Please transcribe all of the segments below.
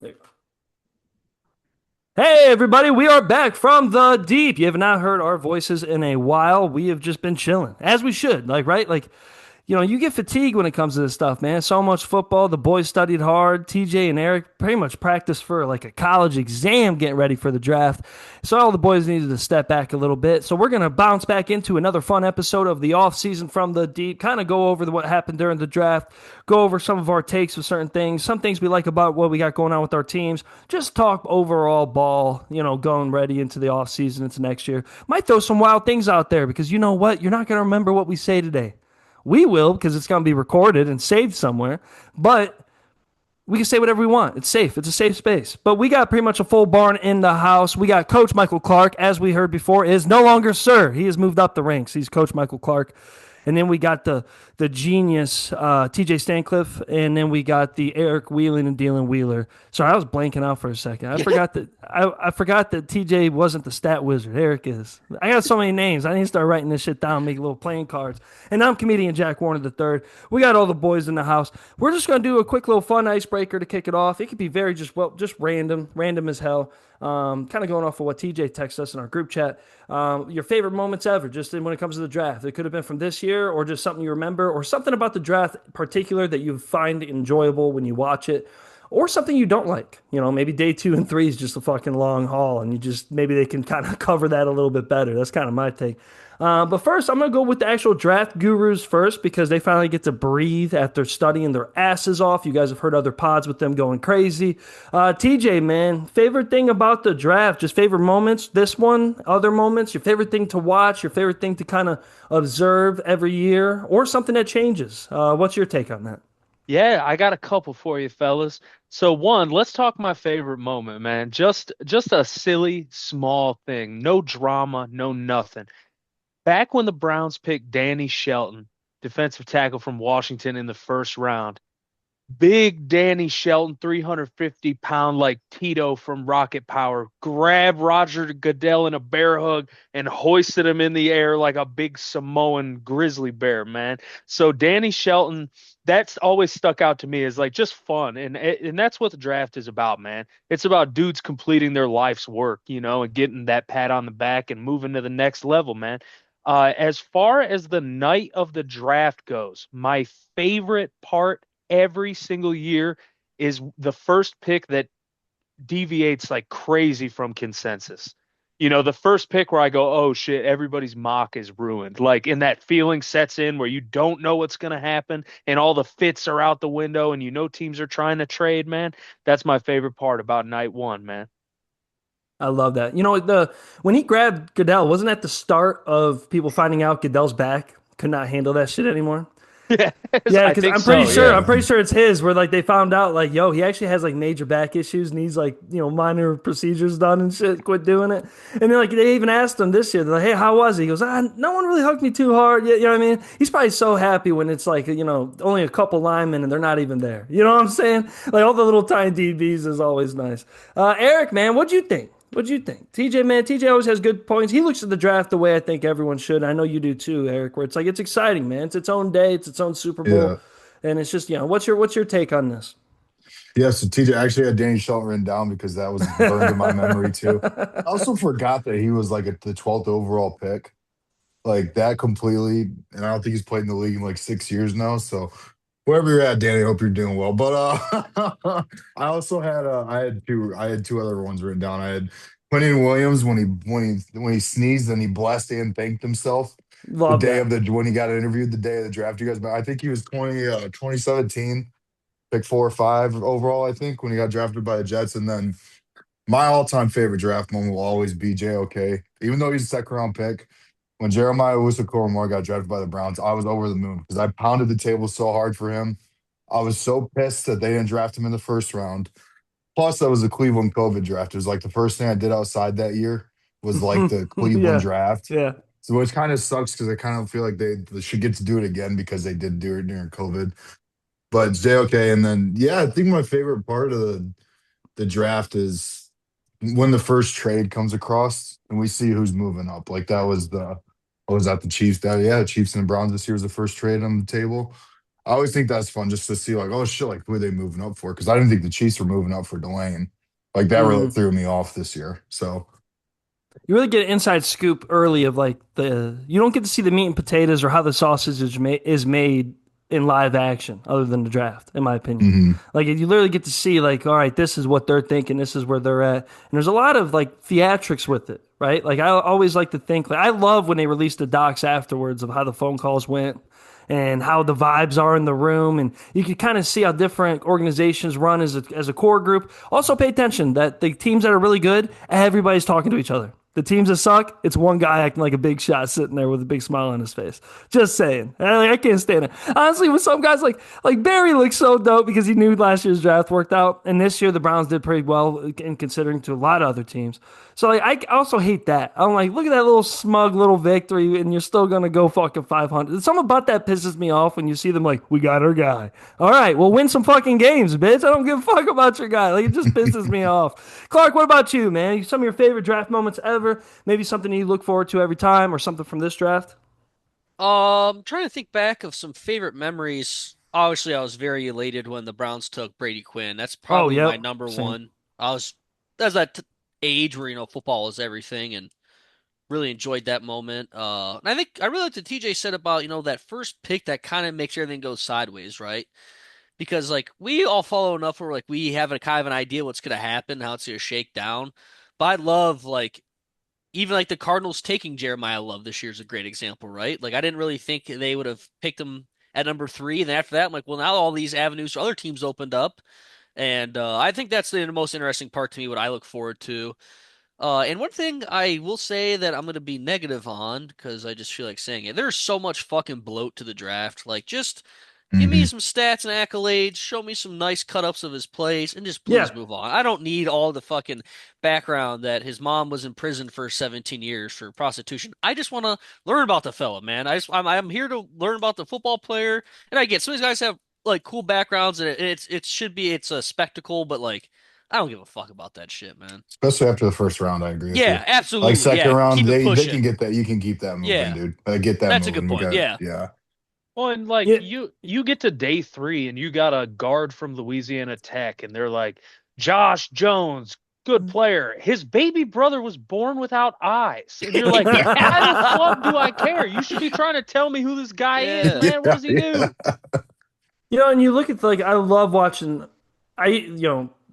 There you go. Hey, everybody, we are back from the deep. You have not heard our voices in a while. We have just been chilling, as we should, right? You get fatigued when it comes to this stuff, man. So much football. The boys studied hard. TJ and Eric pretty much practiced for like a college exam getting ready for the draft. So all the boys needed to step back a little bit. So we're going to bounce back into another fun episode of the off season from the deep, kind of go over what happened during the draft, go over some of our takes of certain things, some things we like about what we got going on with our teams, just talk overall ball, going ready into the off season into next year. Might throw some wild things out there because you know what? You're not going to remember what we say today. We will because it's going to be recorded and saved somewhere, but we can say whatever we want. It's safe. It's a safe space. But we got pretty much a full barn in the house. We got Coach Michael Clark, as we heard before, is no longer Sir. He has moved up the ranks. He's Coach Michael Clark. And then we got the genius TJ Stancliff, and then we got the Eric Wheelin and Dealin Wheeler. Sorry, I was blanking out for a second. I forgot that TJ wasn't the stat wizard. Eric is. I got so many names. I need to start writing this shit down, make little playing cards. And I'm comedian Jack Warner the third. We got all the boys in the house. We're just gonna do a quick little fun icebreaker to kick it off. It could be very just random as hell. Kind of going off of what TJ texted us in our group chat. Your favorite moments ever, just when it comes to the draft. It could have been from this year, or just something you remember, or something about the draft in particular that you find enjoyable when you watch it, or something you don't like. Maybe day 2 and 3 is just a fucking long haul, and maybe they can kind of cover that a little bit better. That's kind of my take. But first, I'm going to go with the actual draft gurus first because they finally get to breathe after studying their asses off. You guys have heard other pods with them going crazy. TJ, man, favorite thing about the draft, just favorite moments, this one, other moments, your favorite thing to watch, your favorite thing to kind of observe every year, or something that changes. What's your take on that? Yeah, I got a couple for you, fellas. So one, let's talk my favorite moment, man. Just a silly small thing. No drama, no nothing. Back when the Browns picked Danny Shelton, defensive tackle from Washington in the first round, big Danny Shelton, 350-pound like Tito from Rocket Power, grabbed Roger Goodell in a bear hug and hoisted him in the air like a big Samoan grizzly bear, man. So Danny Shelton, that's always stuck out to me as like just fun, and that's what the draft is about, man. It's about dudes completing their life's work, and getting that pat on the back and moving to the next level, man. As far as the night of the draft goes, my favorite part every single year is the first pick that deviates like crazy from consensus. The first pick where I go, oh shit, everybody's mock is ruined. Like, and that feeling sets in where you don't know what's going to happen and all the fits are out the window and teams are trying to trade, man. That's my favorite part about night one, man. I love that. The when he grabbed Goodell, wasn't that the start of people finding out Goodell's back? Could not handle that shit anymore. Yes, Yeah, I because think I'm pretty so. sure Yeah. I'm pretty sure it's his where like they found out like yo he actually has like major back issues, needs like minor procedures done and shit. Quit doing it. And then like they even asked him this year, they're like, hey, how was he? He goes, no one really hugged me too hard. You know what I mean? He's probably so happy when it's like only a couple linemen and they're not even there. You know what I'm saying? Like all the little tiny DBs is always nice. Eric, man, what'd you think? What'd you think? TJ, man, TJ always has good points. He looks at the draft the way I think everyone should. I know you do too, Eric, where it's like it's exciting, man. It's its own day, it's its own Super Bowl. Yeah. And it's just, what's your take on this? Yeah. So TJ actually had Danny Shelton written down because that was burned in my memory too. I also forgot that he was like the 12th overall pick. Like that completely. And I don't think he's played in the league in like 6 years now. So wherever you're at, Danny, I hope you're doing well. But I also had I had two other ones written down. I had Quentin Williams when he sneezed and he blessed and thanked himself the Love day that. of the when he got interviewed the day of the draft. You guys, I think he was 2017, pick 4 or 5 overall. I think when he got drafted by the Jets, and then my all-time favorite draft moment will always be JOK. Even though he's a second-round pick, when Jeremiah Owusu-Koramoah got drafted by the Browns, I was over the moon because I pounded the table so hard for him. I was so pissed that they didn't draft him in the first round. Plus, that was the Cleveland COVID draft. It was like the first thing I did outside that year was like the Cleveland Yeah. draft. Yeah. So which kind of sucks because I kind of feel like they should get to do it again because they did do it during COVID. But it's JOK, and then yeah, I think my favorite part of the draft is when the first trade comes across and we see who's moving up. Like that was the what was that the Chiefs? That yeah, the Chiefs and the Browns this year was the first trade on the table. I always think that's fun just to see like, oh shit, like who are they moving up for? Because I didn't think the Chiefs were moving up for Delane. Like that really Mhm. threw me off this year. So You really get an inside scoop early of like you don't get to see the meat and potatoes or how the sausage is made in live action other than the draft, in my opinion. mhm. Like you literally get to see like, all right, this is what they're thinking, this is where they're at. And there's a lot of like theatrics with it, right? Like I always like to think like I love when they release the docs afterwards of how the phone calls went and how the vibes are in the room. And you can kind of see how different organizations run as a core group. Also, pay attention that the teams that are really good, everybody's talking to each other. The teams that suck, it's one guy acting like a big shot sitting there with a big smile on his face. Just saying. I can't stand it. Honestly, with some guys like Barry looks so dope because he knew last year's draft worked out. And this year the Browns did pretty well in considering to a lot of other teams. So like, I also hate that. I'm like, look at that little smug little victory, and you're still gonna go fucking 500. Something about that pisses me off when you see them like, we got our guy. All right, well, win some fucking games, bitch. I don't give a fuck about your guy. Like, it just pisses me off. Clark, what about you, man? Some of your favorite draft moments ever? Maybe something you look forward to every time, or something from this draft? Trying to think back of some favorite memories. Obviously, I was very elated when the Browns took Brady Quinn. That's Oh, probably my yep, number same. one. I was That's that age where football is everything, and really enjoyed that moment. And I think I really like what TJ said about that first pick that kind of makes everything go sideways, right? Because like we all follow enough where like we have a kind of an idea what's gonna happen, how it's gonna shake down. But I love like even like the Cardinals taking Jeremiah Love this year is a great example, right? Like I didn't really think they would have picked him at number three, and then after that, I'm like, well, now all these avenues for other teams opened up, and I think that's the most interesting part to me. What I look forward to. And one thing I will say that I'm going to be negative on because I just feel like saying it. There's so much fucking bloat to the draft. Like, just give me Mhm. some stats and accolades, show me some nice cut-ups of his plays, and just please Yeah. move on. I don't need all the fucking background that his mom was in prison for 17 years for prostitution. I just want to learn about the fella, man. I'm here to learn about the football player, and I get some of these guys have like cool backgrounds, and it should be it's a spectacle, but like I don't give a fuck about that shit, man. Especially after the first round, I agree with you. Yeah, Like absolutely. second Yeah, round, keep it they can pushing. get that. You can keep that moving, Yeah, dude. Get that that's a good moving. We point. got Yeah. yeah. Well, and like Yeah. you get to day three and you got a guard from Louisiana Tech, and they're like, Josh Jones, good player. His baby brother was born without eyes. And you're like, why the fuck do I care? You should be trying to tell me who this guy is, Yeah. man. What Yeah, does he yeah. do? And you look at like I love watching.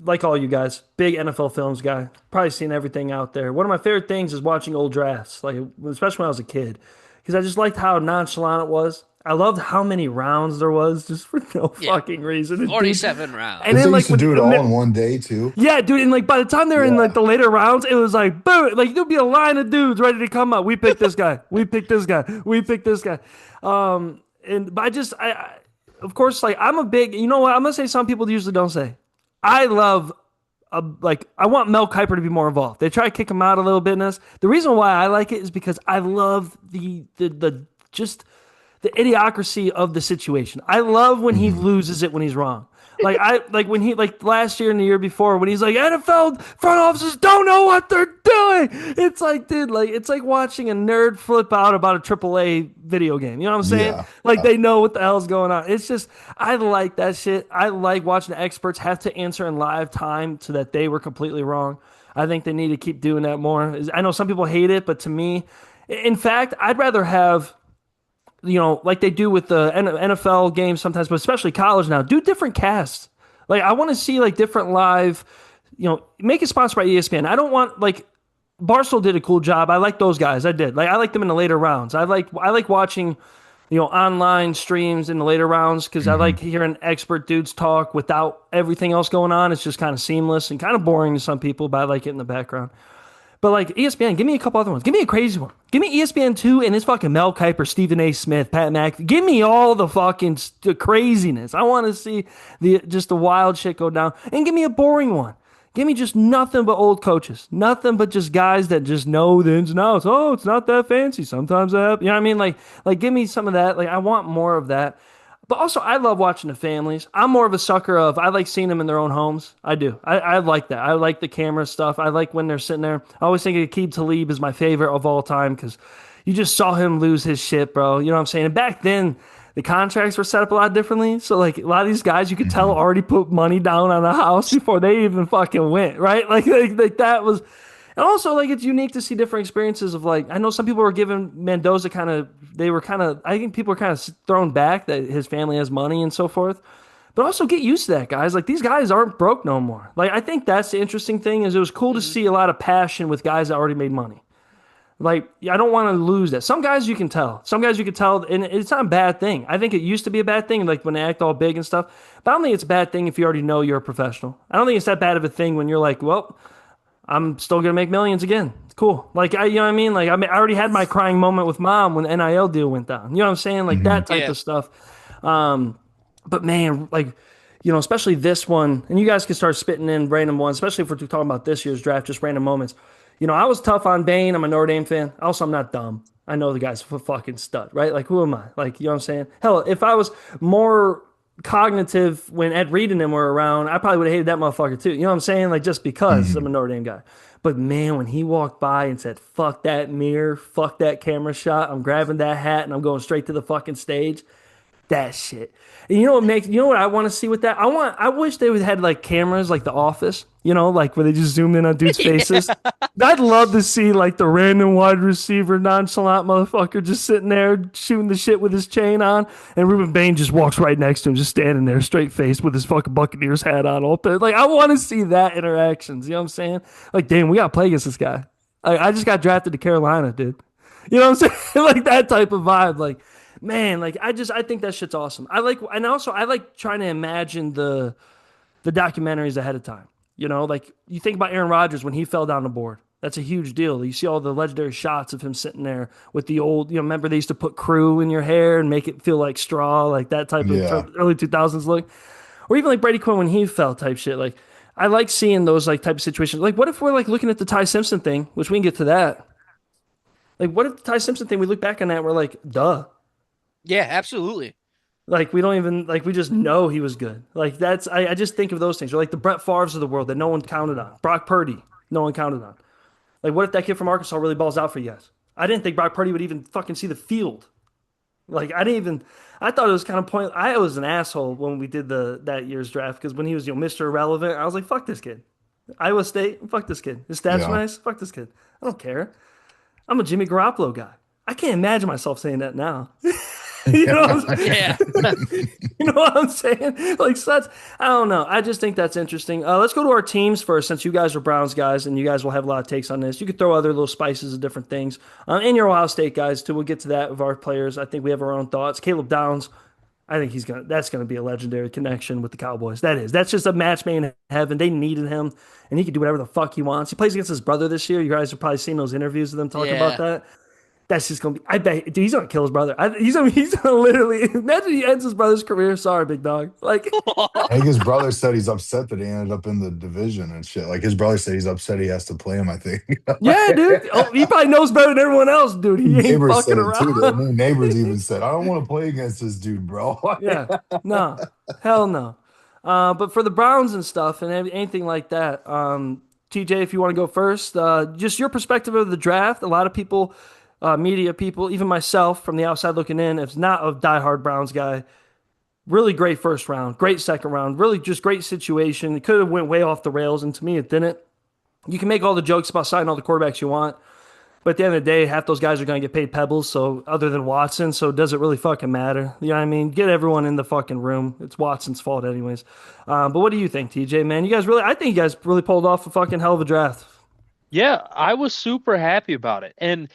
Like all you guys, big NFL films guy. Probably seen everything out there. One of my favorite things is watching old drafts, like especially when I was a kid, because I just liked how nonchalant it was. I loved how many rounds there was just for no Yeah. fucking reason, and dude. 47 And But rounds. they then used like to when do it all in one day too. yeah, dude, and like by the time they're in like Yeah. the later rounds, it was like boom, like there'll be a line of dudes ready to come up. We picked this guy. We picked this guy. We picked this guy. And but I of course, like I'm a big. You know what? I'm gonna say some people usually don't say. I love like I want Mel Kiper to be more involved. They try to kick him out a little bit in this. The reason why I like it is because I love the just the idiocracy of the situation. I love when he Mhm. loses it when he's wrong. Like I like when he like last year and the year before when he's like NFL front offices don't know what they're doing. It's like dude, like it's like watching a nerd flip out about a AAA video game. You know what I'm saying? Yeah. Like they know what the hell's going on. It's just I like that shit. I like watching the experts have to answer in live time so that they were completely wrong. I think they need to keep doing that more. I know some people hate it, but to me, in fact, I'd rather have like they do with the NFL games sometimes, but especially college now, do different casts. Like I want to see like different live, make it sponsored by ESPN. I don't want like Barstool did a cool job. I like those guys. I did. Like I like them in the later rounds. I like watching, online streams in the later rounds because I like Mhm. hearing expert dudes talk without everything else going on. It's just kind of seamless and kind of boring to some people, but I like it in the background. But like ESPN, give me a couple other ones. Give me a crazy one. Give me ESPN 2 and it's fucking Mel Kiper, Stephen A. Smith, Pat McAfee. Give me all the fucking craziness. I want to see the wild shit go down. And give me a boring one. Give me just nothing but old coaches. Nothing but just guys that just know the ins and outs. Oh, it's not that fancy. Sometimes that. You know what I mean? Like give me some of that. Like I want more of that. But also, I love watching the families. I'm more of a sucker of, I like seeing them in their own homes. I do. I like that. I like the camera stuff. I like when they're sitting there. I always think Aqib Talib is my favorite of all time because you just saw him lose his shit, bro. You know what I'm saying? And back then, the contracts were set up a lot differently. So like a lot of these guys, you could tell already put money down on a house before they even fucking went, right? Like that was, and also like it's unique to see different experiences of like I know some people were giving Mendoza kind of they were kind of I think people were kind of thrown back that his family has money and so forth. But also get used to that, guys. Like these guys aren't broke no more. Like I think that's the interesting thing is it was cool to Hmm. see a lot of passion with guys that already made money. Like, I don't want to lose that. Some guys you can tell. Some guys you can tell, and it's not a bad thing. I think it used to be a bad thing, like when they act all big and stuff. But I don't think it's a bad thing if you already know you're a professional. I don't think it's that bad of a thing when you're like, well, I'm still gonna make millions again. It's cool. Like, you know what I mean? Like, I already had my crying moment with mom when the NIL deal went down. You know what I'm saying? Like Hmm. that type Yeah. of stuff. But man, like, especially this one, and you guys can start spitting in random ones, especially if we're talking about this year's draft, just random moments. I was tough on Bane. I'm a Notre Dame fan. Also, I'm not dumb. I know the guy's a fucking stud, right? Like, who am I? Like, you know what I'm saying? Hell, if I was more cognitive when Ed Reed and them were around, I probably would have hated that motherfucker too. You know what I'm saying? Like, just because I'm a Hmm. Notre Dame guy. But man, when he walked by and said, fuck that mirror, fuck that camera shot, I'm grabbing that hat and I'm going straight to the fucking stage. That shit. And you know what I want to see with that? I wish they would had like cameras like The Office, like where they just zoom in on dudes' Yeah. faces. I'd love to see like the random wide receiver, nonchalant motherfucker just sitting there shooting the shit with his chain on, and Ruben Bain just walks right next to him, just standing there, straight faced with his fucking Buccaneers hat on. All like I want to see that interactions. You know what I'm saying? Like, damn, we got to play against this guy. I just got drafted to Carolina, dude. You know what I'm saying? Like that type of vibe. Like, man, like I think that shit's awesome. And also I like trying to imagine the documentaries ahead of time. Like you think about Aaron Rodgers when he fell down the board. That's a huge deal. You see all the legendary shots of him sitting there with the old, remember they used to put crew in your hair and make it feel like straw, like that type of Yeah. early 2000s look. Or even like Brady Quinn when he fell type shit. Like I like seeing those like type of situations. Like what if we're like looking at the Ty Simpson thing, which we can get to that. Like what if the Ty Simpson thing we look back on that and we're like, duh. Yeah, absolutely. Like we don't even like we just know he was good. Like that's I just think of those things. Or like the Brett Favres of the world that no one counted on. Brock Purdy, no one counted on. Like what if that kid from Arkansas really balls out for you guys? I didn't think Brock Purdy would even fucking see the field. Like I didn't even I thought it was kind of point I was an asshole when we did the that year's draft because when he was, Mr. Irrelevant, I was like, fuck this kid. Iowa State, fuck this kid. His stats are Yeah. nice, fuck this kid. I don't care. I'm a Jimmy Garoppolo guy. I can't imagine myself saying that now. You know what I'm Yeah. You know what I'm saying? Like, so that's, I don't know. I just think that's interesting. Let's go to our teams first, since you guys are Browns guys and you guys will have a lot of takes on this. You could throw other little spices of different things. And your Ohio State guys, too. We'll get to that with our players. I think we have our own thoughts. Caleb Downs, I think that's gonna be a legendary connection with the Cowboys. That's just a match made in heaven. They needed him, and he can do whatever the fuck he wants. He plays against his brother this year. You guys have probably seen those interviews of them talking about Yeah. that. That's just gonna be. I bet, dude, he's gonna kill his brother. He's gonna literally imagine he ends his brother's career. Sorry, big dog. Like, I think his brother said he's upset that he ended up in the division and shit. Like his brother said he's upset he has to play him, I think. yeah, dude. Oh, he probably knows better than everyone else, dude. He ain't Neighbors fucking said it too, around. didn't he? Neighbors even said, I don't want to play against this dude, bro. Yeah, no, hell no. But for the Browns and stuff and anything like that, TJ, if you want to go first, just your perspective of the draft. A lot of people, media people, even myself from the outside looking in, is not a diehard Browns guy. Really great first round, great second round, really just great situation. It could have went way off the rails, and to me, it didn't. You can make all the jokes about signing all the quarterbacks you want, but at the end of the day, half those guys are going to get paid pebbles. So other than Watson, so does it really fucking matter? You know what I mean? Get everyone in the fucking room. It's Watson's fault, anyways. But what do you think, TJ? Man, I think you guys really pulled off a fucking hell of a draft. Yeah, I was super happy about it. And,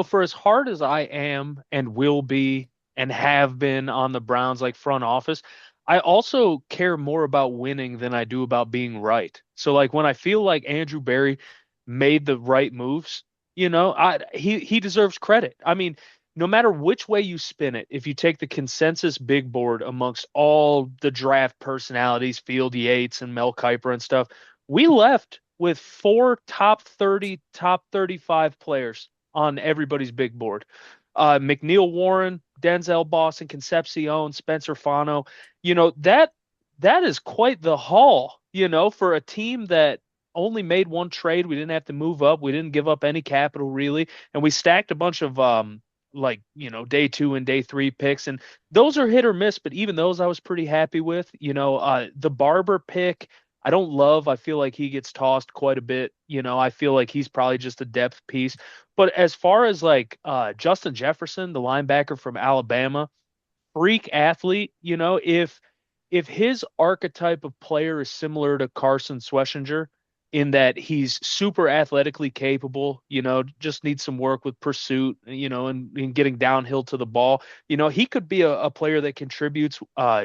for as hard as I am and will be and have been on the Browns like front office, I also care more about winning than I do about being right. So like when I feel like Andrew Barry made the right moves, he deserves credit. I mean, no matter which way you spin it, if you take the consensus big board amongst all the draft personalities, Field Yates and Mel Kiper and stuff, we left with four top 30, top 35 players on everybody's big board. McNeil Warren, Denzel Boston, Concepcion, Spencer Fano. That is quite the haul, for a team that only made one trade. We didn't have to move up. We didn't give up any capital really, and we stacked a bunch of like, day two and day three picks. And those are hit or miss, but even those I was pretty happy with. The Barber pick, I don't love. I feel like he gets tossed quite a bit. I feel like he's probably just a depth piece. But as far as like Justin Jefferson, the linebacker from Alabama, freak athlete, if his archetype of player is similar to Carson Schwessinger in that he's super athletically capable, just needs some work with pursuit, and getting downhill to the ball, he could be a player that contributes.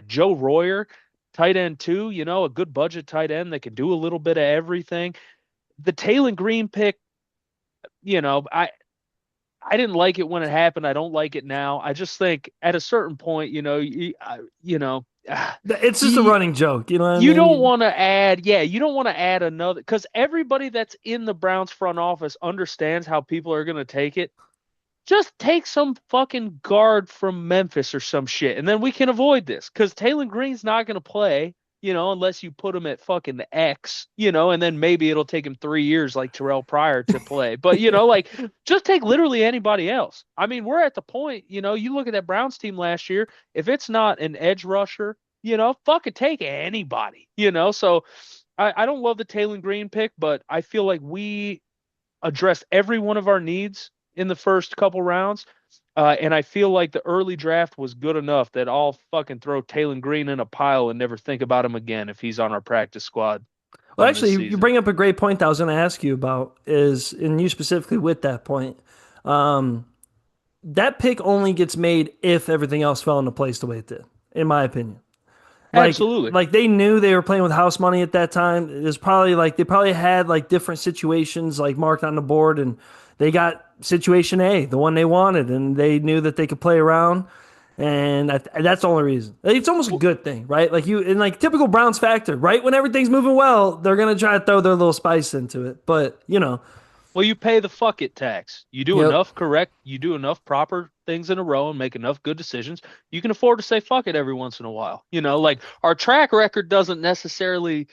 Joe Royer, tight end too, a good budget tight end that can do a little bit of everything. The Taylor Green pick, you know, I I didn't like it when it happened. I don't like it now. I just think at a certain point, It's just a you, running joke. You know what I you mean? don't want to add, yeah, you don't want to add another because everybody that's in the Browns front office understands how people are going to take it. Just take some fucking guard from Memphis or some shit, and then we can avoid this because Taylor Green's not going to play, unless you put him at fucking X, and then maybe it'll take him 3 years like Terrell Pryor to play. But, like just take literally anybody else. I mean, we're at the point, you look at that Browns team last year, if it's not an edge rusher, fucking take anybody, So I don't love the Taylor Green pick, but I feel like we addressed every one of our needs in the first couple rounds. And I feel like the early draft was good enough that I'll fucking throw Taylor Green in a pile and never think about him again if he's on our practice squad Well, come this actually, you season. bring up a great point that I was going to ask you about is, and you specifically with that point, um, that pick only gets made if everything else fell into place the way it did, in my opinion. Absolutely. Like they knew they were playing with house money at that time. It was probably like they probably had like different situations like marked on the board, and they got situation A, the one they wanted, and they knew that they could play around. And that's the only reason. It's almost a Well, good thing, right? Like you, in like typical Browns factor, right? When everything's moving well, they're gonna try to throw their little spice into it. But Well, you pay the fuck it tax. yep. You do enough proper things in a row and make enough good decisions. You can afford to say fuck it every once in a while. Like our track record doesn't necessarily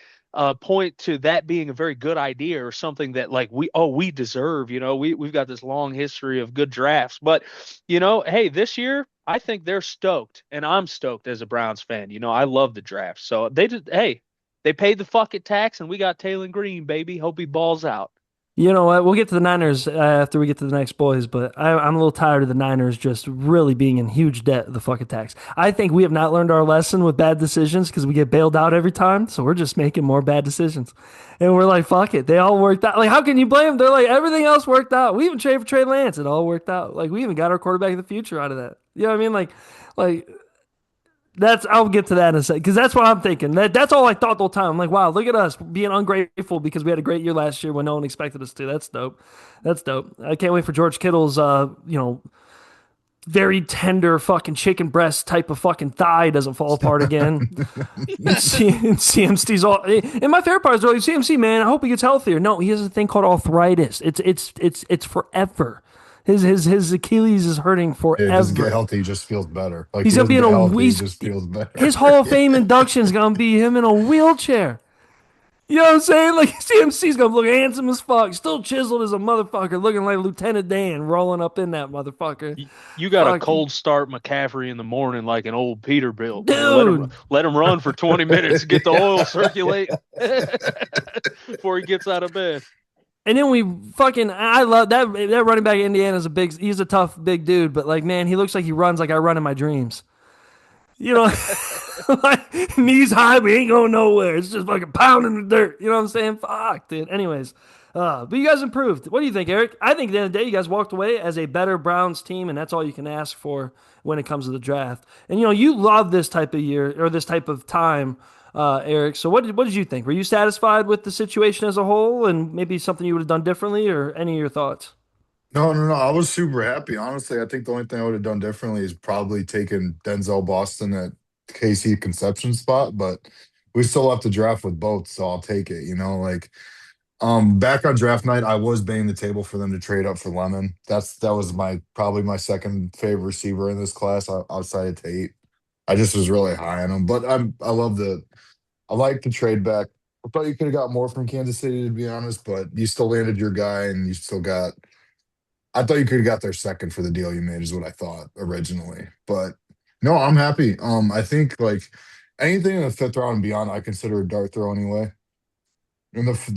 point to that being a very good idea or something that like we deserve. We've got this long history of good drafts, but hey, this year I think they're stoked, and I'm stoked as a Browns fan. I love the draft, so they just hey, they paid the fuck it tax, and we got Taylor Green, baby. Hope he balls out. You know what? We'll get to the Niners after we get to the next boys, but I'm a little tired of the Niners just really being in huge debt of the fucking tax. I think we have not learned our lesson with bad decisions because we get bailed out every time, so we're just making more bad decisions. And we're like, fuck it. They all worked out. Like, how can you blame them? They're like, everything else worked out. We even traded for Trey Lance. It all worked out. Like, we even got our quarterback of the future out of that. You know what I mean? Like that's I'll get to that in a second because that's what I'm thinking. That's all I thought the whole time. I'm like, wow, look at us being ungrateful because we had a great year last year when no one expected us to. That's dope. That's dope. I can't wait for George Kittle's very tender fucking chicken breast type of fucking thigh doesn't fall apart again. CMC's all. And my favorite part is really CMC, man. I hope he gets healthier. No, he has a thing called arthritis. It's forever. His Achilles is hurting It doesn't get forever. healthy, he just feels better. Like He's he gonna be doesn't in get a healthy, he he's, just feels better. his Hall of Fame induction is gonna be him in a wheelchair. You know what I'm saying? Like CMC's gonna look handsome as fuck, still chiseled as a motherfucker, looking like Lieutenant Dan rolling up in that motherfucker. You got a Fuck, cold start McCaffrey in the morning like an old Peterbilt, man. dude. Let him run for 20 minutes, get the Yeah. oil circulating before he gets out of bed. And then we fucking I love that running back in Indiana's a big he's a tough big dude, but like man, he looks like he runs like I run in my dreams. You know, like knees high, we ain't going nowhere. It's just fucking pounding the dirt. You know what I'm saying? Fuck, dude. Anyways, but you guys improved. What do you think, Eric? I think at the end of the day, you guys walked away as a better Browns team, and that's all you can ask for when it comes to the draft. And you love this type of year or this type of time, Eric. So what did you think? Were you satisfied with the situation as a whole, and maybe something you would have done differently, or any of your thoughts? No, no, no. I was super happy. Honestly, I think the only thing I would have done differently is probably taken Denzel Boston at KC Conception spot, but we still have to draft with both, so I'll take it. Like back on draft night, I was banging the table for them to trade up for Lemon. That was my probably my second favorite receiver in this class outside of Tate. I just was really high on him, but I like the trade back. I thought you could have got more from Kansas City to be honest, but you still landed your guy and you still got I thought you could have got there second for the deal you made, is what I thought originally. But no, I'm happy. I think like anything in the fifth round and beyond, I consider a dart throw anyway.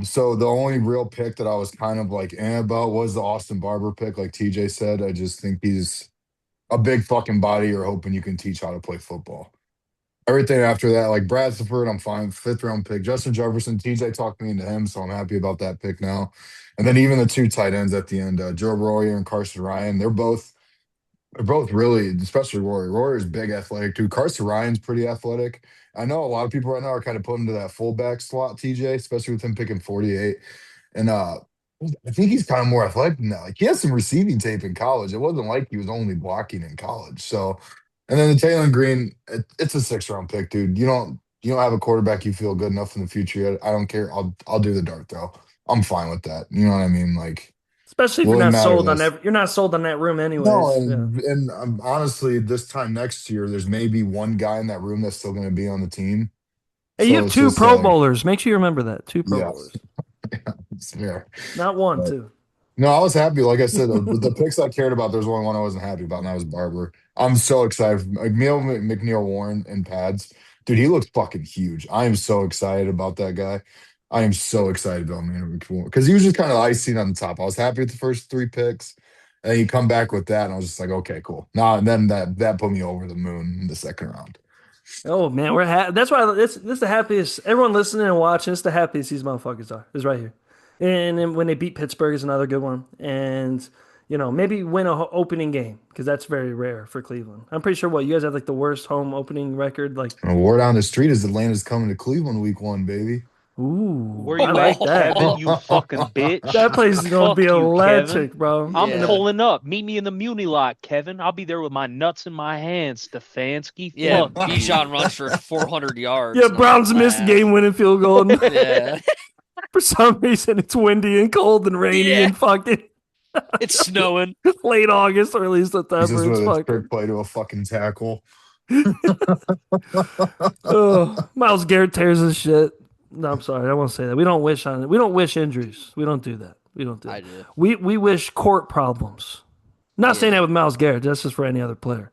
So the only real pick that I was kind of like about was the Austin Barber pick, like TJ said. I just think he's a big fucking body. You're hoping you can teach how to play football. Everything after that, like Bradford, I'm fine. Fifth round pick, Justin Jefferson. TJ talked me into him, so I'm happy about that pick now. And then even the two tight ends at the end, Joe Royer and Carson Ryan. They're both really, especially Rory. Rory's big athletic too. Carson Ryan's pretty athletic. I know a lot of people right now are kind of putting to that fullback slot, TJ, especially with him picking 48. And I think he's kind of more athletic than that. Like he has some receiving tape in college. It wasn't like he was only blocking in college. So, and then the Taylor Green, it's a 6th round pick, dude. You don't have a quarterback you feel good enough in the future yet. I don't care. I'll do the dart throw. I'm fine with that. You know what I mean? Like Especially if will you're it not matter sold on this? you're not sold on that room No, anyways. Yeah. and honestly, this time next year, there's maybe one guy in that room that's still going to be on the team. Hey, you So have it's two just Pro like, Bowlers. Make sure you remember that. Two Pro yeah, Bowlers. it's fair. Not one, But two. no, I was happy. Like I said, the picks I cared about, there's only one I wasn't happy about, and that was Barber. I'm so excited. Like McNeil Warren in pads. Dude, he looks fucking huge. I am so excited about that guy. I am so excited about McNeil because he was just kind of icing on the top. I was happy with the first three picks. And then you come back with that, and I was just like, okay, cool. Nah, and then that put me over the moon in the second round. Oh man, that's why this is the happiest. Everyone listening and watching, it's the happiest these motherfuckers are. Is right here. And then when they beat Pittsburgh is another good one. And maybe win a opening game because that's very rare for Cleveland. I'm pretty sure you guys have like the worst home opening record. Like, And word on the street is Atlanta's coming to Cleveland week 1, baby. ooh, Where I you like at, that. Kevin? You fucking bitch. That place is gonna be Fuck you, Kevin. electric, bro. I'm Yeah. Yeah. pulling up. Meet me in the Muni lot, Kevin. I'll be there with my nuts in my hands, Stefanski. Yeah, Fuck you. Bijan runs for 400 Yeah, yards and I'm gonna Browns missed laugh. game-winning field goal. And Yeah. for some reason, it's windy and cold and rainy Yeah. and fucking It's snowing. late August, early He's September. just It's with a trick fucking. play to a fucking tackle. Oh, Miles Garrett tears his shit. No, I'm sorry. I won't say that. We don't wish on it. We don't wish injuries. We don't do that. We don't do I that. do. We wish court problems. Not saying that Yeah. with Miles Garrett. That's just for any other player.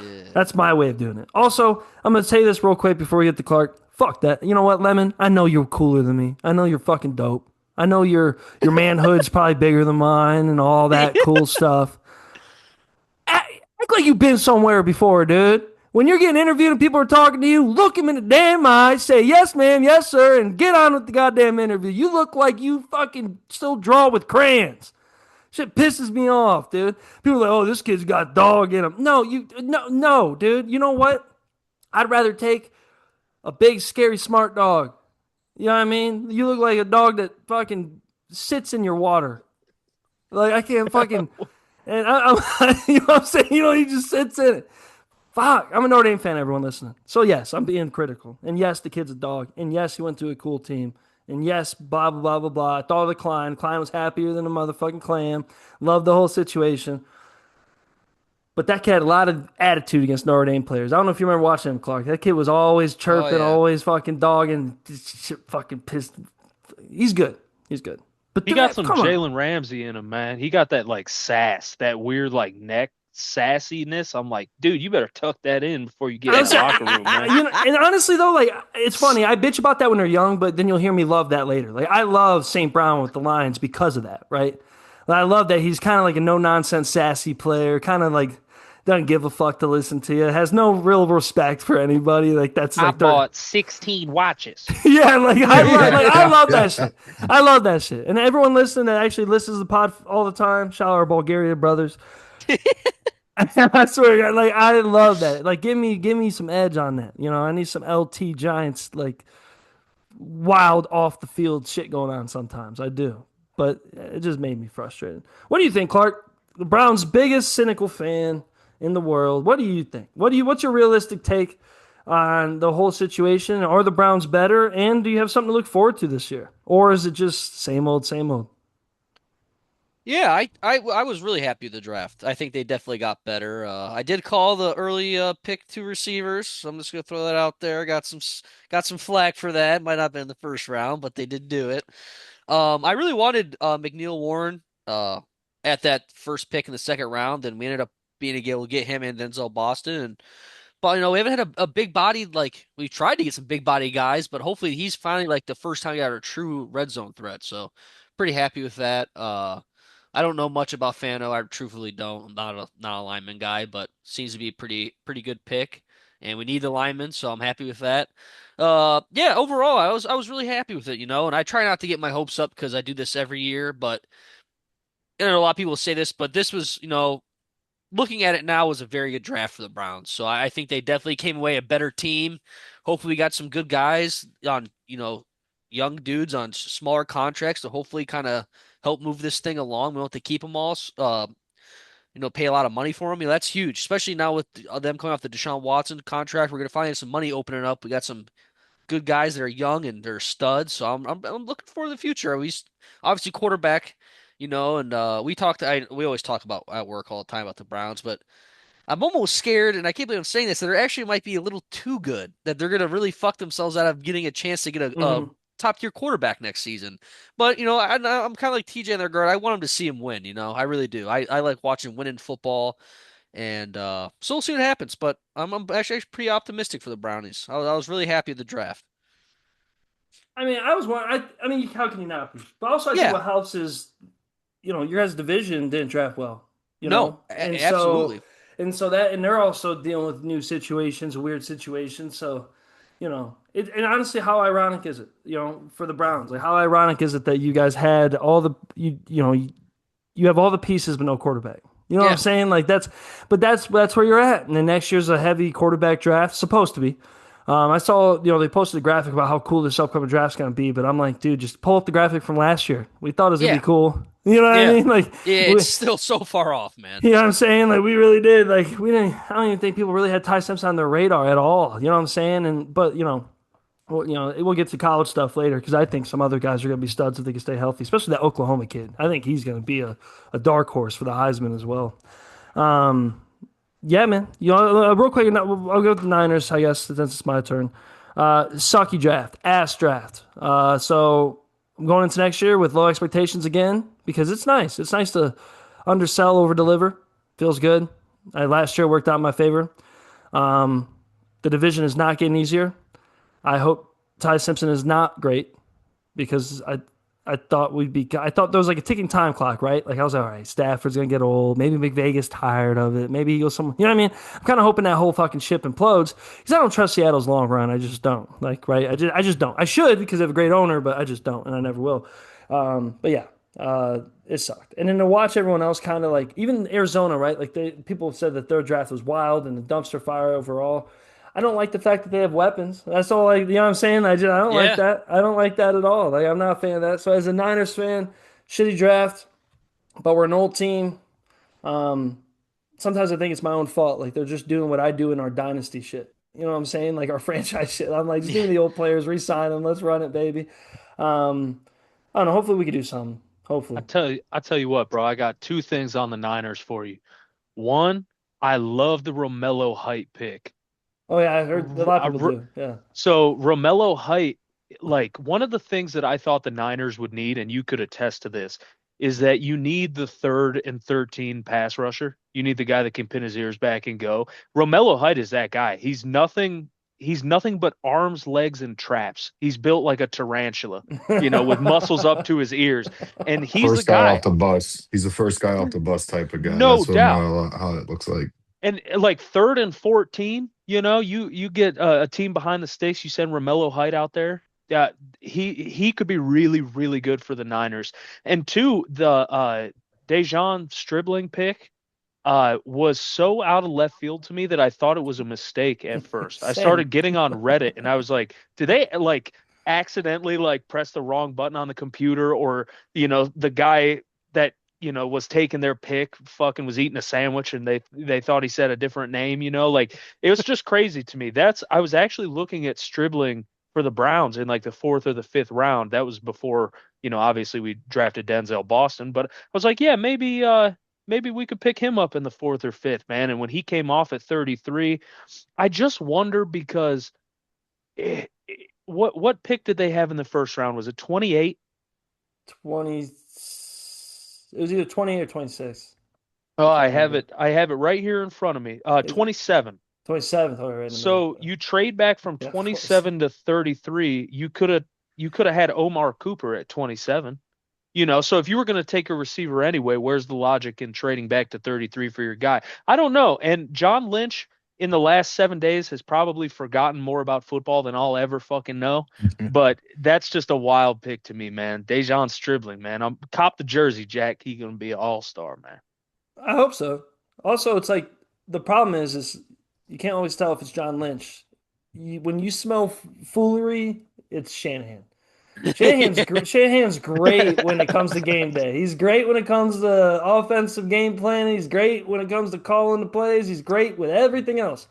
Yeah. That's my way of doing it. Also, I'm gonna say this real quick before we get to Clark. Fuck that. You know what, Lemon? I know you're cooler than me. I know you're fucking dope. I know your manhood's probably bigger than mine and all that cool stuff. Act like you've been somewhere before, dude. When you're getting interviewed and people are talking to you, look them in the damn eye, say yes, ma'am, yes, sir, and get on with the goddamn interview. You look like you fucking still draw with crayons. Shit pisses me off, dude. People are like, oh, this kid's got dog in him. No, dude. You know what? I'd rather take a big, scary, smart dog. You know what I mean? You look like a dog that fucking sits in your water. Like I can't fucking, and you know what I'm saying? He just sits in it. Fuck, I'm a Notre Dame fan. Everyone listening. So yes, I'm being critical, and yes, the kid's a dog, and yes, he went to a cool team, and yes, blah blah blah blah blah. I thought of the Klein. Klein was happier than a motherfucking clam. Loved the whole situation. But that kid had a lot of attitude against Notre Dame players. I don't know if you remember watching him, Clark. That kid was always Oh chirping, yeah. always fucking dogging, shit fucking pissed. He's good. He's good. But He got some come on. Jalen Ramsey in him, man. He got that like sass, that weird like neck sassiness. I'm like, dude, you better tuck that in before you get in that Honestly, locker room, man. and honestly though, like it's funny. I bitch about that when they're young, but then you'll hear me love that later. Like I love St. Brown with the Lions because of that, right? Like, I love that he's kind of like a no nonsense, sassy player, kind of like doesn't give a fuck to listen to you, has no real respect for anybody. Like that's I like their bought 16 watches. yeah. Like Yeah, I yeah, love yeah. that shit. I love that shit. And everyone listening that actually listens to the pod all the time, shout out our Bulgaria brothers. I swear, to God, like I love that. Like, give me some edge on that. I need some LT Giants like wild off the field shit going on sometimes. I do, but it just made me frustrated. What do you think, Clark? The Browns' biggest cynical fan in the world. What do you think? What's your realistic take on the whole situation? Are the Browns better? And do you have something to look forward to this year, or is it just same old, same old? Yeah, I was really happy with the draft. I think they definitely got better. I did call the early pick two receivers, so I'm just gonna throw that out there. Got some flack for that. Might not have been in the first round, but they did do it. I really wanted McNeil Warren. at that first pick in the second round, and we ended up being able to get him and Denzel Boston. And but we haven't had a big body like we tried to get some big body guys, but hopefully he's finally like the first time we got a true red zone threat. So pretty happy with that. I don't know much about Fano. I truthfully don't. I'm not a lineman guy, but seems to be a pretty good pick. And we need the lineman, so I'm happy with that. Yeah, overall I was really happy with it, and I try not to get my hopes up because I do this every year, but and a lot of people say this, but this was, looking at it now was a very good draft for the Browns. So I think they definitely came away a better team. Hopefully we got some good guys on, young dudes on smaller contracts to hopefully kind of help move this thing along. We don't have to keep them all, pay a lot of money for them. That's huge, especially now with them coming off the Deshaun Watson contract. We're going to find some money opening up. We got some good guys that are young and they're studs. So I'm looking for the future. We obviously quarterback, and we always talk about at work all the time about the Browns, but I'm almost scared, and I can't believe I'm saying this, that they actually might be a little too good, that they're gonna really fuck themselves out of getting a chance to get a Hmm. top tier quarterback next season. But I'm kind of like TJ in their guard. I want them to see him win. I really do. I like watching winning football. And so we'll see what happens. But I'm actually pretty optimistic for the Brownies. I was really happy with the draft. I mean, I mean, how can you not be? But also, I think Yeah, what helps is, your guys' division didn't draft well, no, and so absolutely. and they're also dealing with new situations, weird situations. So, and honestly, how ironic is it, for the Browns? Like, how ironic is it that you guys had all the you have all the pieces but no quarterback. You know what I'm Yeah, saying? Like but that's where you're at. And then next year's a heavy quarterback draft, supposed to be. I saw, they posted a graphic about how cool this upcoming draft's gonna be, but I'm like, dude, just pull up the graphic from last year. We thought it was gonna be yeah, cool. You know what I yeah, mean? Like, yeah. It's we, still so far off, man. you know what I'm saying? Like, we really did. Like, we didn't. I don't even think people really had Ty Simpson on their radar at all. You know what I'm saying? And but well, we'll get to college stuff later because I think some other guys are going to be studs if they can stay healthy, especially that Oklahoma kid. I think he's going to be a dark horse for the Heisman as well. Yeah, man. Real quick, I'll go with the Niners, I guess, since it's my turn. Sucky draft, ass draft. So I'm going into next year with low expectations again because it's nice. It's nice to undersell, over deliver. Feels good. Last year worked out in my favor. The division is not getting easier. I hope Ty Simpson is not great because I thought there was like a ticking time clock, right? Like I was like, all right, Stafford's gonna get old. Maybe McVay's tired of it. Maybe he goes somewhere. You know what I mean? I'm kind of hoping that whole fucking ship implodes because I don't trust Seattle's long run. I just don't. Like, right? I just don't. I should because they have a great owner, but I just don't, and I never will. But yeah, it sucked. And then to watch everyone else kind of like even Arizona, right? Like people have said that their draft was wild and the dumpster fire overall. I don't like the fact that they have weapons. That's all. Like, you know what I'm saying? I don't like Yeah, that. I don't like that at all. Like, I'm not a fan of that. So as a Niners fan, shitty draft, but we're an old team. Sometimes I think it's my own fault. Like they're just doing what I do in our dynasty shit. You know what I'm saying? Like our franchise shit. I'm like, just give yeah. me the old players, re-sign them, let's run it, baby. Um, I don't know. Hopefully we could do something. Hopefully. I tell you what, bro. I got two things on the Niners for you. One, I love the Romello height pick. Oh yeah, I heard a R- lot of I people re- do. Yeah. So Romello height, like one of the things that I thought the Niners would need, and you could attest to this, is that you need the third and 13 pass rusher. You need the guy that can pin his ears back and go. Romello height is that guy. He's nothing but arms, legs, and traps. He's built like a tarantula, with muscles up to his ears. And he's the First guy off guy. the bus. He's the first guy off the bus type of guy. No That's what doubt. how it looks like. And like third and 14, you get a team behind the sticks. You send Romello Height out there. Yeah, he could be really, really good for the Niners. And two, the Dejan Stribling pick was so out of left field to me that I thought it was a mistake at first. I Same. started getting on Reddit and I was like, did they like accidentally like press the wrong button on the computer, or the guy that was taking their pick fucking was eating a sandwich and they thought he said a different name, like it was just crazy to me. I was actually looking at Stribling for the Browns in like the fourth or the fifth round. That was before, obviously we drafted Denzel Boston, but I was like, yeah, maybe we could pick him up in the fourth or fifth, man. And when he came off at 33, I just wonder because what pick did they have in the first round? Was it 28? 20. It was either 20 or 26. Oh, I I can't have remember. it. I have it right here in front of me. It's 27. 27th, oh, right in the middle. So you trade back from Yeah, of course. 27 to 33. You could have had Omar Cooper at 27. So if you were going to take a receiver anyway, where's the logic in trading back to 33 for your guy? I don't know. And John Lynch in the last 7 days has probably forgotten more about football than I'll ever fucking know. But that's just a wild pick to me, man. Dejon Stribling, man. I'm cop the jersey, Jack. He gonna be an all-star, man. I hope so. Also, it's like the problem is you can't always tell if it's John Lynch. When you smell foolery, it's Shanahan. Shanahan's great when it comes to game day. He's great when it comes to offensive game planning. He's great when it comes to calling the plays. He's great with everything else.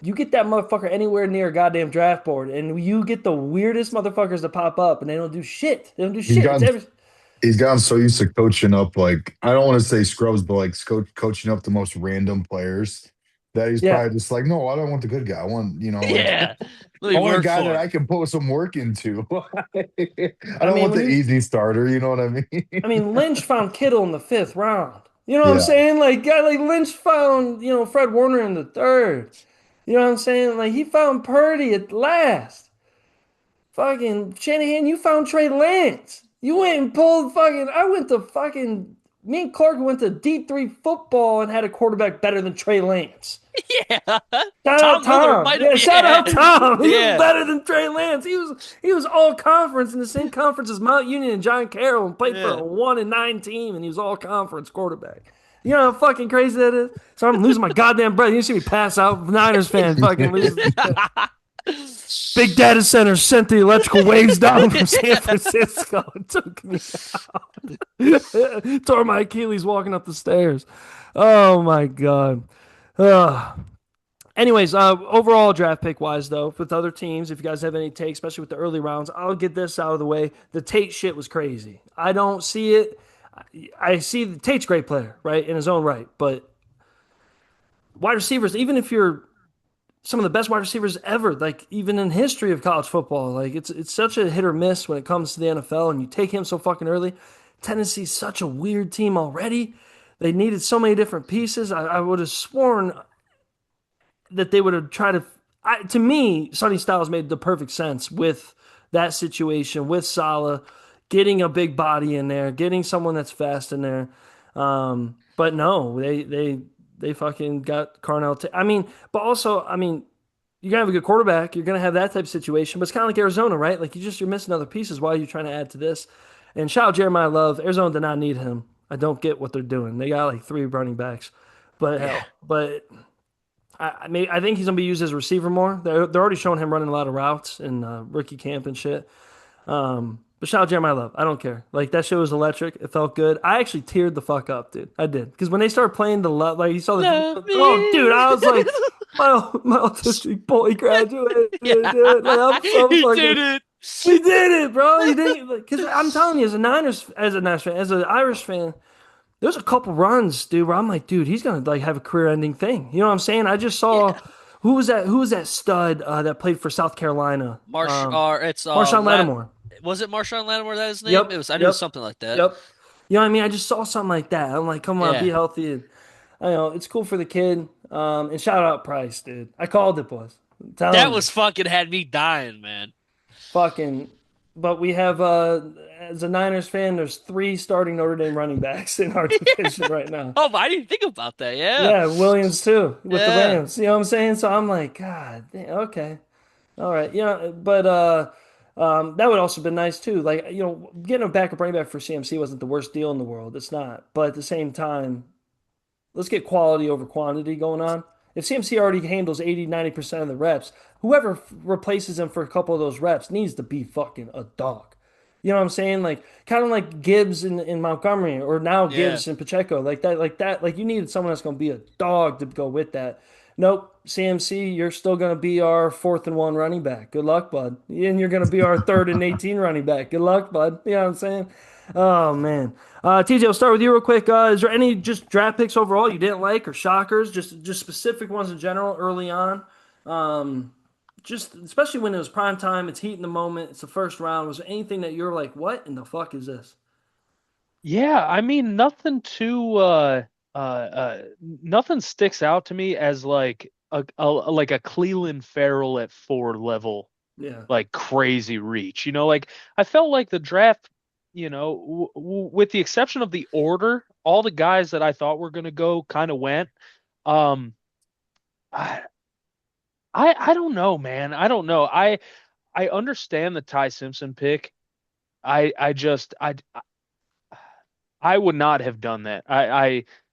You get that motherfucker anywhere near a goddamn draft board, and you get the weirdest motherfuckers to pop up, and they don't do shit. They don't do He's shit. It's gotten every. he's gotten so used to coaching up, like, I don't want to say scrubs, but like coaching up the most random players, that he's Yeah. probably just like, no, I don't want the good guy. I want, like, Yeah. Let me I want a work guy that for I him. can put some work into. I I don't mean, want when the you easy starter. You know what I I mean? mean, Lynch found Kittle in the fifth round. You know what I'm Yeah. saying? Like Lynch found, Fred Warner in the third. You know what I'm saying? Like he found Purdy at last. Fucking Shanahan, you found Trey Lance. You went and pulled fucking. I went to fucking. Me and Clark went to D3 football and had a quarterback better than Trey Lance. Yeah. Shout out Tom Miller Tom. might have. Yeah, shout Yeah. out Tom. He was Yeah. better than Trey Lance. He was all conference in the same conference as Mount Union and John Carroll and played for Yeah. a 1-9 team and he was all conference quarterback. You know how fucking crazy that is? So I'm losing my goddamn breath. You see me pass out, Niners fan fucking loses. Big data center sent the electrical waves down from San Francisco and took me out. Tore my Achilles walking up the stairs. Oh my god. Ugh. Anyways, overall draft pick wise though, with other teams, if you guys have any takes, especially with the early rounds, I'll get this out of the way. The Tate shit was crazy. I don't see it. I see Tate's a great player, right, in his own right, but wide receivers, even if you're some of the best wide receivers ever, like even in history of college football. Like it's such a hit or miss when it comes to the NFL, and you take him so fucking early. Tennessee's such a weird team already. They needed so many different pieces. I would have sworn that they would have tried to. To me, Sonny Styles made the perfect sense with that situation with Salah, getting a big body in there, getting someone that's fast in there. But no, they fucking got Carnell. I mean, but also, I mean, you're gonna have a good quarterback. You're gonna have that type of situation. But it's kind of like Arizona, right? Like you're missing other pieces. Why are you trying to add to this? And shout out Jeremiah Love. Arizona did not need him. I don't get what they're doing. They got like three running backs, but Yeah. hell, but I think he's gonna be used as a receiver more. They're already showing him running a lot of routes in rookie camp and shit. But shout out Jeremiah Love. I don't care. Like that show was electric. It felt good. I actually teared the fuck up, dude. I did because when they started playing the love, like you saw the Love video. Oh, dude, I was me. like, my autistic boy graduated, Yeah. dude. Like I'm so He fucking. did it. We did it, bro. You did it. Because I'm telling you, as a Niners fan, as an Irish fan, there's a couple runs, dude, where I'm like, dude, he's gonna like have a career-ending thing. You know what I'm saying? I just saw Yeah. who was that? Who was that stud that played for South Carolina? It's Marshawn Lattimore. was it Marshawn Lattimore that his name? It Yep, was I knew it was yep, something like that. yep. You know what I mean? I just saw something like that. I'm like, come on, be Yeah. healthy. And, I know it's cool for the kid. And shout out Price, dude. I called it, boys. I'm That telling you, was fucking had me dying, man. fucking. But we have, as a Niners fan, there's three starting Notre Dame running backs in our division right now. Oh, I didn't think about that. Yeah. Yeah, Williams too with the Yeah. Rams. You know what I'm saying? So I'm like, God, damn, okay, all right, yeah. But that would also been nice too. Like getting a backup running back for CMC wasn't the worst deal in the world. It's not. But at the same time, let's get quality over quantity going on. If CMC already handles 80, 90% of the reps, whoever replaces him for a couple of those reps needs to be fucking a dog. You know what I'm saying? Like kind of like Gibbs in Montgomery or now Yeah. Gibbs and Pacheco. Like that. Like you needed someone that's gonna be a dog to go with that. Nope. CMC, you're still gonna be our fourth and one running back. Good luck, bud. And you're gonna be our third and 18 running back. Good luck, bud. You know what I'm saying? Oh man. TJ, I'll start with you real quick. Is there any just draft picks overall you didn't like or shockers? Just specific ones in general early on. Um, just especially when it was prime time, it's heat in the moment, it's the first round. Was there anything that you're like, what in the fuck is this? Yeah, I mean nothing too nothing sticks out to me as like a Cleveland Farrell at 4 level, Yeah. like crazy reach. Like I felt like the draft, with the exception of the order, all the guys that I thought were going to go kind of went. Um, I, I don't know, man. I don't know. I understand the Ty Simpson pick. I just I would not have done that.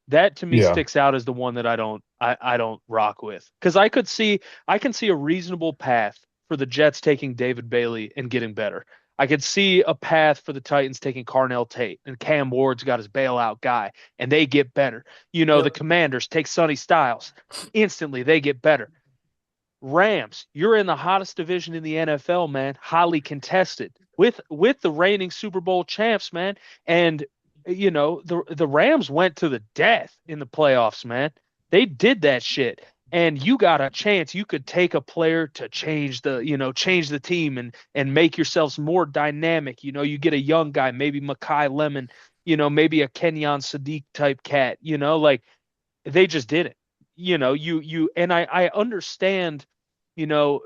That to me Yeah, sticks out as the one that I don't rock with. Because I can see a reasonable path for the Jets taking David Bailey and getting better. I could see a path for the Titans taking Carnell Tate and Cam Ward's got his bailout guy and they get better. The Yep. Commanders take Sonny Styles. Instantly they get better. Rams, you're in the hottest division in the NFL, man. Highly contested with the reigning Super Bowl champs, man. And the Rams went to the death in the playoffs, man. They did that shit. And you got a chance. You could take a player to change the team and make yourselves more dynamic. You get a young guy, maybe Makai Lemon, maybe a Kenyon Sadiq type cat, like they just didn't. And I understand,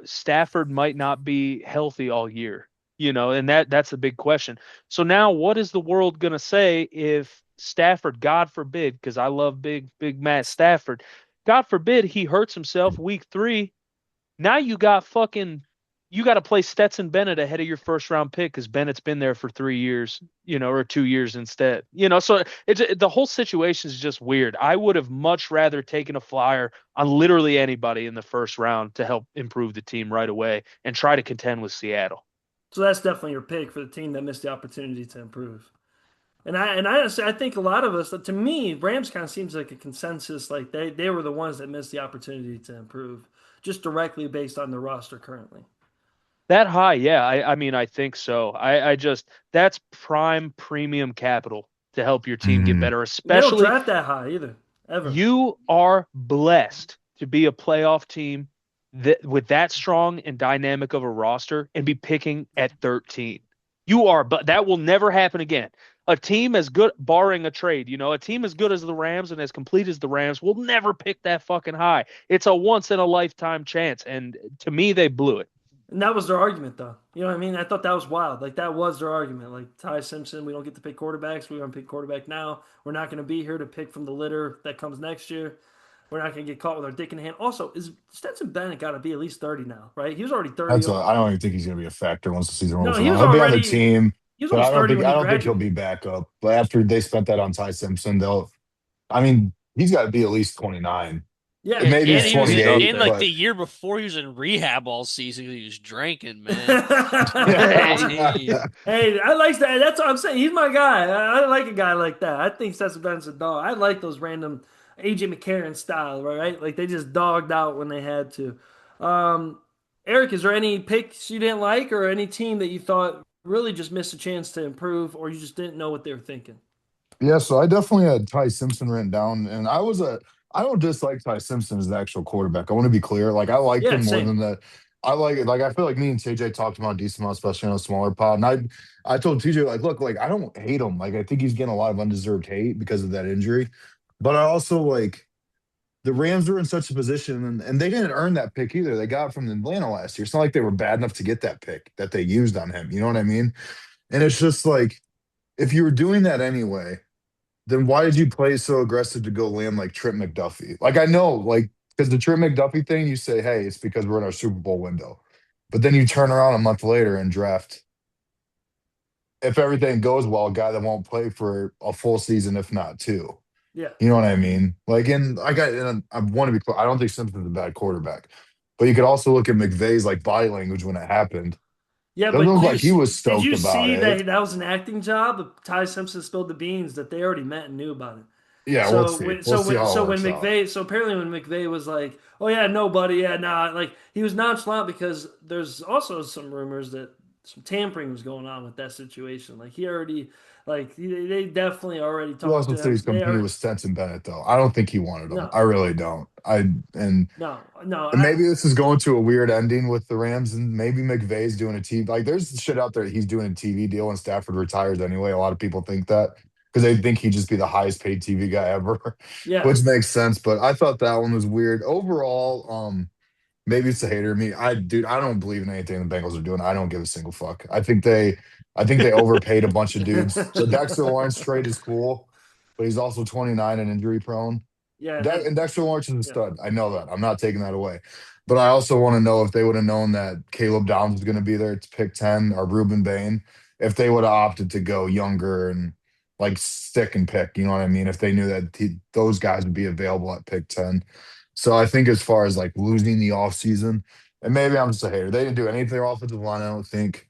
Stafford might not be healthy all year, and that's a big question. So now what is the world gonna say if Stafford, God forbid, because I love big Matt Stafford, God forbid he hurts himself week 3. Now you got to play Stetson Bennett ahead of your first round pick because Bennett's been there for 3 years, or 2 years instead. So the whole situation is just weird. I would have much rather taken a flyer on literally anybody in the first round to help improve the team right away and try to contend with Seattle. So that's definitely your pick for the team that missed the opportunity to improve. And I honestly, I think a lot of us, to me, Rams kind of seems like a consensus. Like they were the ones that missed the opportunity to improve, just directly based on the roster currently. That high, yeah. I mean, I think so. I just that's prime premium capital to help your team get hmm better, They don't especially draft that high either, ever. you are blessed to be a playoff team with that strong and dynamic of a roster and be picking at 13. You are, but that will never happen again. A team as good, barring a trade, a team as good as the Rams and as complete as the Rams will never pick that fucking high. It's a once in a lifetime chance. And to me, they blew it. And that was their argument, though. You know what I mean? I thought that was wild. Like that was their argument. Like Ty Simpson, we don't get to pick quarterbacks. We don't pick quarterback now. We're not going to be here to pick from the litter that comes next year. We're not going to get caught with our dick in the hand. Also, is Stetson Bennett got to be at least 30 now, right? He was already 30. I don't even think he's going to be a factor once the season No, rolls he around. was He'll be on the already team, he was but almost 30 when I he don't think he'll be graduated. back up. But after they spent that on Ty Simpson, they'll. I mean, he's got to be at least 29. Yeah, Maybe And he's he was He's up in 28, there. like the but year before he was in rehab all season. He was drinking, man. Hey, 2019. Hey, I like that. That's what I'm saying. He's my guy. I like a guy like that. I think Stetson Bennett's a dog. I like those random AJ McCarron style, right? Like they just dogged out when they had to. Um, Eric, is there any picks you didn't like, or any team that you thought really just missed a chance to improve, or you just didn't know what they were thinking? yeah. So I definitely had Ty Simpson written down, and I don't dislike Ty Simpson as the actual quarterback. I want to be clear. Like I like Yeah, him more same. than the. I like it. Like I feel like me and TJ talked about a decent amount, especially on a smaller pod. And I told TJ like, look, like I don't hate him. Like I think he's getting a lot of undeserved hate because of that injury, but I also like the Rams were in such a position, and they didn't earn that pick either. They got it from Atlanta last year. It's not like they were bad enough to get that pick that they used on him. You know what I mean? And it's just like if you were doing that anyway, then why did you play so aggressive to go land like Trent McDuffie? Like I know, like because the Trent McDuffie thing, you say, hey, it's because we're in our Super Bowl window, but then you turn around a month later and draft, if everything goes well, a guy that won't play for a full season, if not two. Yeah. You know what I mean? Like, and I want to be clear. I don't think Simpson's a bad quarterback, but you could also look at McVay's like body language when it happened. Yeah, Doesn't but look like he was did stoked you about see it. that that was an acting job? Ty Simpson spilled the beans that they already met and knew about it. Yeah, we'll see. We'll see how it So when works out. McVay so apparently when McVay was like, "Oh yeah, nobody, yeah, nah," like he was nonchalant because there's also some rumors that some tampering was going on with that situation. Like he already they definitely already He talked also to said him. he's competing with Stetson Bennett, though. I don't think he wanted him. No, I really don't. And no. maybe this is going to a weird ending with the Rams, and maybe McVay's doing a TV. Like, there's shit out there. He's doing a TV deal, and Stafford retires anyway. A lot of people think that because they think he'd just be the highest paid TV guy ever, Yeah. which makes sense. But I thought that one was weird. Overall, maybe it's a hater of me. Dude, I don't believe in anything the Bengals are doing. I don't give a single fuck. I think they overpaid a bunch of dudes. The Dexter Lawrence trade is cool, but he's also 29 and injury prone. Yeah, and has And Dexter Lawrence is a yeah. stud. I know that. I'm not taking that away. But I also want to know if they would have known that Caleb Downs was going to be there to pick 10 or Ruben Bain, if they would have opted to go younger and like stick and pick, you know what I mean? If they knew that those guys would be available at pick 10. So I think as far as like losing the offseason, and maybe I'm just a hater, they didn't do anything to their offensive line, I don't think.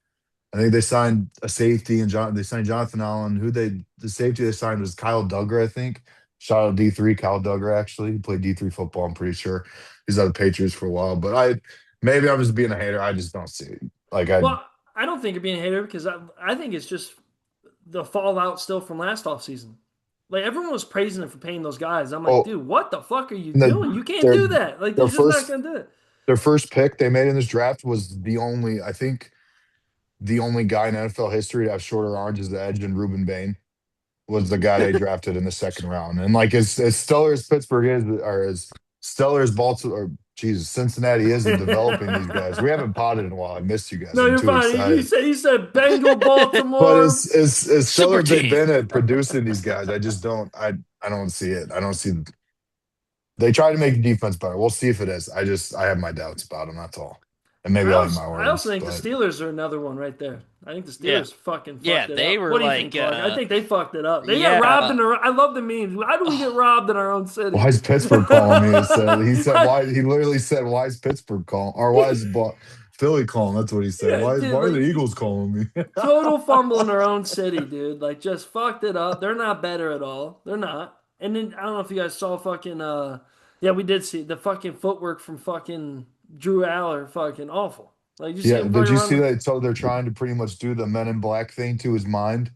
I think they signed a safety and they signed Jonathan Allen. The safety they signed was Kyle Duggar, I think. Shout out D3, Kyle Duggar actually. He played D3 football, I'm pretty sure. He's on the Patriots for a while. But maybe I'm just being a hater. I just don't see it. Like I Well, I don't think you're being a hater because I think it's just the fallout still from last offseason. Like everyone was praising him for paying those guys. I'm like, oh dude, what the fuck are you and doing? then You can't their do that. Like they're their just not first gonna do it. their first pick they made in this draft was I think the only guy in NFL history to have shorter arms as the edge than Ruben Bain was the guy they drafted in the second round. And like as stellar as Pittsburgh is, or as stellar as Baltimore, or Jesus, Cincinnati is in developing these guys. We haven't potted in a while. I missed you guys. No, I'm you're too fine. excited. He said Bengal But Baltimore. as stellar Super as they've team. been at producing these guys, I don't see it. I don't see they try to make the defense better. We'll see if it is. I have my doubts about them, that's all. And maybe I'll eat my I also words, think the but Steelers are another one right there. I think the Yeah. Steelers fucking Yeah, fucked it they up. were What do you think, like Clark? I think they fucked it up. They got robbed yeah. in their. I love the memes. How do we get robbed in our own why city? is Pittsburgh calling me? He literally said, why is Pittsburgh calling? Or why is Philly calling? That's what he said. Yeah, dude, Why are the like Eagles calling me? total fumble in their own city, dude. Like just fucked it up. They're not better at all. They're not. And then I don't know if you guys saw fucking yeah, we did see the fucking footwork from fucking Drew Aller fucking awful. Like you see Yeah, him did fucking you see run. that? So they're trying to pretty much do the Men in Black thing to his mind.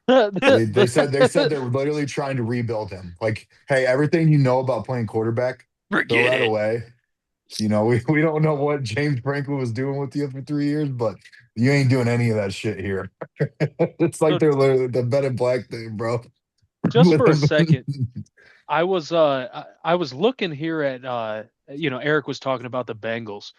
They said they were literally trying to rebuild him. Like, hey, everything you know about playing quarterback, throw Forget that it. away. We don't know what James Franklin was doing with you for 3 years, but you ain't doing any of that shit here. It's like So they're literally the Men in Black thing, bro. just for a second, I was looking here at Eric was talking about the Bengals.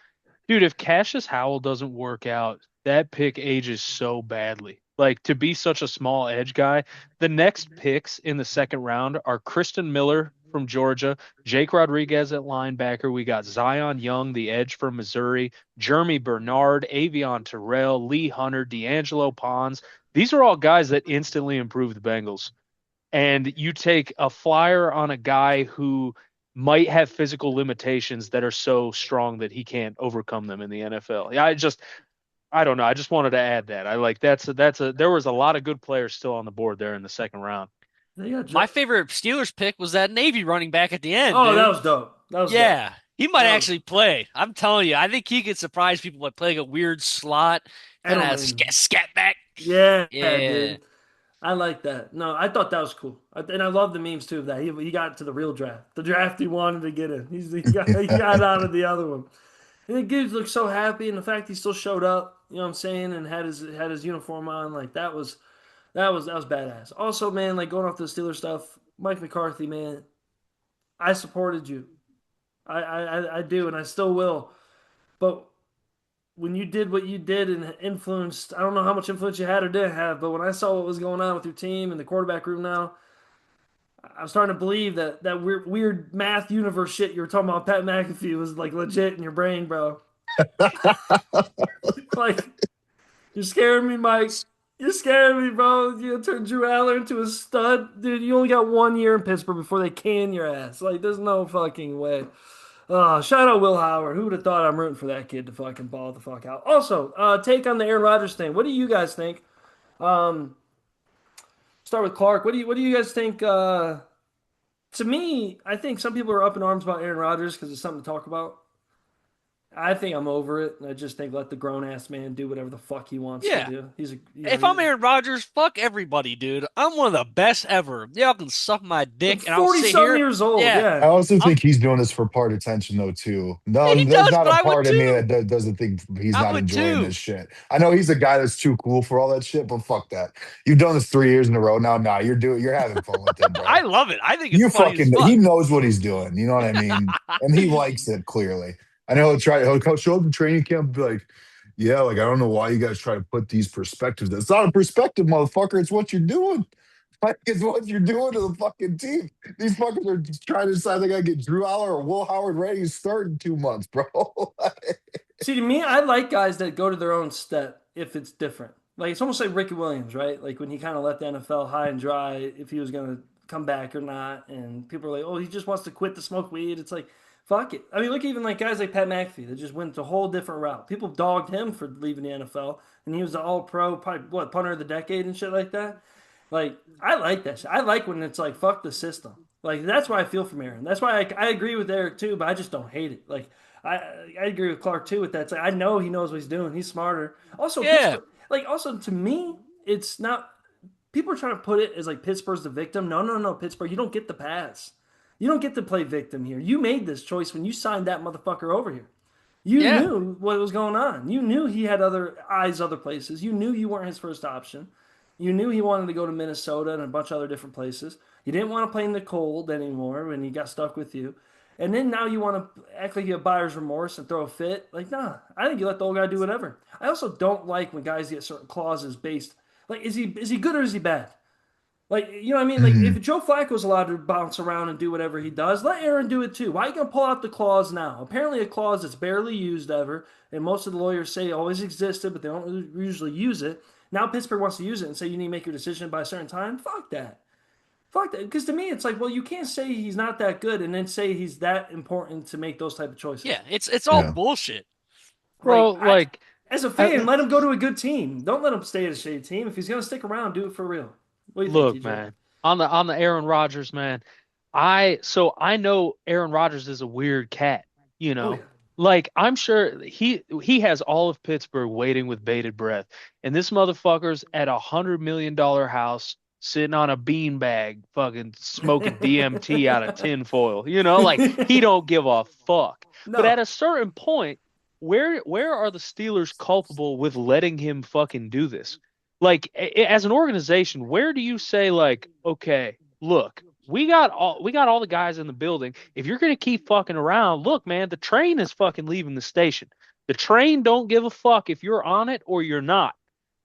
Dude, if Cassius Howell doesn't work out, that pick ages so badly. Like to be such a small edge guy, the next picks in the second round are Kristen Miller from Georgia, Jake Rodriguez at linebacker. We got Zion Young, the edge from Missouri, Jeremy Bernard, Avion Terrell, Lee Hunter, D'Angelo Pons. These are all guys that instantly improve the Bengals. And you take a flyer on a guy who might have physical limitations that are so strong that he can't overcome them in the NFL. Yeah, I don't know. I just wanted to add that. I like that's a there was a lot of good players still on the board there in the second round. They got My favorite Steelers pick was that Navy running back at the end, Oh, that dude. was dope. That was dope. Yeah, he might That was actually play. I'm telling you, I think he could surprise people by playing a weird slot, kind of Edelman. scat back. Yeah, Yeah, dude. I like that. No, I thought that was cool, and I love the memes too of that. He got to the real draft, the draft he wanted to get in. He got out of the other one, and the dude looked so happy, and the fact he still showed up, you know what I'm saying, and had his uniform on, like that was badass. Also, man, like going off the Steelers stuff, Mike McCarthy, man, I supported you. I do, and I still will. But when you did what you did and influenced, I don't know how much influence you had or didn't have, but when I saw what was going on with your team and the quarterback room now, I'm starting to believe that weird math universe shit you were talking about Pat McAfee was like legit in your brain, bro. Like you're scaring me, Mike. You're scaring me, bro. You turned Drew Aller into a stud, dude. You only got 1 year in Pittsburgh before they can your ass. Like, there's no fucking way. Shout out Will Howard. Who would have thought I'm rooting for that kid to fucking ball the fuck out? Also, take on the Aaron Rodgers thing. What do you guys think? Um, Start with Clark. What do you guys think? To me, I think some people are up in arms about Aaron Rodgers because it's something to talk about. I think I'm over it. I just think let the grown ass man do whatever the fuck he wants to Yeah. do. If I'm Aaron Rodgers, fuck everybody, dude. I'm one of the best ever. Y'all can suck my dick, and I'll 40 sit something here. years old. Yeah, I Yeah. also I'm. think he's doing this for part attention though too. Yeah, No, he there's does, not but a I would part of me too. that doesn't think he's I not would enjoying this too. shit. I know he's a guy that's too cool for all that shit, but fuck that. You've done this 3 years in a row now. Nah, you're having fun with it, I bro. love it. I think it's You funny as fucking he fuck. knows what he's doing. You know what I mean? And he likes it clearly. I know he'll show up in training camp and be like, yeah, like I don't know why you guys try to put these perspectives. It's not a perspective, motherfucker. It's what you're doing. Like, it's what you're doing to the fucking team. These fuckers are just trying to decide they gotta get Drew Aller or Will Howard ready to start in 2 months, bro. See, to me, I like guys that go to their own step if it's different. Like it's almost like Ricky Williams, right? Like when he kind of let the NFL high and dry if he was going to come back or not, and people are like, "Oh, he just wants to quit the smoke weed." It's like, fuck it. I mean, look even like guys like Pat McAfee that just went a whole different route. People dogged him for leaving the NFL, and he was the All-Pro, probably what punter of the decade and shit like that. Like I like that shit. I like when it's like fuck the system. Like that's why I feel from Aaron. That's why I agree with Eric too, but I just don't hate it. Like I I agree with Clark too with that. It's like, I know he knows what he's doing. He's smarter. Also Yeah, Pittsburgh, like also to me, it's not. People are trying to put it as like Pittsburgh's the victim. No, no, no, Pittsburgh, you don't get the pass. You don't get to play victim here. You made this choice when you signed that motherfucker over here. You yeah, knew what was going on. You knew he had other eyes, other places. You knew you weren't his first option. You knew he wanted to go to Minnesota and a bunch of other different places. You didn't want to play in the cold anymore when he got stuck with you. And then now you want to act like you have buyer's remorse and throw a fit. Like, nah, I think you let the old guy do whatever. I also don't like when guys get certain clauses based. Like, is he good or is he bad? Like, you know what I mean? Like, if Mhm. Joe Flacco's allowed to bounce around and do whatever he does, let Aaron do it too. Why are you going to pull out the clause now? Apparently, a clause that's barely used ever, and most of the lawyers say it always existed, but they don't usually use it. Now Pittsburgh wants to use it and say you need to make your decision by a certain time. Fuck that. Fuck that. Because to me, it's like, well, you can't say he's not that good and then say he's that important to make those type of choices. yeah. It's all Yeah. bullshit. Like, Bro, like as a I, fan, let him go to a good team. Don't let him stay at a shitty team. If he's going to stick around, do it for real. What do you think, look, TJ? man, on the Aaron Rodgers, man. I know Aaron Rodgers is a weird cat, you Oh, know. yeah. Like I'm sure he has all of Pittsburgh waiting with bated breath. And this motherfucker's at $100 million house sitting on a beanbag fucking smoking DMT out of tinfoil. You know, like he don't give a fuck. But at No. a certain point, where are the Steelers culpable with letting him fucking do this? Like as an organization, where do you say like, okay, look, we got all the guys in the building. If you're gonna keep fucking around, look, man, the train is fucking leaving the station. The train don't give a fuck if you're on it or you're not.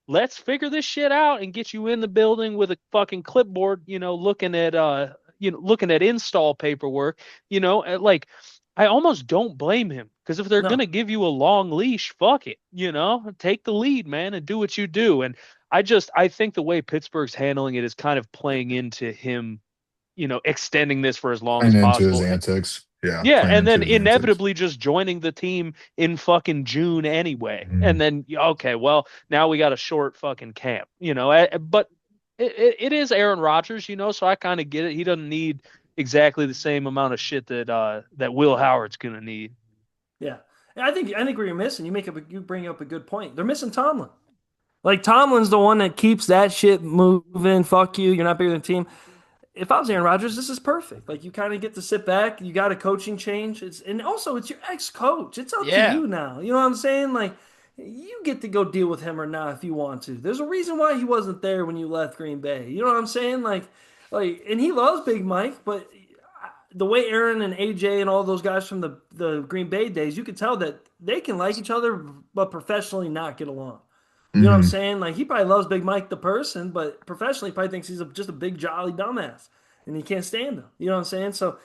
Let's figure this shit out and get you in the building with a fucking clipboard, looking at install paperwork, like I almost don't blame him because if they're No. gonna give you a long leash, fuck it, take the lead, man, and do what you do. And I think the way Pittsburgh's handling it is kind of playing into him, extending this for as long as Playing into his possible. antics. Yeah, Yeah, playing and into then his antics. inevitably just joining the team in fucking June anyway. And Mhm. then, okay, well, now we got a short fucking camp, but it is Aaron Rodgers, so I kind of get it. He doesn't need exactly the same amount of shit that Will Howard's gonna need. Yeah. And I think where you're missing, you bring up a good point. They're missing Tomlin. Like Tomlin's the one that keeps that shit moving. Fuck you. You're not bigger than the team. If I was Aaron Rodgers, this is perfect. Like you kind of get to sit back. You got a coaching change. And also it's your ex-coach. It's up to Yeah, you now. You know what I'm saying? Like you get to go deal with him or not if you want to. There's a reason why he wasn't there when you left Green Bay. You know what I'm saying? And he loves Big Mike, but the way Aaron and AJ and all those guys from the Green Bay days, you could tell that they can like each other, but professionally not get along. You know what I'm Mhm. saying? Like he probably loves Big Mike the person, but professionally, he probably thinks he's just a big jolly dumbass, and he can't stand him. You know what I'm saying? So,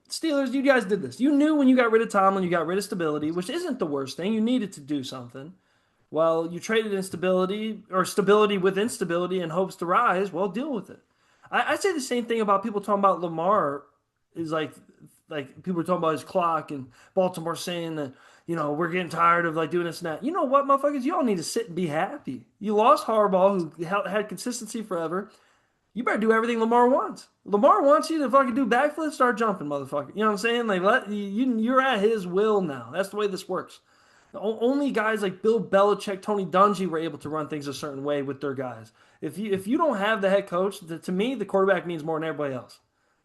Steelers, you guys did this. You knew when you got rid of Tomlin, you got rid of stability, which isn't the worst thing. You needed to do something. Well, you traded instability or stability with instability in hopes to rise. Well, deal with it. I say the same thing about people talking about Lamar. Is like people are talking about his clock and Baltimore saying that we're getting tired of like doing this and that. You know what, motherfuckers? Y'all need to sit and be happy. You lost Harbaugh, who had consistency forever. you better do everything Lamar wants. Lamar wants you to fucking do backflips, start jumping, motherfucker. You know what I'm saying? Like you're at his will now. That's the way this works. Only guys like Bill Belichick, Tony Dungy were able to run things a certain way with their guys. If you don't have the head coach, to me the quarterback means more than everybody else.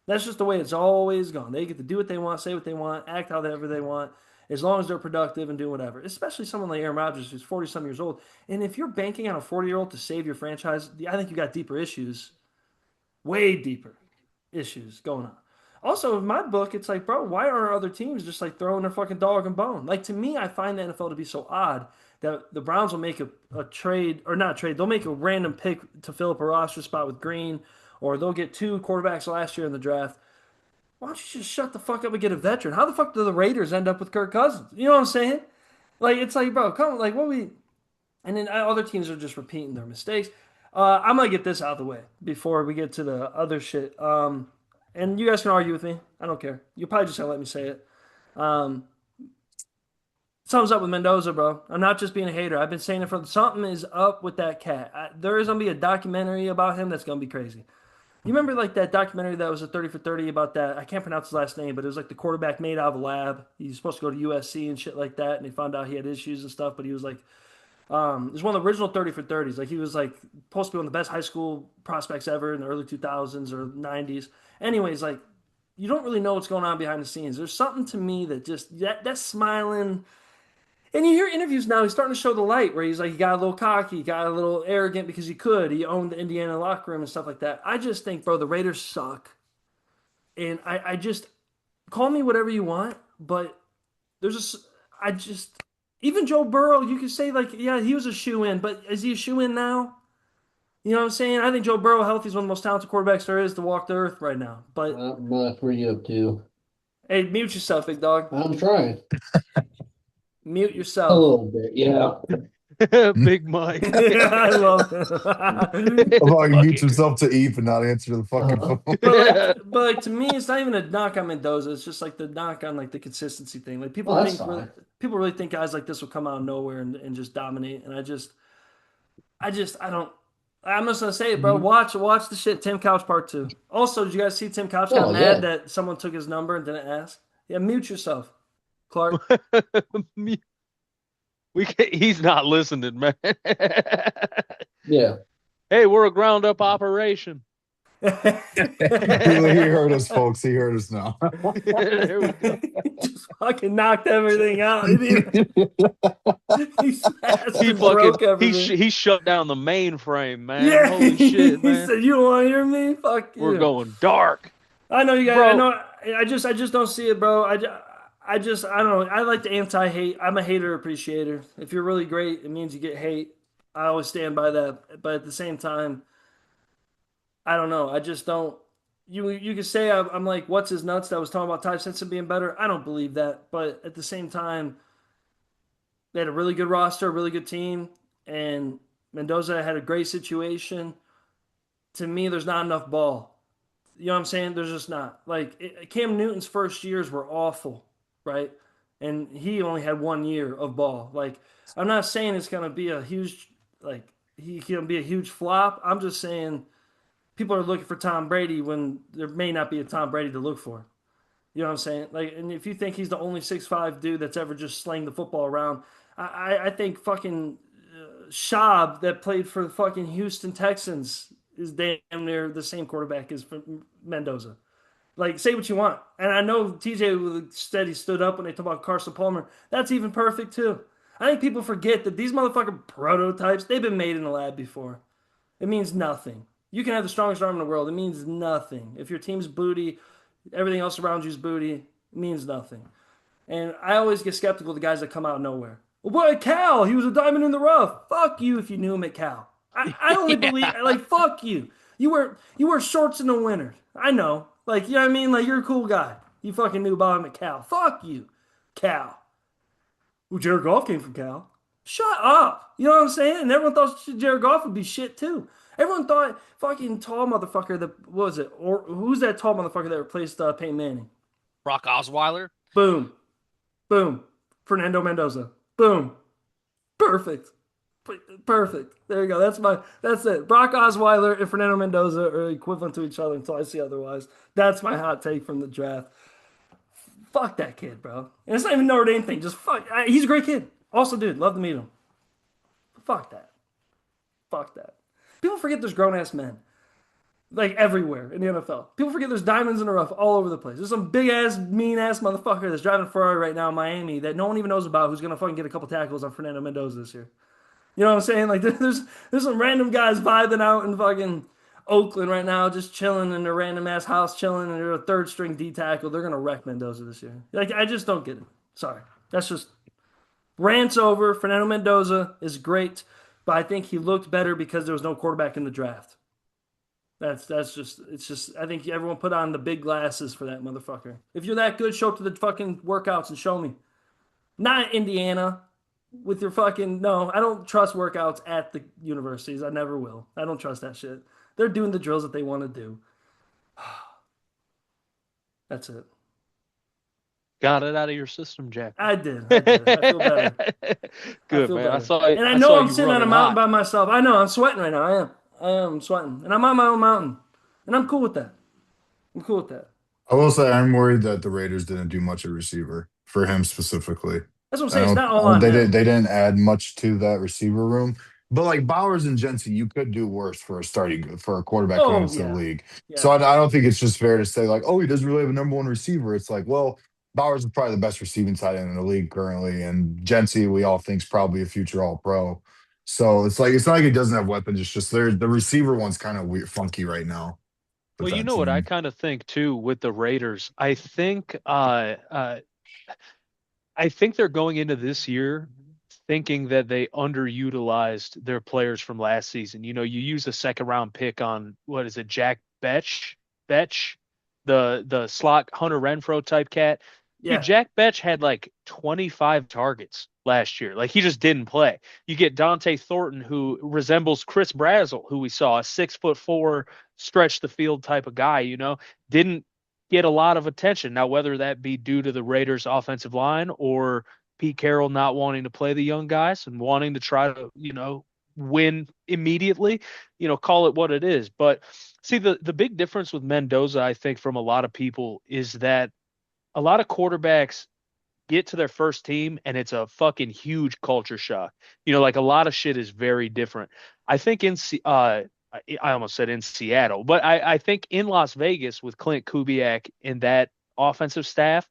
That's just the way it's always gone. They get to do what they want, say what they want, act however they want, as long as they're productive and do whatever. Especially someone like Aaron Rodgers, who's 40 some years old. And if you're banking on a 40-year-old to save your franchise, I think you got deeper issues, way deeper issues going on. Also, in my book, it's like, bro, why are other teams just like throwing their fucking dog and bone? Like to me, I find the NFL to be so odd that the Browns will make a trade or not trade, they'll make a random pick to fill up a roster spot with Green, or they'll get two quarterbacks last year in the draft. Why don't you just shut the fuck up and get a veteran? How the fuck do the Raiders end up with Kirk Cousins? You know what I'm saying? Like it's like, bro, come like what we and then other teams are just repeating their mistakes. I'm gonna get this out of the way before we get to the other shit. And you guys can argue with me. I don't care. You're probably just gonna let me say it. Um, Something's up with Mendoza, bro. I'm not just being a hater. I've been saying it for something is up with that cat. There is gonna be a documentary about him that's gonna be crazy. You remember like that documentary that was a 30 for 30 about that? I can't pronounce his last name, but it was like the quarterback made out of a lab. He's supposed to go to USC and shit like that, and they found out he had issues and stuff. But he was like it was one of the original 30 for 30s. Like he was like supposed to be one of the best high school prospects ever in the early 2000s or 90s. Anyways, like you don't really know what's going on behind the scenes. There's something to me that just that smiling. And you hear interviews now, he's starting to show the light where he's like, he got a little cocky, he got a little arrogant because he could. He owned the Indiana locker room and stuff like that. I just think, bro, the Raiders suck. And I just, call me whatever you want, but there's a, I just, even Joe Burrow, you could say like, yeah, he was a shoe in, but is he a shoe in now? You know what I'm saying? I think Joe Burrow, healthy, is one of the most talented quarterbacks there is to walk the earth right now. But That's where you up to. hey, mute yourself, big dog. I'm trying. Mute A yourself. little bit, yeah. Big Mike. I love it. About he mutes Fucking himself to eat but not answer the fucking Uh, phone. but like to me, it's not even a knock on Mendoza. It's just like the knock on like the consistency thing. Like well, that's fine. people really think guys like this will come out of nowhere and just dominate. And I don't. I'm just gonna say it, bro. Mhm. Watch the shit. Tim Couch Part Two. Also, did you guys see Tim Couch got Oh, mad yeah. that someone took his number and didn't ask? Yeah, mute yourself, Clark. He's not listening, man. Yeah. Hey, we're a ground up operation. He heard us, folks. He heard us now. There we go. Just fucking knocked everything out. He smashed He and broke fucking everything. he shut down the mainframe, man. Yeah, Holy shit, he man. said, "You don't want to hear me? Fuck you." We're going dark. I know you guys. I Bro. know. I just don't see it, bro. I don't know. I like the anti-hate. I'm a hater appreciator. If you're really great, it means you get hate. I always stand by that. But at the same time, I don't know. I just don't. You could say I'm like, what's his nuts that was talking about Ty Simpson being better. I don't believe that. But at the same time, they had a really good roster, a really good team, and Mendoza had a great situation. To me, there's not enough ball. You know what I'm saying? There's just not. Like Cam Newton's first years were awful, right? And he only had 1 year of ball. Like I'm not saying it's gonna be a huge like he can be a huge flop. I'm just saying people are looking for Tom Brady when there may not be a Tom Brady to look for. You know what I'm saying? Like, and if you think he's the only 6'5" dude that's ever just slaying the football around, I think fucking Schaub that played for the fucking Houston Texans is damn near the same quarterback as Mendoza. Like, say what you want. And I know TJ said he stood up when they talk about Carson Palmer. That's even perfect, too. I think people forget that these motherfucking prototypes, they've been made in the lab before. It means nothing. You can have the strongest arm in the world. It means nothing. If your team's booty, everything else around you's booty, it means nothing. And I always get skeptical of the guys that come out of nowhere. Well, boy, Cal, he was a diamond in the rough. Fuck you if you knew him at Cal. I only believe like fuck you. You wear shorts in the winter. I know. Like, you know what I mean? Like you're a cool guy. You fucking knew about him at Cal. Fuck you. Cal. Well, Jared Goff came from Cal. Shut up. You know what I'm saying? And everyone thought Jared Goff would be shit too. Everyone thought fucking tall motherfucker that what was it? Or who's that tall motherfucker that replaced Peyton Manning? Brock Osweiler. Boom. Boom. Fernando Mendoza. Boom. Perfect. Perfect. There you go. That's it. Brock Osweiler and Fernando Mendoza are equivalent to each other until I see otherwise. That's my hot take from the draft. Fuck that kid, bro. And it's not even Notre Dame thing. Just fuck. He's a great kid. Also, dude, love to meet him. Fuck that. Fuck that. People forget there's grown ass men like everywhere in the NFL. People forget there's diamonds in the rough all over the place. There's some big ass, mean ass motherfucker that's driving a Ferrari right now in Miami that no one even knows about who's gonna fucking get a couple tackles on Fernando Mendoza this year. You know what I'm saying? Like there's some random guys vibing out in fucking Oakland right now, just chilling in their random ass house, chilling, and they're a third string D tackle. They're gonna wreck Mendoza this year. Like I just don't get it. Sorry. That's just rants over. Fernando Mendoza is great, but I think he looked better because there was no quarterback in the draft. That's just it's just I think everyone put on the big glasses for that motherfucker. If you're that good, show up to the fucking workouts and show me. Not Indiana with your fucking no. I don't trust workouts at the universities. I never will. I don't trust that shit. They're doing the drills that they want to do. That's it. Got it out of your system, Jack. I did. I did. I feel better. I Good, feel man. better. And I I know saw I'm you sitting on a running mountain hot. by myself. I know I'm sweating right now. I am sweating. And I'm on my own mountain. And I'm cool with that. I'm cool with that. I will say I'm worried that the Raiders didn't do much at receiver for him specifically. That's what I'm I saying. It's don't. not all on They him. didn't add much to that receiver room. But like Bowers and Jensen, you could do worse for a starting for a quarterback coming Oh into the yeah. league. So Yeah. I don't think it's just fair to say like, oh, he doesn't really have a number one receiver. It's like, well, Bowers is probably the best receiving tight end in the league currently, and Jensen we all think is probably a future All Pro. So it's like it's not like he doesn't have weapons. It's just the receiver one's kind of weird, funky right now with Well, you that know what I team. kind of think too with the Raiders. I think they're going into this year thinking that they underutilized their players from last season. You know, you use a second round pick on what is it, Jack Betch, the slot Hunter Renfro type cat. Dude, Yeah. Jack Betch had like 25 targets last year. Like he just didn't play. You get Dante Thornton, who resembles Chris Brazzell, who we saw, a 6'4" stretch the field type of guy, didn't get a lot of attention. Now, whether that be due to the Raiders offensive line or Pete Carroll not wanting to play the young guys and wanting to try to, win immediately, call it what it is. But see, the big difference with Mendoza, I think, from a lot of people is that a lot of quarterbacks get to their first team and it's a fucking huge culture shock. Like a lot of shit is very different. I think I almost said in Seattle, but I think in Las Vegas with Clint Kubiak and that offensive staff,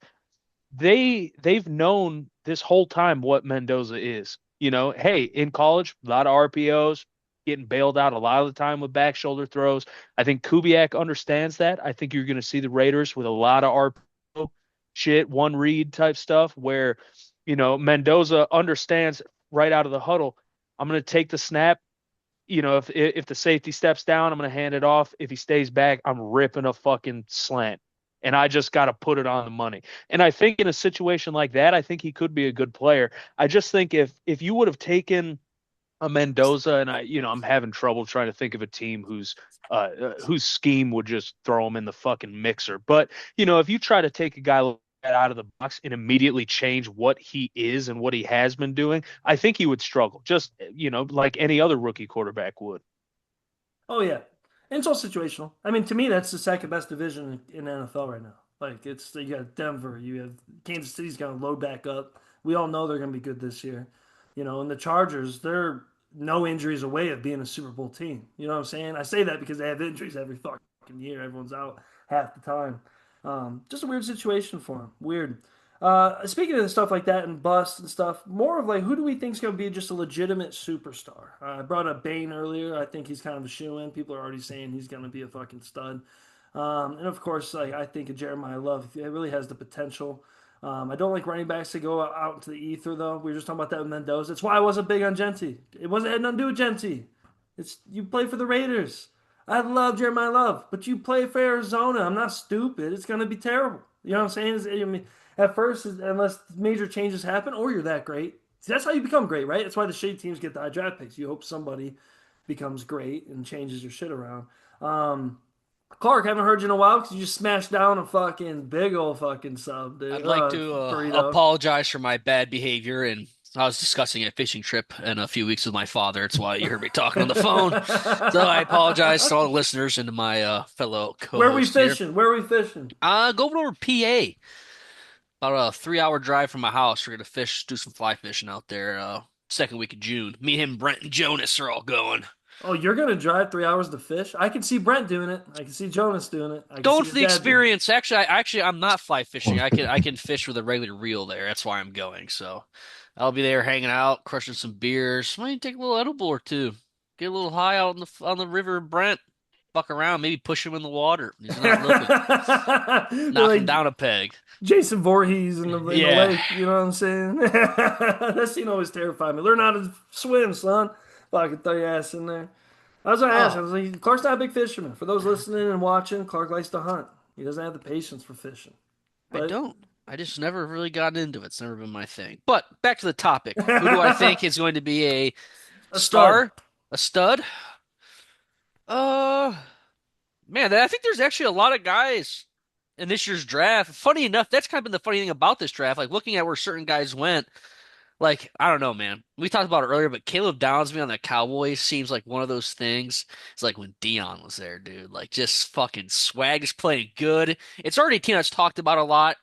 they've known this whole time what Mendoza is. Hey, in college, a lot of RPOs, getting bailed out a lot of the time with back shoulder throws. I think Kubiak understands that. I think you're going to see the Raiders with a lot of RPO shit, one read type stuff where, Mendoza understands right out of the huddle. I'm going to take the snap. If the safety steps down, I'm going to hand it off. If he stays back, I'm ripping a fucking slant. And I just got to put it on the money. And I think in a situation like that, I think he could be a good player. I just think if you would have taken a Mendoza, and I'm having trouble trying to think of a team whose scheme would just throw him in the fucking mixer. But if you try to take a guy like that out of the box and immediately change what he is and what he has been doing, I think he would struggle. Just like any other rookie quarterback would. Oh yeah. And it's all situational. I mean, to me, that's the second best division in NFL right now. Like it's you got Denver, you have Kansas City's going to load back up. We all know they're going to be good this year. And the Chargers, they're no injuries away of being a Super Bowl team. You know what I'm saying? I say that because they have injuries every fucking year. Everyone's out half the time. Just a weird situation for them. Weird. Speaking of stuff like that and bust and stuff, more of like who do we think is going to be just a legitimate superstar? I brought up Bane earlier. I think he's kind of a shoe in. People are already saying he's going to be a fucking stud. And of course, like I think of Jeremiah Love. It really has the potential. I don't like running backs to go out into the ether though. We were just talking about that with Mendoza. That's why I wasn't big on Genty. It wasn't had nothing to do with Genty. It's you play for the Raiders. I love Jeremiah Love, but you play for Arizona. I'm not stupid. It's gonna be terrible. You know what I'm saying? I mean, at first, unless major changes happen, or you're that great. See, that's how you become great, right? That's why the shitty teams get the high draft picks. You hope somebody becomes great and changes your shit around. Clark, haven't heard you in a while because you just smashed down a fucking big old fucking sub, dude. I'd like to Burrito. apologize for my bad behavior and I was discussing a fishing trip in a few weeks with my father. It's why you heard me talking on the phone. So I apologize to all the listeners and to my fellow Where we co-host here. fishing? Where we fishing? Going over PA. About a 3 hour drive from my house. We're gonna fish, do some fly fishing out there. Second week of June. Me, him, Brent, and Jonas are all going. Oh, you're gonna drive 3 hours to fish? I can see Brent doing it. I can see Jonas doing it. I can Going see for his the dad doing it. experience. Actually, I'm not fly fishing. I can fish with a regular reel there. That's why I'm going. So I'll be there hanging out, crushing some beers. Might take a little edible or two. Get a little high out on the river, Brent. Fuck around, maybe push him in the water. He's not looking. They're Knock him like down a peg. Jason Voorhees in the Yeah, lake. You know what I'm saying? That scene always terrified me. Learn how to swim, son. Fucking throw your ass in there. I was gonna ask. I oh, was like, Clark's not a big fisherman. For those listening and watching, Clark likes to hunt. He doesn't have the patience for fishing. I But don't. I just never really got into it. It's never been my thing. But back to the topic. Who do I think is going to be a a stud. star? A stud? Uh, Man, I think there's actually a lot of guys in this year's draft. Funny enough, that's kind of been the funny thing about this draft. Like looking at where certain guys went, like I don't know, man. We talked about it earlier, but Caleb Downsby on the Cowboys seems like one of those things. It's like when Dion was there, dude. Like just fucking swag is playing good. It's already a team that's talked about a lot.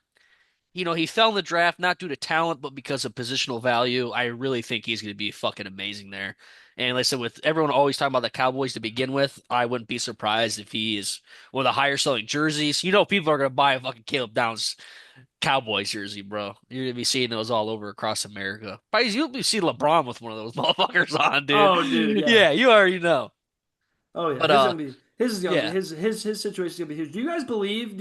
He fell in the draft not due to talent, but because of positional value. I really think he's going to be fucking amazing there. And like I said, with everyone always talking about the Cowboys to begin with, I wouldn't be surprised if he is one of the higher selling jerseys. People are going to buy a fucking Caleb Downs Cowboys jersey, bro. You're going to be seeing those all over across America. Probably you'll be seeing LeBron with one of those motherfuckers on, dude. Oh, dude, yeah. Yeah, you already know. Oh yeah. But His is gonna be yeah. his situation is gonna be huge. Do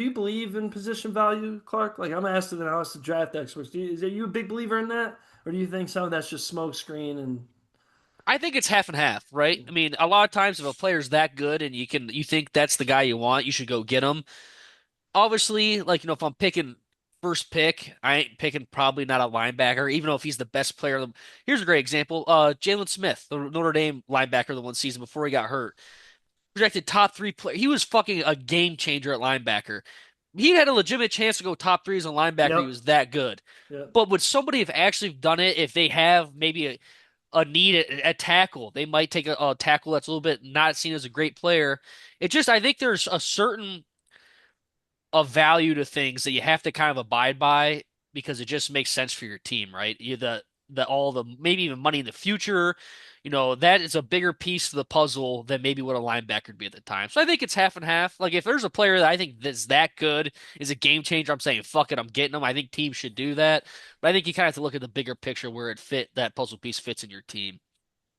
you believe in position value, Clark? Like I'm asking the house the draft experts. Are you a big believer in that, or do you think some of that's just smoke screen and I think it's half and half, right? I mean, a lot of times if a player's that good and you think that's the guy you want, you should go get him. Obviously, like, if I'm picking first pick, I ain't picking probably not a linebacker, even though if he's the best player. Here's a great example. Jalen Smith, the Notre Dame linebacker the one season before he got hurt. Projected top three player. He was fucking a game changer at linebacker. He had a legitimate chance to go top three as a linebacker. He yep, was that good. yep. But would somebody have actually done it if they have maybe a need at tackle? They might take a tackle that's a little bit not seen as a great player. I think there's a certain of value to things that you have to kind of abide by because it just makes sense for your team, right? The all the maybe even money in the future, that is a bigger piece of the puzzle than maybe what a linebacker would be at the time. So I think it's half and half. Like if there's a player that I think that's that good, is a game changer, I'm saying fuck it, I'm getting them. I think teams should do that. But I think you kind of have to look at the bigger picture where that puzzle piece fits in your team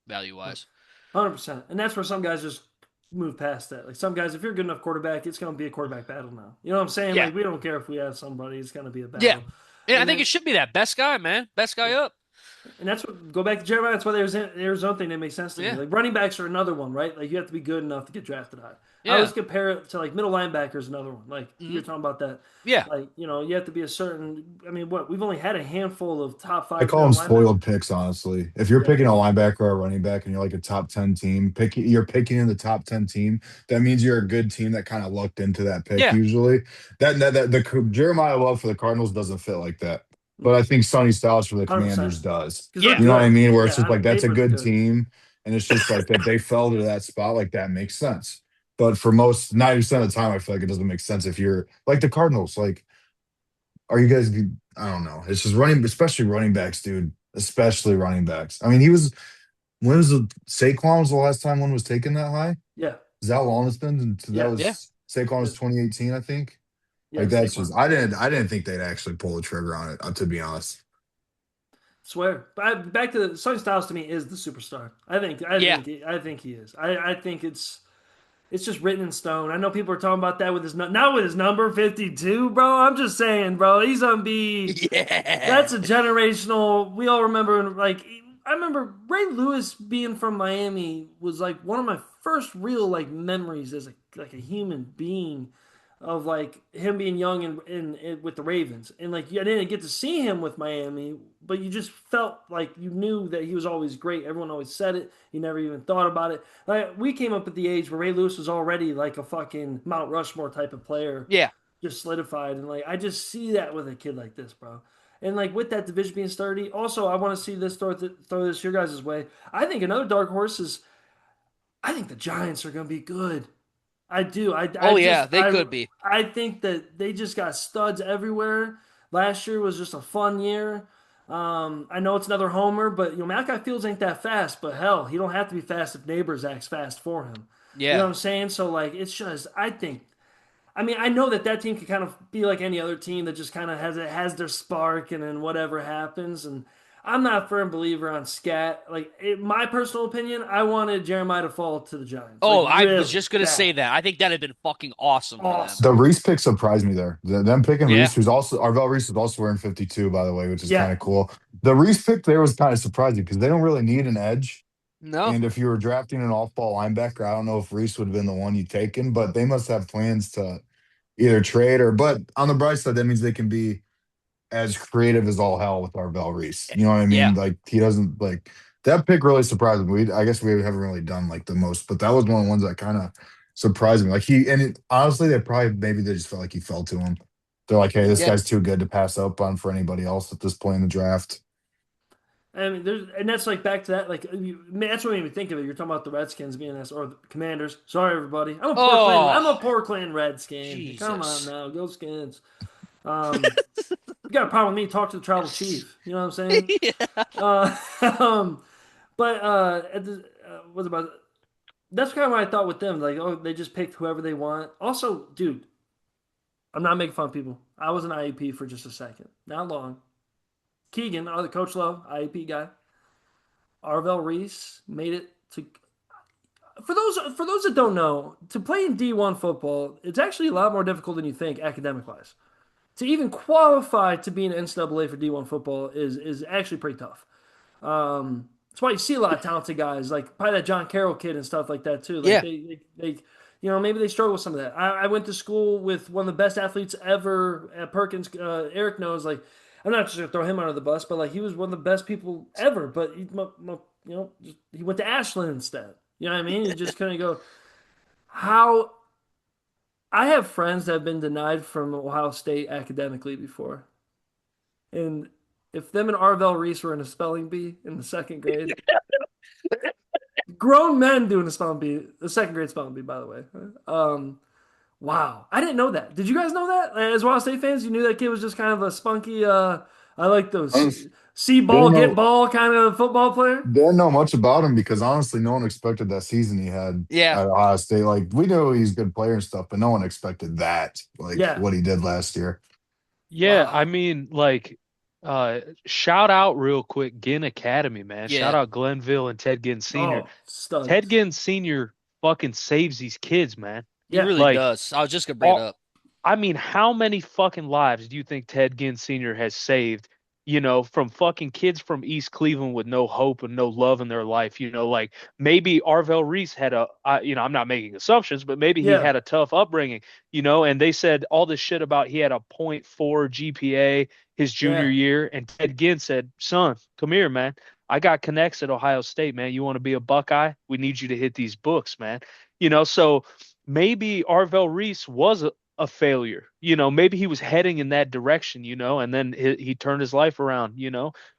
value wise. 100%. And that's where some guys just move past that. Like some guys, if you're a good enough quarterback, it's going to be a quarterback battle now. You know what I'm saying? Yeah. Like we don't care if we have somebody; it's going to be a Yeah. battle. Yeah, I And think it then should be that best guy, man. Best guy up. And that's what go back to Jeremiah. That's why there's an Arizona thing that makes sense to me. Yeah. Like running backs are another one, right? Like you have to be good enough to get drafted high. I always Yeah. compare it to like middle linebackers, another one. Like Hmm. you're talking about that. Yeah. Like you have to be a certain. I mean, what we've only had a handful of top I five call middle them linebackers. spoiled picks, honestly. If you're Yeah, picking a linebacker or a running back and you're like a top 10 team, you're picking in the top 10 team. That means you're a good team that kind of lucked into that pick Yeah. usually. The Jeremiah Love for the Cardinals doesn't fit like that. But I think Sonny Styles for the 100%. Commanders does. Because they're Yeah. You know what I good. mean? Where it's Yeah, just like on that's a paper they're good good. team. And it's just like that they fell to that spot, like that makes sense. But for most 90% of the time, I feel like it doesn't make sense if you're like the Cardinals. Like, are you guys? I don't know. It's just running, especially running backs, dude. Especially running backs. I mean, he was. When was Saquon was the last time one was taken that high? Yeah, Is that how long it's been? And that yeah, Yeah. was Saquon was yeah, 2018, I think. yeah. Like that's Saquon. just I didn't think they'd actually pull the trigger on it, to be honest. Swear. But back to Sonny Styles to me is the superstar. Yeah. I think he is. I think it's just written in stone. I know people are talking about that with his not with his number 52, bro. I'm just saying, bro. He's gonna be. Yeah. That's a generational. We all remember, like, I remember Ray Lewis being from Miami was like one of my first real like memories as a human being of like him being young and with the Ravens, and like I didn't get to see him with Miami, but you just felt like you knew that he was always great. Everyone always said it. You never even thought about it. Like we came up at the age where Ray Lewis was already like a fucking Mount Rushmore type of player, Yeah. just solidified, and like I just see that with a kid like this, bro. And like with that division being sturdy, also I want to see this throw this your guys' way. I think another dark horse is I think the Giants are going to be good. I do. I Oh just yeah, they could be. I think that they just got studs everywhere. Last year was just a fun year. I know it's another homer, but Malachi Fields ain't that fast. But hell, he don't have to be fast if Neighbors acts fast for him. You know Yeah. what I'm saying? So like, it's just I think I mean, I know that that team can kind of be like any other team that just kind of has their spark, and then whatever happens. And I'm not a firm believer on scat. Like, my personal opinion, I wanted Jeremiah to fall to the Giants. Like, Oh, I was really just gonna say bad, that. I think that'd have been fucking awesome for them. The awesome. Reese pick surprised me there. Them picking Yeah. Reese, who's also Arvell Reese is also wearing 52, by the way, which is kind Yeah, of cool. The Reese pick there was kind of surprising because they don't really need an edge. No. And if you were drafting an off-ball linebacker, I don't know if Reese would have been the one you taken, but they must have plans to either trade or. But on the bright side, that means they can be as creative as all hell with Arvell Reese. You know what I Yeah. mean? Like he doesn't like that pick really surprised me. I guess we haven't really done like the most, but that was one of the ones that kind of surprised me. Like honestly, they probably maybe they just felt like he fell to him. They're like, hey, this Yeah. guy's too good to pass up on for anybody else at this point in the draft. I mean, and that's like back to that. Like, man, that's what made me think of it. You're talking about the Redskins being this, or the Commanders. Sorry, everybody. I'm Oh, a Portland Redskin. Come on Jesus. now, go Skins. You got a problem with me? Talk to the tribal chief. You know what I'm saying? Yeah. Um, but what about that's kind of what I thought with them. Like, oh, they just picked whoever they want. Also, dude, I'm not making fun of people. I was an IEP for just a second, not long. Keegan, the coach Low, IEP guy. Arvell Reese made it to. For those that don't know, to play in D1 football, it's actually a lot more difficult than you think academic wise. To even qualify to be an NCAA for D1 football is actually pretty tough. That's why you see a lot of talented guys like probably that John Carroll kid and stuff like that too. Like Yeah. they maybe they struggle with some of that. I went to school with one of the best athletes ever at Perkins. Eric knows. Like I'm not just gonna throw him under the bus, but like he was one of the best people ever. But he went to Ashland instead. You know what I mean? You just kind of go how. I have friends that have been denied from Ohio State academically before, and if them and Arvell Reese were in a spelling bee in the second grade, grown men doing a spelling bee, the second grade spelling bee, by the way. Wow, I didn't know that. Did you guys know that? As Ohio State fans, you knew that kid was just kind of a spunky. I like those Honest- see ball, Didn't get know ball kind of football player. didn't know much about him because honestly, no one expected that season he had Yeah. at Ohio State. Like we knew he's a good player and stuff, but no one expected that, like Yeah, what he did last year. Yeah, I wow. mean, like, shout out real quick, Ginn Academy, man. Shout Yeah. out Glenville and Ted Ginn Sr. Oh, Ted studs. Ginn Sr. fucking saves these kids, man. He Yeah, really Like, does. I was just gonna bring it all, up. I mean, how many fucking lives do you think Ted Ginn Sr. has saved? From fucking kids from East Cleveland with no hope and no love in their life. Like maybe Arvell Reese had I'm not making assumptions, but maybe he yeah, had a tough upbringing. And they said all this shit about he had a point 0.4 GPA his junior yeah. year, and Ted Ginn said, "Son, come here, man. I got connects at Ohio State, man. You want to be a Buckeye? We need you to hit these books, man." So maybe Arvell Reese was a failure. Maybe he was heading in that direction, and then he turned his life around,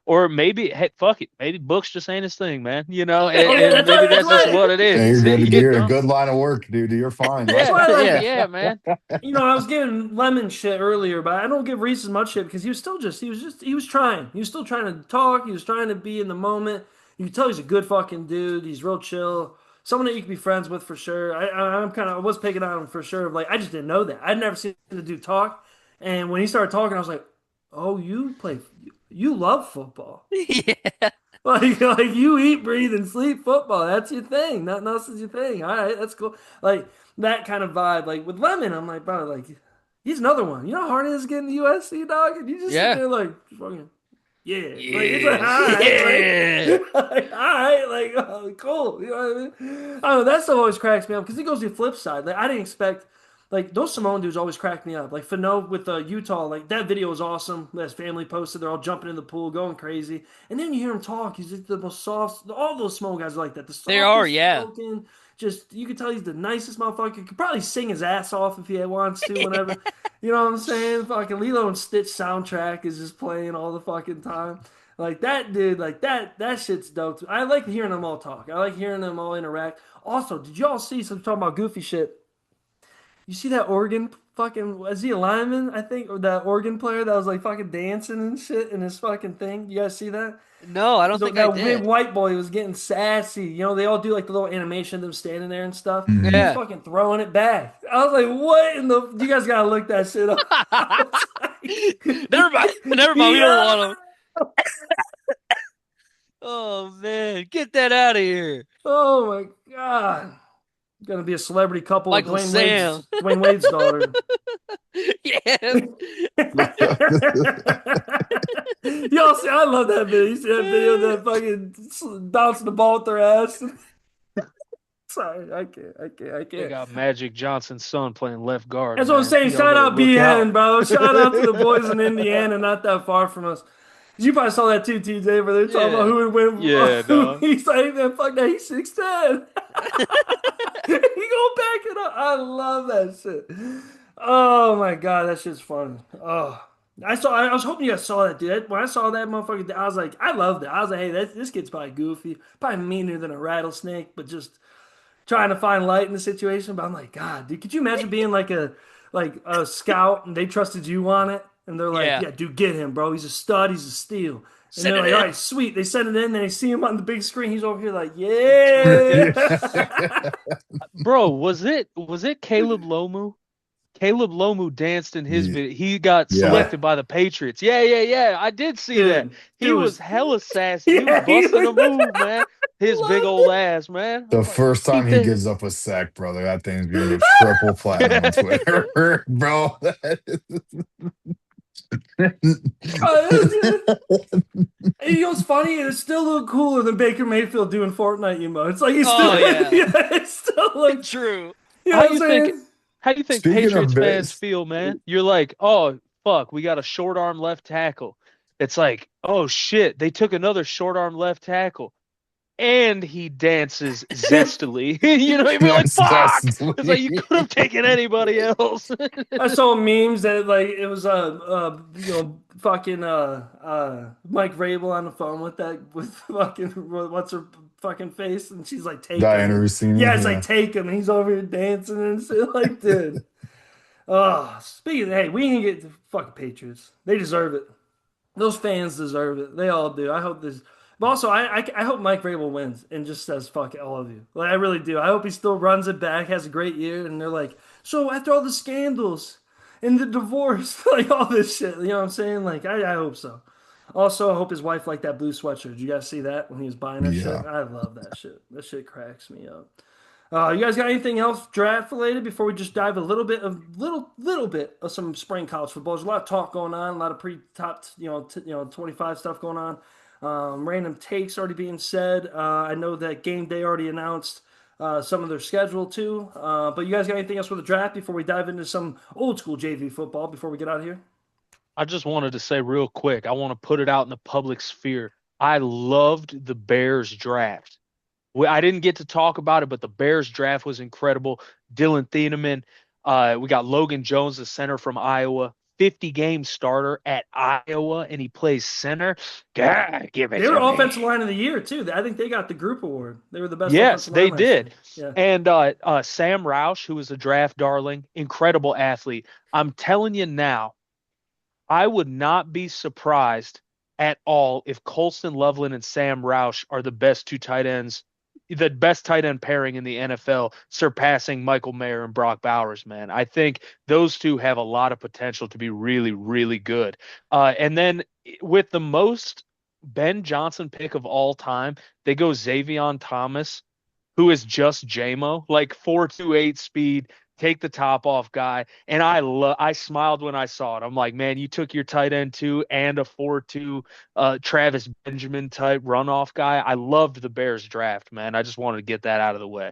or maybe, heck, fuck it, maybe books just ain't his thing, man, Oh yeah, and maybe that's that's just why. what it Hey, you're is, good. You're a good line of work, dude. You're fine. That's Like, why, Yeah, like, Yeah. yeah, man. I was giving Lemon shit earlier, but I don't give Reese as much shit because he was trying. He was still trying to talk. He was trying to be in the moment. You can tell he's a good fucking dude. He's real chill. Someone that you can be friends with for sure. I was picking on him for sure. Like, I just didn't know that. I'd never seen the dude talk. And when he started talking, I was like, oh, you love football. Yeah. Like you eat, breathe, and sleep football. That's your thing. Nothing else is your thing. All right, that's cool. Like that kind of vibe. Like with Lemon, I'm like, bro, like he's another one. You know how hard it is getting to USC, dog? And you just sit Yeah. there like, fucking, yeah. Like it's like, Yeah. all right, Yeah. like all right, like oh, cool. You know what I mean? I don't know. That stuff always cracks me up because it goes to the flip side. Like I didn't expect. Like those Simone dudes always crack me up. Like Fano with Utah, like that video was awesome. That his family posted, they're all jumping in the pool, going crazy. And then you hear him talk. He's just the most soft. All those small guys are like that. The They are, softest yeah. spoken, Just you could tell he's the nicest motherfucker. Could probably sing his ass off if he wants to, whenever. You know what I'm saying? Fucking Lilo and Stitch soundtrack is just playing all the fucking time. Like that dude, like that shit's dope. I like hearing them all talk. I like hearing them all interact. Also, did y'all see some talking about goofy shit? You see that Oregon fucking was he a lineman, I think, or that Oregon player that was like fucking dancing and shit in his fucking thing? You guys see that? No, I don't So think I that big did. white boy was getting sassy. You know, they all do like the little animation of them standing there and stuff. He Mhm. was Yeah. fucking throwing it back. I was like, what in the you guys gotta look that shit up. I was Never mind. like, Never mind. We don't yeah. want them. Oh man, get that out of here. Oh my God. Gonna be a celebrity couple with Michael Sam. Dwayne Wade's daughter. Yeah. Y'all see, I love that video. You see that video of that fucking bouncing the ball with their ass? Sorry, I They can't. got Magic Johnson's son playing left guard, That's what I'm man. saying. Y'all Shout better out look out. BN, bro. Shout out to the boys in Indiana, not that far from us. You probably saw that too, TJ, where they're talking about Yeah. who would win. Yeah, Who dog. he's like, man, fuck that. He's 6'10". He gonna back it up. I love that shit. Oh my God, that shit's funny. Oh, I was hoping you guys saw that, dude. When I saw that motherfucker, I was like, I loved it. I was like, hey, this kid's probably goofy, probably meaner than a rattlesnake, but just trying to find light in the situation. But I'm like, God, dude, could you imagine being like a scout and they trusted you on it, and they're like, Yeah. yeah, dude, get him, bro. He's a stud. He's a steal. And Send they're it like, all in. right, sweet. They send it in, then they see him on the big screen. He's over here like, yeah. Bro, was it Caleb Lomu? Caleb Lomu danced in his Ye- video. He got Yeah. selected by the Patriots. Yeah. I did see that. Dude, He it was was, hella sassy. He was yeah, he busting a was, move, man. His big loved old ass, man. I The was like, first time keep he the gives up a sack, brother, that thing's gonna go triple platinum on Twitter, bro. it. And you know what's funny? It's still a little cooler than Baker Mayfield doing Fortnite emotes. It's like he's still, Oh yeah. yeah, it's still like, True. you know how what I'm you think saying? how you think Speaking Patriots of fans bits, feel, man? You're like, oh fuck, we got a short arm left tackle. It's like, oh shit, they took another short arm left tackle. And he dances zestily. You know what I mean? Like, yes, fuck! It's like you Destiny. could have taken anybody else. I saw memes that like it was fucking Mike Vrabel on the phone with fucking what's her fucking face, and she's like take Diana him. Rossini, Yeah, it's like yeah. take him, and he's over here dancing and shit. Like, dude. Oh, speaking of, hey, we can get the fucking Patriots. They deserve it. Those fans deserve it. They all do. I hope this. But also, I hope Mike Vrabel wins and just says fuck all of you. Like I really do. I hope he still runs it back, has a great year, and they're like, so after all the scandals and the divorce, like all this shit, you know what I'm saying? Like I hope so. Also, I hope his wife liked that blue sweatshirt. Did you guys see that when he was buying that shit? Yeah. I love that shit. That shit cracks me up. You guys got anything else draft related before we just dive a little bit of some spring college football? There's a lot of talk going on, a lot of pre-top, 25 stuff going on. Random takes already being said. I know that game day already announced some of their schedule too. But you guys got anything else with the draft before we dive into some old school JV football before we get out of here? I just wanted to say real quick, I want to put it out in the public sphere. I loved the Bears draft. I didn't get to talk about it, but the Bears draft was incredible. Dylan Thieneman, we got Logan Jones, the center from Iowa, 50-game starter at Iowa, and he plays center. God, give it They were to offensive me. line of the year too. I think they got the group award. They were the best Yes, offensive line they last year. did. Yeah. And Sam Roush, who was a draft darling, incredible athlete. I'm telling you now, I would not be surprised at all if Colston Loveland and Sam Roush are the best two tight ends, the best tight end pairing in the NFL, surpassing Michael Mayer and Brock Bowers, man. I think those two have a lot of potential to be really, really good. And then with the most Ben Johnson pick of all time, they go Xavion Thomas, who is just JMO, like 4.28 speed, take the top off guy. And I smiled when I saw it. I'm like, man, you took your tight end too and a 4.2 Travis Benjamin type runoff guy. I loved the Bears draft, man. I just wanted to get that out of the way.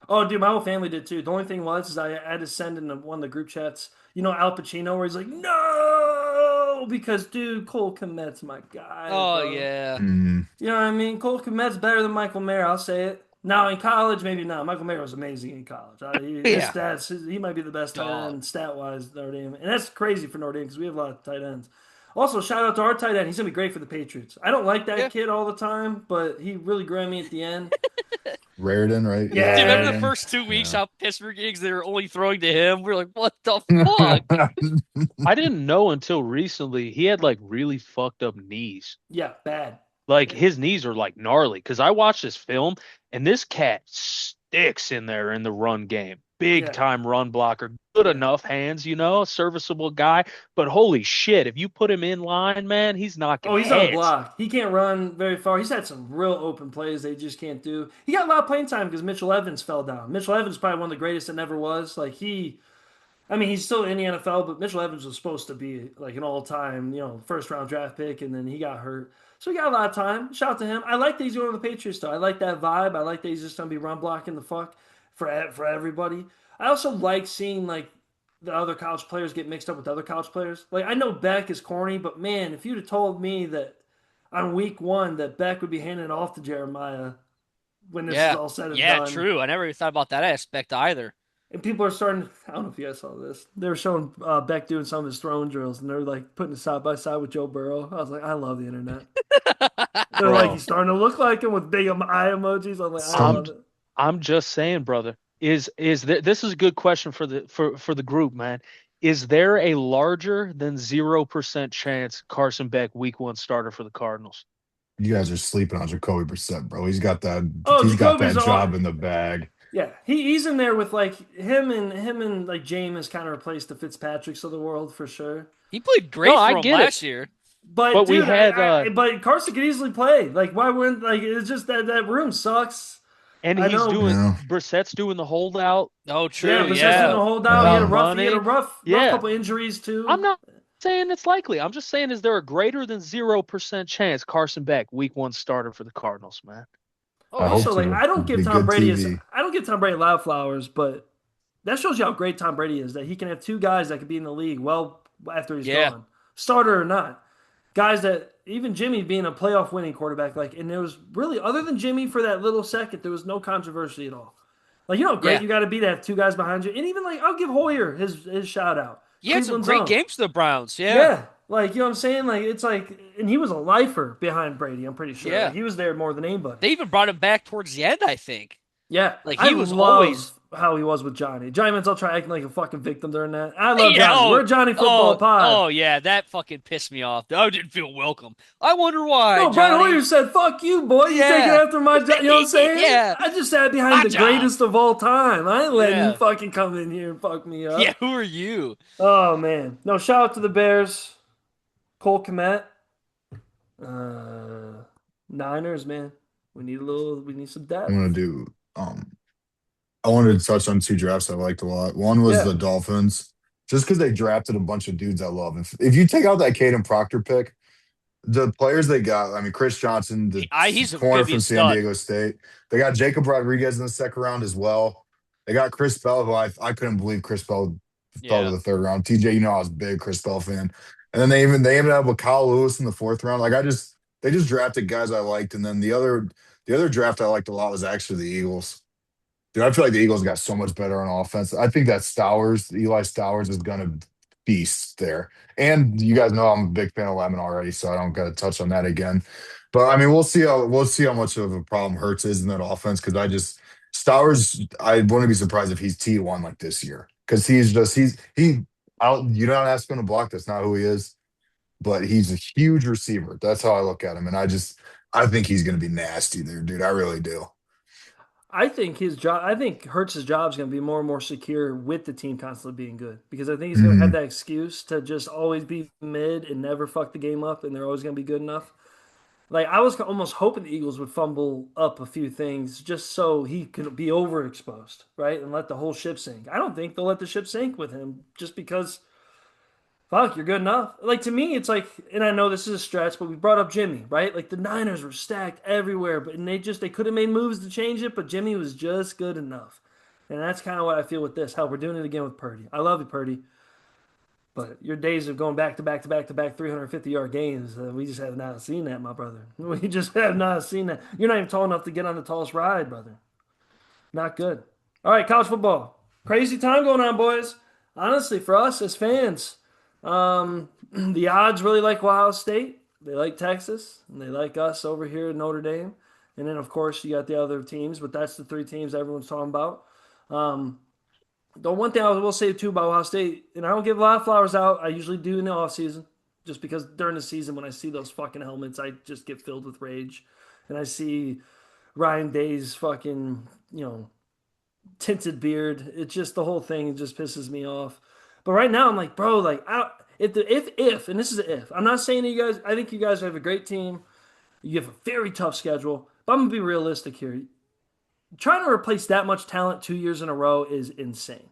Oh, dude, my whole family did too. The only thing was is I had to send in one of the group chats, Al Pacino, where he's like, no, because dude, Cole Kmet's my guy, Oh bro. yeah. Mm. You know what I mean? Cole Kmet's better than Michael Mayer. I'll say it. Now in college, maybe not. Michael Mayer was amazing in college. His Yeah. stats, he might be the best tight Dog. end stat wise Notre Dame, and that's crazy for Notre Dame because we have a lot of tight ends. Also, shout out to our tight end. He's gonna be great for the Patriots. I don't like that Yeah. kid all the time, but he really grew on me at the end. Raritan, right? Yeah, Dude, remember the Yeah. Raritan. first 2 weeks Yeah. how Pittsburgh gigs they were only throwing to him? We are like, what the fuck? I didn't know until recently he had like really fucked up knees. Yeah, bad. Like his knees are like gnarly because I watched this film and this cat sticks in there in the run game. Big Yeah, time run blocker, good yeah. enough hands, serviceable guy. But holy shit, if you put him in line, man, he's knocking Oh, he's heads. unblocked. He can't run very far. He's had some real open plays they just can't do. He got a lot of playing time because Mitchell Evans fell down. Mitchell Evans is probably one of the greatest that never was. I mean, he's still in the NFL, but Mitchell Evans was supposed to be like an all-time, first round draft pick, and then he got hurt. So he got a lot of time. Shout out to him. I like that he's going to the Patriots, though. I like that vibe. I like that he's just going to be run blocking the fuck for everybody. I also like seeing like the other college players get mixed up with other college players. Like I know Beck is corny, but man, if you'd have told me that on week one that Beck would be handing it off to Jeremiah when this is Yeah. all said and Yeah, done, true. I never even thought about that aspect either. and people are starting. I don't know if you guys saw this. They were showing Beck doing some of his throwing drills, and they're like putting it side by side with Joe Burrow. I was like, I love the internet. They're like, Bro, he's starting to look like him with big eye emojis. I'm like, I So I'm love it. I'm just saying, brother, this is a good question for the group, man. Is there a larger than 0% chance Carson Beck week one starter for the Cardinals? you guys are sleeping on Jacoby Brissett, bro. Oh, He's got Jacoby's that all. job in the bag. Yeah, he's in there with like him and like James kind of replaced the Fitzpatricks of the world for sure. He played No, great I for him get it. last year. But But we dude, had but Carson could easily play. Like why wouldn't like it's just that room sucks. and I he's know. doing Yeah. Brissett's doing the holdout, Oh, Yeah, true. but that's doing uh the Yeah. holdout. Yeah. He had a running. rough Yeah. couple injuries I'm too. not saying it's likely. I'm just saying, is there a greater than 0% chance Carson Beck week one starter for the Cardinals, man? Oh, I hope yeah. Also, like to. It'd be good TV. I don't give Tom Brady loud flowers, but that shows you how great Tom Brady is. That he can have two guys that could be in the league well after he's Yeah. gone, starter or not. Guys that even Jimmy being a playoff winning quarterback, like, and there was really other than Jimmy for that little second, there was no controversy at all. Like, you know how great Yeah. you got to be to have two guys behind you, and even like I'll give Hoyer his shout out, He had some Cleveland's great own. games for the Browns. Yeah. Yeah, like you know what I'm saying. Like it's like, and he was a lifer behind Brady. I'm pretty sure. Like Yeah. he was there more than anybody. They even brought him back towards the end, I think. Yeah, Like I he was always. love how he was with Johnny. Johnny Manziel try acting like a fucking victim during that. I love Yeah. Johnny. Oh. We're Johnny Football Oh. Pod. Oh. Yeah. That fucking pissed me off. I didn't feel welcome. I wonder why, No, Brian Johnny. Hoyer said, "Fuck you, boy. You taking Yeah. after my job." You know what I'm saying? Yeah. I just sat behind My the job. greatest of all time. I ain't letting you Yeah. fucking come in here and fuck me Yeah. up. Who are you? Oh man. No, shout out to the Bears. Cole Kmet. Uh, Niners, man. We need some I'm gonna depth. do. I wanted to touch on two drafts I liked a lot. One was Yeah. the Dolphins, just because they drafted a bunch of dudes I love. If you take out that Caden Proctor pick, the players they got, I mean, Chris Johnson, the He's corner gonna be a from San stud. Diego State. They got Jacob Rodriguez in the second round as well. They got Chris Bell, who I couldn't believe Chris Bell fell to Yeah. the third round. TJ, you know I was a big Chris Bell fan. And then they ended up with Kyle Lewis in the fourth round. They just drafted guys I liked. And then the other draft I liked a lot was actually the Eagles. Dude, I feel like the Eagles got so much better on offense. I think that Eli Stowers is gonna beast there. And you guys know I'm a big fan of Lemon already, so I don't gotta touch on that again. But I mean, we'll see how much of a problem Hurts is in that offense because Stowers, I wouldn't be surprised if he's T1 like this year. Because you don't ask him to block, that's not who he is. But he's a huge receiver. That's how I look at him. And I think he's gonna be nasty there, dude. I really do. I think his job. I think Hurts' job is going to be more and more secure with the team constantly being good because I think he's going to have Mhm. that excuse to just always be mid and never fuck the game up, and they're always going to be good enough. Like I was almost hoping the Eagles would fumble up a few things just so he could be overexposed, right, and let the whole ship sink. I don't think they'll let the ship sink with him just because fuck, you're good enough. Like to me, it's like, and I know this is a stretch, but we brought up Jimmy, right? Like the Niners were stacked everywhere, but and they could have made moves to change it, but Jimmy was just good enough. And that's kind of what I feel with this. Hell, we're doing it again with Purdy. I love you, Purdy, but your days of going back to back to back to back 350-yard games, we just have not seen that, my brother. We just have not seen that. You're not even tall enough to get on the tallest ride, brother. Not good. All right, college football. Crazy time going on, boys. Honestly, for us as fans, the odds really like Ohio State. They like Texas, and they like us over here in Notre Dame. And then, of course, you got the other teams, but that's the three teams everyone's talking about. Um, the one thing I will say too about Ohio State, and I don't give a lot of flowers out. I usually do in the off season, just because during the season when I see those fucking helmets, I just get filled with rage, and I see Ryan Day's fucking tinted beard. It's just the whole thing just pisses me off. But right now I'm like, bro, like if and this is an if. I'm not saying that you guys. I think you guys have a great team. You have a very tough schedule. But I'm gonna be realistic here. Trying to replace that much talent 2 years in a row is insane.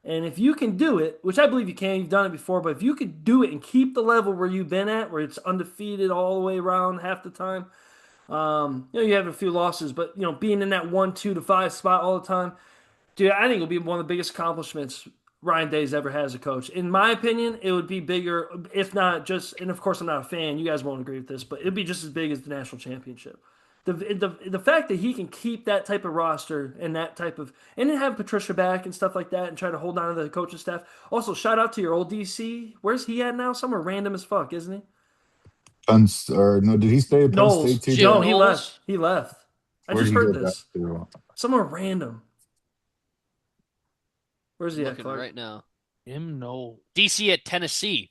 And if you can do it, which I believe you can, you've done it before, but if you could do it and keep the level where you've been at, where it's undefeated all the way around half the time, you have a few losses, but being in that 1, 2 to 5 spot all the time, dude, I think it'll be one of the biggest accomplishments Ryan Day's ever had as a coach. In my opinion, it would be bigger, if not just, and of course I'm not a fan, you guys won't agree with this, but it'd be just as big as the national championship. The fact that he can keep that type of roster and that type of, and then have Patricia back and stuff like that and try to hold on to the coaching staff. Also, shout out to your old DC. Where's he at now? Somewhere random as fuck, isn't he? Or no, did he stay at Penn State Knowles. too? Jim No, Though? he left. Knowles. He left. I Where'd just he heard go back this. to? Somewhere random. Where's I'm he at, looking Clark? right now. Him no. DC at Tennessee.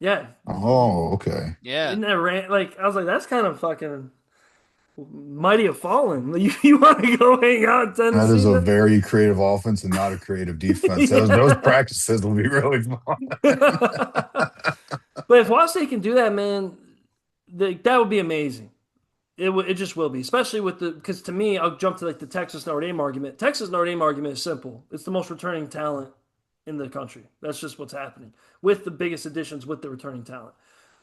Yeah. Oh, okay. Yeah. Isn't that like I was like, that's kind of fucking mighty have fallen. You want to go hang out in That is Tennessee? a very creative offense and not a creative defense. Those Yeah. practices will be really fun. But if Ohio State can do that, man, that would be amazing. It just will be, especially with because to me, I'll jump to like the Texas Notre Dame argument. Texas Notre Dame argument is simple. It's the most returning talent in the country. That's just what's happening with the biggest additions with the returning talent.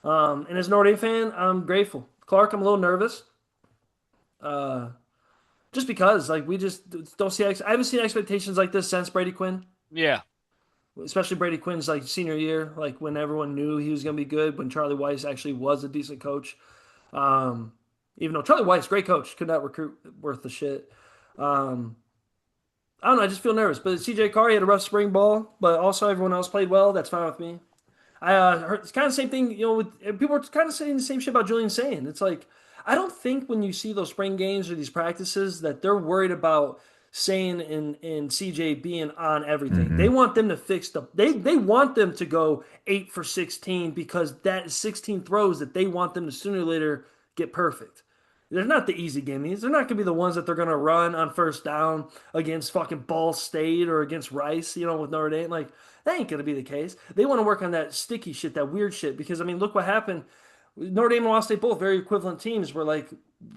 And as a Notre Dame fan, I'm grateful. Clark, I'm a little nervous. Uh, just because like we just don't see. I haven't seen expectations like this since Brady Quinn, Yeah. especially Brady Quinn's like senior year, like when everyone knew he was going to be good, when Charlie Weiss actually was a decent coach. Um, Even though Charlie Weiss, great coach, could not recruit worth the shit. Um, I don't know. I just feel nervous. But CJ Carr, he had a rough spring ball, but also everyone else played well. That's fine with me. I heard it's kind of the same thing. With people are kind of saying the same shit about Julian saying. It's like I don't think when you see those spring games or these practices that they're worried about saying and CJ being on everything. They Hmm. want them to fix they want them to go 8 for 16 because that is 16 throws that they want them to sooner or later get perfect. They're not the easy gimmies. They're not going to be the ones that they're going to run on first down against fucking Ball State or against Rice, with Notre Dame. Like, that ain't going to be the case. They want to work on that sticky shit, that weird shit. Because, I mean, look what happened. Notre Dame and Ohio State, both very equivalent teams, where, like,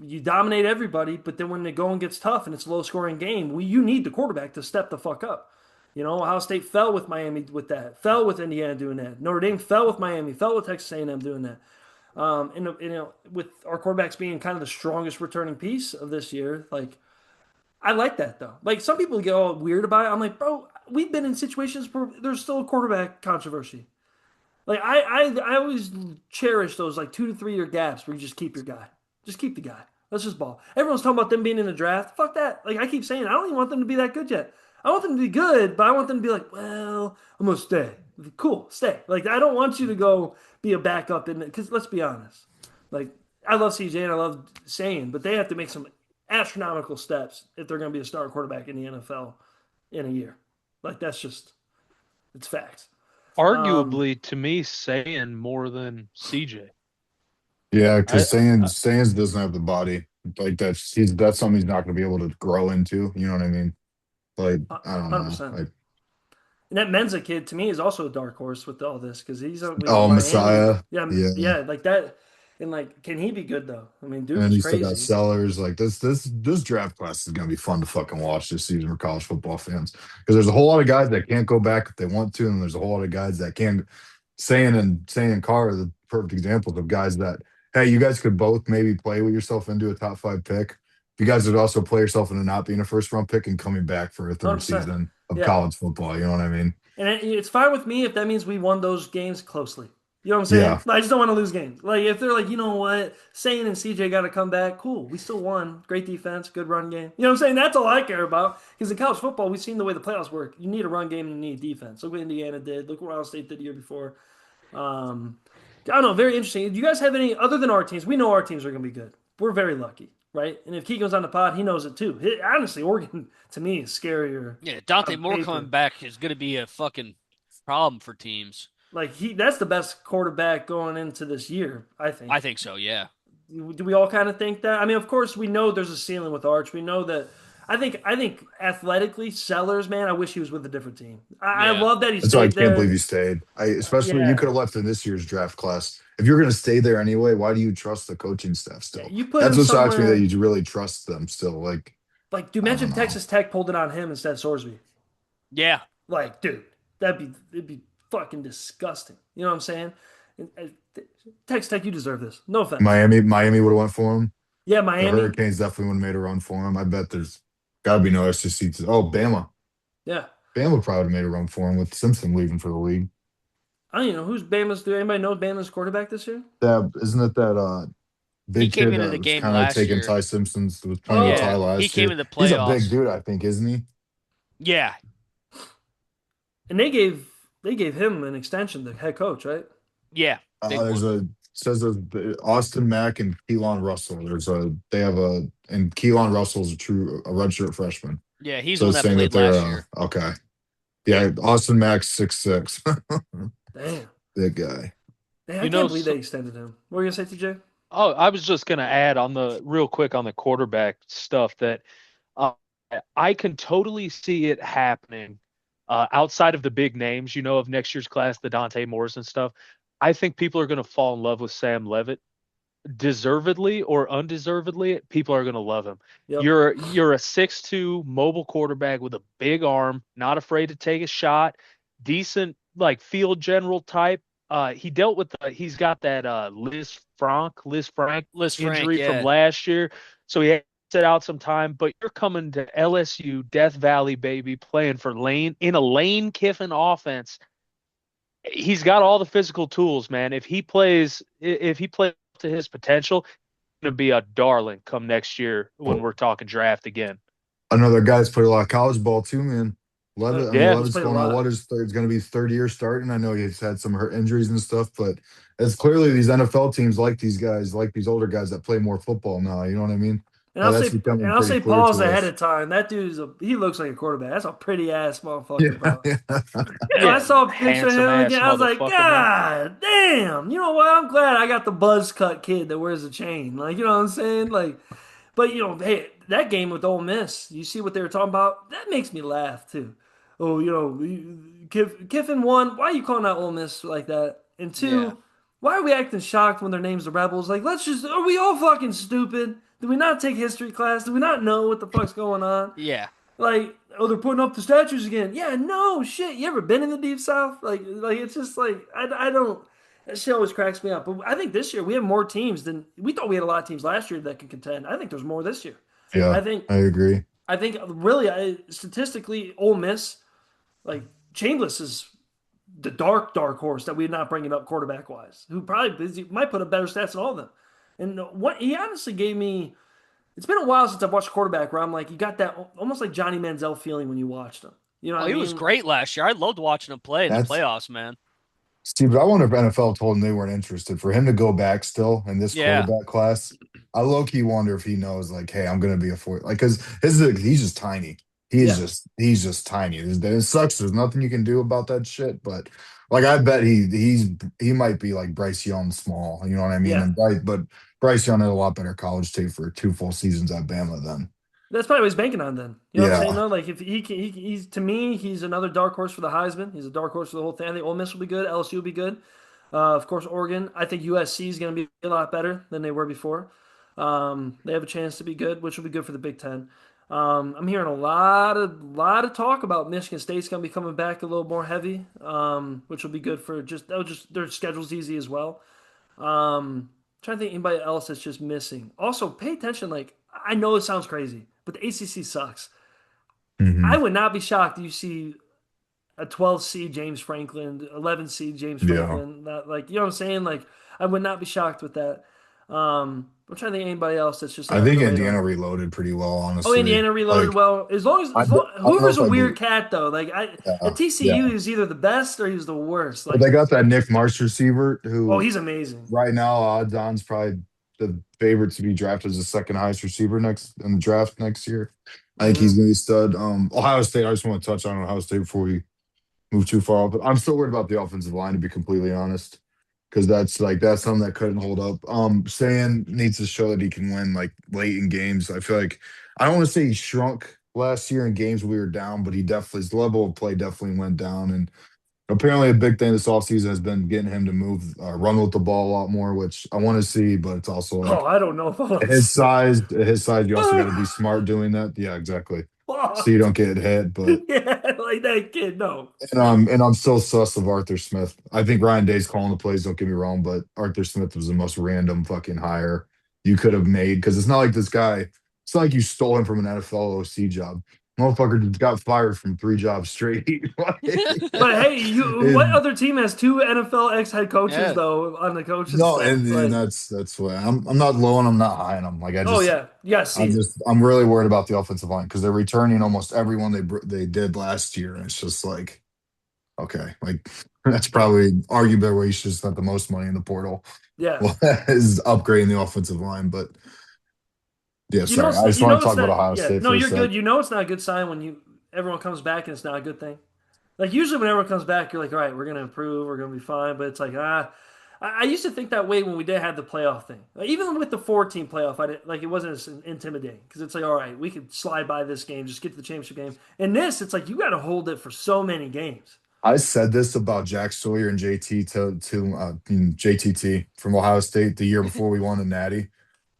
you dominate everybody, but then when the going gets tough and it's a low scoring game, you need the quarterback to step the fuck up. Ohio State fell with Miami with that, fell with Indiana doing that. Notre Dame fell with Miami, fell with Texas A&M doing that. With our quarterbacks being kind of the strongest returning piece of this year, like I like that though. Like some people get all weird about it. I'm like, bro, we've been in situations where there's still a quarterback controversy. Like I always cherish those like 2 to 3 year gaps where you just keep your guy, just keep the guy. Let's just ball. Everyone's talking about them being in the draft. Fuck that. Like I keep saying, I don't even want them to be that good yet. I want them to be good, but I want them to be like, well, I'm gonna stay. Cool, stay. Like I don't want you to go be a backup in it because let's be honest. Like I love CJ and I love saying, but they have to make some astronomical steps if they're going to be a star quarterback in the NFL in a year. Like that's just it's facts. Um, Arguably, to me, saying more than CJ. Yeah, I, because Sands doesn't have the body. Like that's something he's not going to be able to grow into. You know what I mean? Like I don't know. 100%. And that Menza kid to me is also a dark horse with all this because we know Oh, Miami. Messiah. Yeah, Yeah. yeah, like that. And like, can he be good though? I mean, dude And then was you still got crazy. Sellers. Like this draft class is going to be fun to fucking watch this season for college football fans because there's a whole lot of guys that can't go back if they want to, and there's a whole lot of guys that can. Saying Carr are the perfect examples of guys that hey, you guys could both maybe play with yourself into a top 5 pick. You guys would also play yourself into not being a first round pick and coming back for a third 100%. season of Yeah. college football. You know what I mean? And it's fine with me if that means we won those games closely. You know what I'm saying? Yeah, I just don't want to lose games. Like if they're like, you know what, Sane and CJ got to come back. Cool, we still won. Great defense, good run game. You know what I'm saying? That's all I care about. Because in college football, we've seen the way the playoffs work. You need a run game and you need defense. Look what Indiana did. Look what Ohio State did the year before. Um, I don't know. Very interesting. Do you guys have any other than our teams? We know our teams are going to be good. We're very lucky, right? And if Keegan's on the pod, he knows it too. Honestly, Oregon to me is scarier Yeah, Dante on Moore coming paper. back is going to be a fucking problem for teams. Like that's the best quarterback going into this year, I I think. think so, yeah. Do we all kind of think that? I mean, of course, we know there's a ceiling with Arch. We know that. I think athletically, Sellers, man, I wish he was with a different team. I Yeah. love that he that's why I stayed can't believe there. you stayed. Especially you Yeah, could have left in this year's draft class. If you're going to stay there anyway, why do you trust the coaching staff yeah. still? You put That's him what shocks me that somewhere you really trust them still. Like, like, dude, I imagine don't if know. Texas Tech pulled it on him instead of Sorsby. Yeah. Like, dude, it'd be fucking disgusting. You know what I'm saying? Texas Tech, you deserve this. No offense. Miami would have went for him. Yeah, The Miami. Hurricanes definitely would have made a run for him. I bet there's got to be no SEC. Oh, Bama. Yeah, Bama probably would have made a run for him with Simpson leaving for the league. I don't even know who's Bama's. Do anybody know Bama's quarterback this year? That isn't it that He big came kid into that the was game kind of last taking year. Ty Simpson's was playing with Ty Yeah. Oh, He last came year. in the He's a big playoffs. dude, I think, isn't he? Yeah. and they gave him an extension, the head coach, right? Yeah. Big There's one. a says there's Austin Mack and Keelan Russell. They have a and Keelan Russell's a redshirt freshman. Yeah, he's the So one it's that saying that played they're last year. okay. Yeah, Austin Mack's 6'6". Damn. Big guy. Damn, I You know, can't believe they extended him. What were you gonna say, TJ? oh, I was just gonna add on the real quick on the quarterback stuff that uh, I can totally see it happening outside of the big names, of next year's class, the Dante Moores and stuff. I think people are going to fall in love with Sam Levitt, deservedly or undeservedly. People are going to love him. Yep. You're a 6'2" mobile quarterback with a big arm, not afraid to take a shot, decent like field general type. He's got that Liz Frank Liz Frank, injury from yeah. last year, so he had to sit out some time. But you're coming to LSU, Death Valley, baby, playing for Lane in a Lane Kiffin offense. He's got all the physical tools, man. If he plays to his potential, he's going to be a darling come next year when Well, we're talking draft again. another guy's played a lot of college ball too, man. Levitt, I mean, Yeah. He's Levitt's played a going on lot. what is third, it's going to be third year starting. I know he's had some hurt injuries and stuff, but it's clearly these NFL teams like these guys, like these older guys that play more football now. You know what I mean? And I'll That's say, and becoming I'll pretty say, clear pause to ahead us. of time. That he looks like a quarterback. That's a pretty ass motherfucker, Yeah, bro. yeah. When I Yeah. saw a picture of Handsome him ass again, I was like, motherfucker, man. God damn. You know what? I'm glad I got the buzz cut kid that wears a chain. Like, you know what I'm saying? Like, but hey, that game with Ole Miss, you see what they were talking about? That makes me laugh too. Oh, Kiffin won. Why are you calling out Ole Miss like that? And Yeah. two, why are we acting shocked when their name's the Rebels? Like, are we all fucking stupid? Did we not take history class? Do we not know what the fuck's going on? Yeah. Like, oh, they're putting up the statues again. Yeah, no shit. You ever been in the Deep South? Like it's just like I don't. That shit always cracks me up. But I think this year we have more teams than we thought. We had a lot of teams last year that can contend. I think there's more this year. I Yeah, think I agree. I think really, statistically, Ole Miss, like Chambliss is the dark horse that we're not bringing up quarterback wise, who probably might put up better stats than all of them. And what he honestly gave me, it's been a while since I've watched quarterback where I'm like, you got that almost like Johnny Manziel feeling when you watched him. You know what Oh, I he was mean? great last year. I loved watching him play in the That's playoffs, man. Steve, I wonder if NFL told him they weren't interested. For him to go back still in this Yeah. quarterback class, I low key wonder if he knows, like, hey, I'm gonna be a four, like, because he's just tiny. Yeah. He's just tiny. It sucks. There's nothing you can do about that shit. But like, I bet he might be like Bryce Young small. You know what I mean? Yeah. But Bryce Young had a lot better college tape for 2 full seasons at Bama then. That's probably what he's banking on then. You know what I'm saying Yeah, though? Like if he's to me, he's another dark horse for the Heisman. He's a dark horse for the whole thing. I think Ole Miss will be good. LSU will be good. Of course, Oregon. I think USC is going to be a lot better than they were before. They have a chance to be good, which will be good for the Big Ten. I'm hearing a lot of talk about Michigan State's going to be coming back a little more heavy, which will be good for just their schedule's easy as well. Trying to think anybody else that's just missing. Also, pay attention. Like I know it sounds crazy, but the ACC sucks. I hmm would not be shocked if you see a 12 seed James Franklin, 11 seed James Yeah. Franklin. That, like, you know what I'm saying? Like, I would not be shocked with that. I'm trying to think of anybody else that's just I under think the radar. Indiana reloaded pretty well, Oh, honestly. Indiana reloaded Like, well. I don't know Hoover's if a I weird believe. cat though. Like Yeah, at TCU, yeah. he was either the best or he was the worst. But Like, they got that Nick Marsh receiver oh, who he's amazing. right now odds on's probably the favorite to be drafted as the second highest receiver next in the draft next year. I think he's Hmm. gonna be a stud. Ohio State, I just want to touch on Ohio State before we move too far up. But I'm still worried about the offensive line to be completely honest. Because that's something that couldn't hold up. Stan needs to show that he can win like late in games. I feel like I don't want to say he shrunk last year in games we were down, but he definitely his level of play definitely went down. And apparently, a big thing this offseason has been getting him to run with the ball a lot more, which I want to see. But it's also Oh, like I don't know if I want to his see it. size, his size. You also got to be smart doing that. Yeah, exactly. So you Fuck. don't get hit. But Yeah, like that kid. No. and I'm still sus of Arthur Smith. I think Ryan Day's calling the plays. Don't get me wrong, but Arthur Smith was the most random fucking hire you could have made because it's not like this guy. It's not like you stole him from an NFL OC job. Motherfucker just got fired from 3 jobs straight. But hey, you what And other team has two NFL ex head coaches Yeah. though on the coaching no, staff? and Like, that's what I'm not low and I'm not high and I'm like oh yeah, you gotta see it. I'm really worried about the offensive line because they're returning almost everyone they did last year and it's just like okay like that's probably arguably where you should have spent the most money in the portal. Yeah. Well, is upgrading the offensive line, but yeah, You know, sorry. I just you want know to it's talk about not. Ohio Yeah, State no, for a you're sec. good. You know it's not a good sign when everyone comes back and it's not a good thing. Like usually when everyone comes back, you're like, all right, we're gonna improve, we're gonna be fine. But it's like I used to think that way when we did have the playoff thing. Like, even with the 14 playoff, I didn't like it wasn't as intimidating because it's like, all right, we could slide by this game, just get to the championship game. And this, it's like you got to hold it for so many games. I said this about Jack Sawyer and JT JTT from Ohio State the year before we won the Natty.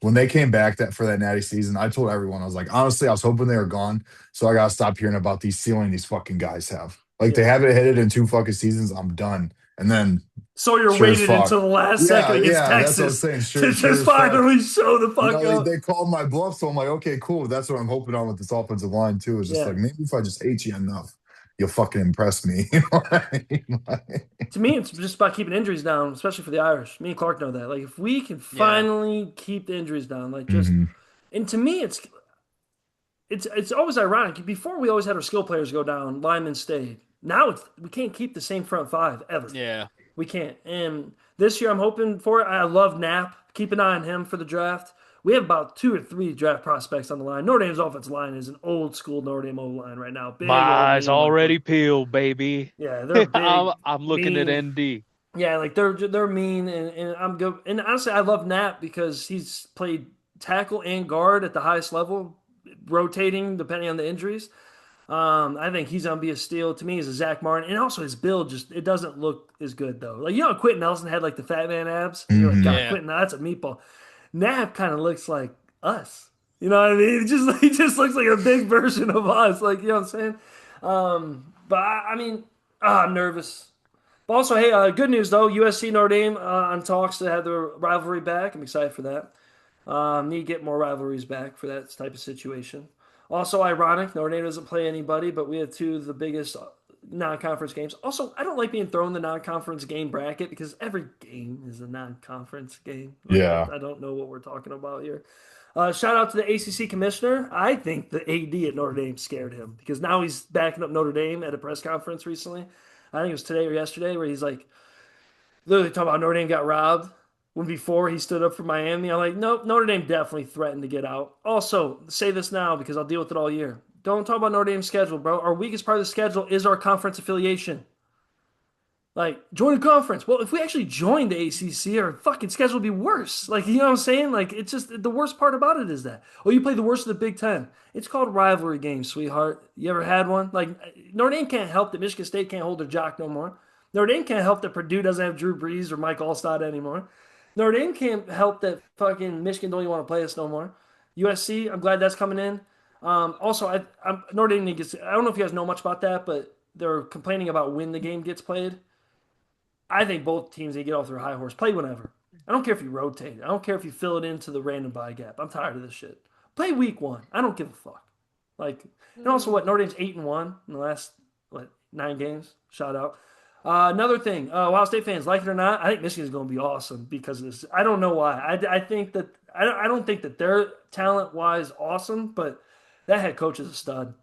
When they came back for that Natty season, I told everyone I was like, honestly, I was hoping they were gone, so I gotta stop hearing about these ceiling these fucking guys have. Like they Yeah. haven't hit it in 2 fucking seasons. I'm done. And then Sawyer sure as waited fuck, until the last second yeah, against yeah, that's what I was Texas saying. to Sure just as fuck. finally show the You fuck know, up. they called my bluff, so I'm like, okay, cool. That's what I'm hoping on with this offensive line too. Is just Yeah. like maybe if I just hate you enough, you'll fucking impress me. You know what I mean? Like, To me, it's just about keeping injuries down, especially for the Irish. Me and Clark know that. Like, if we can Yeah. finally keep the injuries down, like just, mhm. and to me, it's always ironic. Before we always had our skill players go down, linemen stayed. Now we can't keep the same front five ever. Yeah. We can't. And this year, I'm hoping for it. I love Knapp. Keep an eye on him for the draft. We have about 2 or 3 draft prospects on the line. Notre Dame's offensive line is an old school Notre Dame O line right now. My Big old eyes mean white boys. already peeled, baby. Yeah, they're big, I'm looking at mean. ND. Yeah, like they're mean, and I'm good. And honestly, I love Knapp because he's played tackle and guard at the highest level, rotating depending on the injuries. I think he's gonna be a steal. To me, he's a Zach Martin, and also his build just it doesn't look as good though. Like Quentin Nelson had like the fat man abs, and you're like, Mhm. God, Yeah. Quentin, that's a meatball. Knapp kind of looks like us. You know what I mean? He just looks like a big version of us. Like you know what I'm saying? But I mean, I'm nervous. But also, hey, good news though. USC Notre Dame on talks to have the rivalry back. I'm excited for that. Need to get more rivalries back for that type of situation. Also, ironic, Notre Dame doesn't play anybody, but we have two of the biggest non-conference games. Also, I don't like being thrown in the non-conference game bracket because every game is a non-conference game. Like Yeah. I don't know what we're talking about here. Shout out to the ACC commissioner. I think the AD at Notre Dame scared him because now he's backing up Notre Dame at a press conference recently. I think it was today or yesterday where he's like literally talking about Notre Dame got robbed when before he stood up for Miami. I'm like, nope, Notre Dame definitely threatened to get out. Also, say this now because I'll deal with it all year. Don't talk about Notre Dame's schedule, bro. Our weakest part of the schedule is our conference affiliation. Like, join a conference. Well, if we actually joined the ACC, our fucking schedule would be worse. Like, you know what I'm saying? Like, it's just the worst part about it is that. Oh, you play the worst of the Big Ten. It's called rivalry games, sweetheart. You ever had one? Like, Notre Dame can't help that Michigan State can't hold their jock no more. Notre Dame can't help that Purdue doesn't have Drew Brees or Mike Allstott anymore. Notre Dame can't help that fucking Michigan don't even want to play us no more. USC, I'm glad that's coming in. Also, Notre Dame gets. I don't know if you guys know much about that, but they're complaining about when the game gets played. I think both teams they get off their high horse. Play whenever. I don't care if you rotate. I don't care if you fill it into the random buy gap. I'm tired of this shit. Play week 1. I don't give a fuck. Like, and also what Notre Dame's 8-1 in the last what 9 games. Shout out. Another thing, Ohio State fans, like it or not, I think Michigan's going to be awesome because of this. I don't know why. I think that I don't think that they're talent wise awesome, but that head coach is a stud.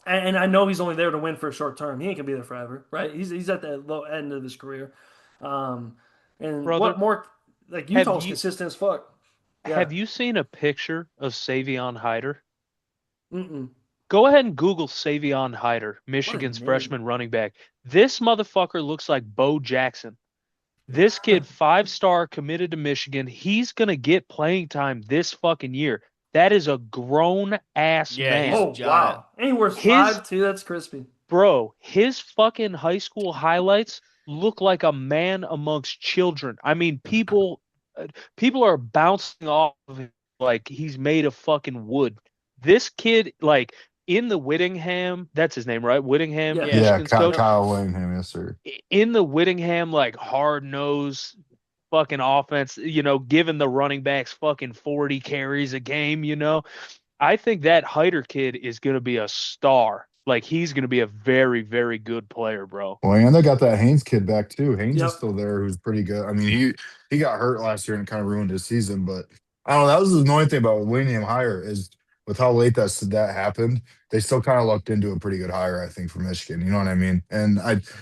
And I know he's only there to win for a short term. He ain't gonna be there forever, right? He's at the low end of his career. Um, and what Brother, more? Like have Utah's you consistent as fuck. Yeah. have you seen a picture of Savion Hyder? Mm-mm. Go ahead and Google Savion Hyder, What a Michigan's name. freshman running back. This motherfucker looks like Bo Jackson. This kid, 5-star, committed to Michigan. He's gonna get playing time this fucking year. That is a grown ass Yeah, he's man. Oh giant. wow. And he wears His 5'2". That's crispy. his fucking high school highlights look like a man amongst children. I mean, people are bouncing off of him like he's made of fucking wood. This kid, like in the Whittingham, that's his name, right? Whittingham, Yeah. Yeah. Yeah, Michigan's Kyle, coach. Yep. Kyle Whittingham, yes, sir. In the Whittingham, like hard nose fucking offense, giving the running backs fucking 40 carries a game, I think that Hyder kid is going to be a star. Like he's going to be a very, very good player, bro. Well, and they got that Haynes kid back too. Haynes is Yep. still there, who's pretty good. I mean, he got hurt last year and kind of ruined his season. But I don't know. That was the annoying thing about William hire is with how late that happened. They still kind of looked into a pretty good hire, I think, for Michigan. You know what I mean? And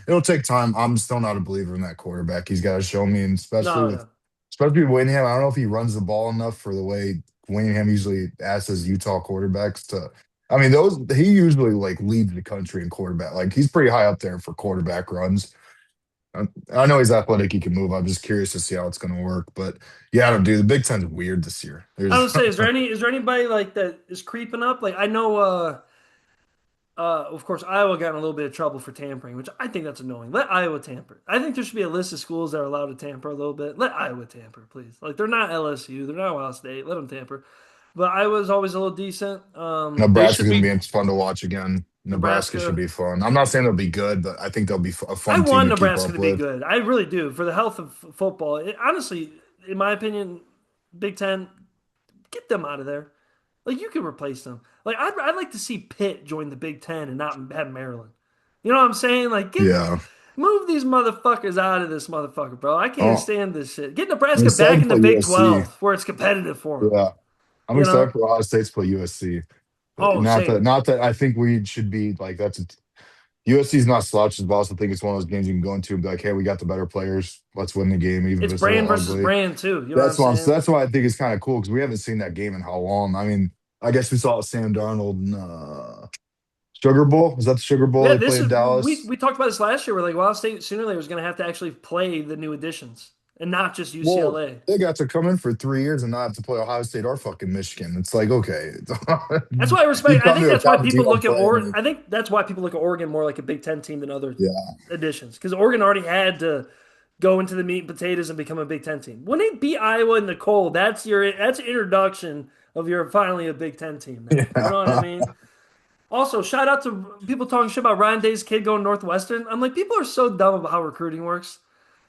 it'll take time. I'm still not a believer in that quarterback. He's got to show me, and No, yeah. especially with Willingham. I don't know if he runs the ball enough for the way Willingham usually asks his Utah quarterbacks to. I mean, those he usually like leads the country in quarterback. Like he's pretty high up there for quarterback runs. I know he's athletic; he can move. I'm just curious to see how it's going to work. But yeah, I don't do the Big Ten's weird this year. I There's don't say, is there anybody like that is creeping up? Like I know of course Iowa got in a little bit of trouble for tampering, which I think that's annoying. Let Iowa tamper. I think there should be a list of schools that are allowed to tamper a little bit. Let Iowa tamper, please. Like they're not LSU, they're not Ohio State. Let them tamper. But Iowa's always a little decent. They Nebraska's should going to be be fun to watch again. Nebraska should Nebraska. be fun. I'm not saying they'll be good, but I think they'll be a I fun team want to keep Nebraska up to be with. good. I really do for the health of football. Honestly, in my opinion, Big Ten, get them out of there. Like you could replace them. Like I'd like to see Pitt join the Big Ten and not have Maryland. You know what I'm saying? Like Yeah. move these motherfuckers out of this motherfucker, bro. I can't Oh, stand this shit. Get I'm Nebraska back excited to in the play Big USC. 12 where it's competitive for them. Yeah. I'm You excited know? for Ohio State to play USC. Oh, same. Not that I think we should be like USC's not slouches, but I also think it's one of those games you can go into and be like, hey, we got the better players. Let's win the game, even if It's it's a brand little versus ugly. brand too. You know what I'm saying? That's why I think it's kind of cool because we haven't seen that game in how long. I mean, I guess we saw Sam Darnold in Sugar Bowl. Is that the Sugar Bowl Yeah, they this played is Dallas? we talked about this last year. We're like, Ohio State sooner or later was going to have to actually play the new additions and not just Well, UCLA. they got to come in for 3 years and not have to play Ohio State or fucking Michigan. It's like, okay. That's why I You respect. I come think to a that's why conference you people don't look at play or. in. I think that's why people look at Oregon more like a Big Ten team than other Yeah. additions because Oregon already had to go into the meat and potatoes and become a Big Ten team. When they beat Iowa in the cold, that's introduction of your finally a Big Ten team now. You know what I Yeah. mean? Also, shout out to people talking shit about Ryan Day's kid going Northwestern. I'm like, people are so dumb about how recruiting works.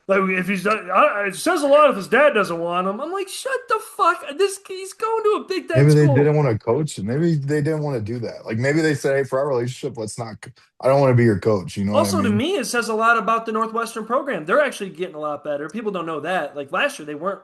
Like, if it says a lot if his dad doesn't want him. I'm like, shut the fuck. He's going to a Big Ten Maybe they school. didn't want to coach. Maybe they didn't want to do that. Like maybe they say, hey, for our relationship, let's not. I don't want to be your coach. You know what I Also, to mean? me, it says a lot about the Northwestern program. They're actually getting a lot better. People don't know that. Like last year, they weren't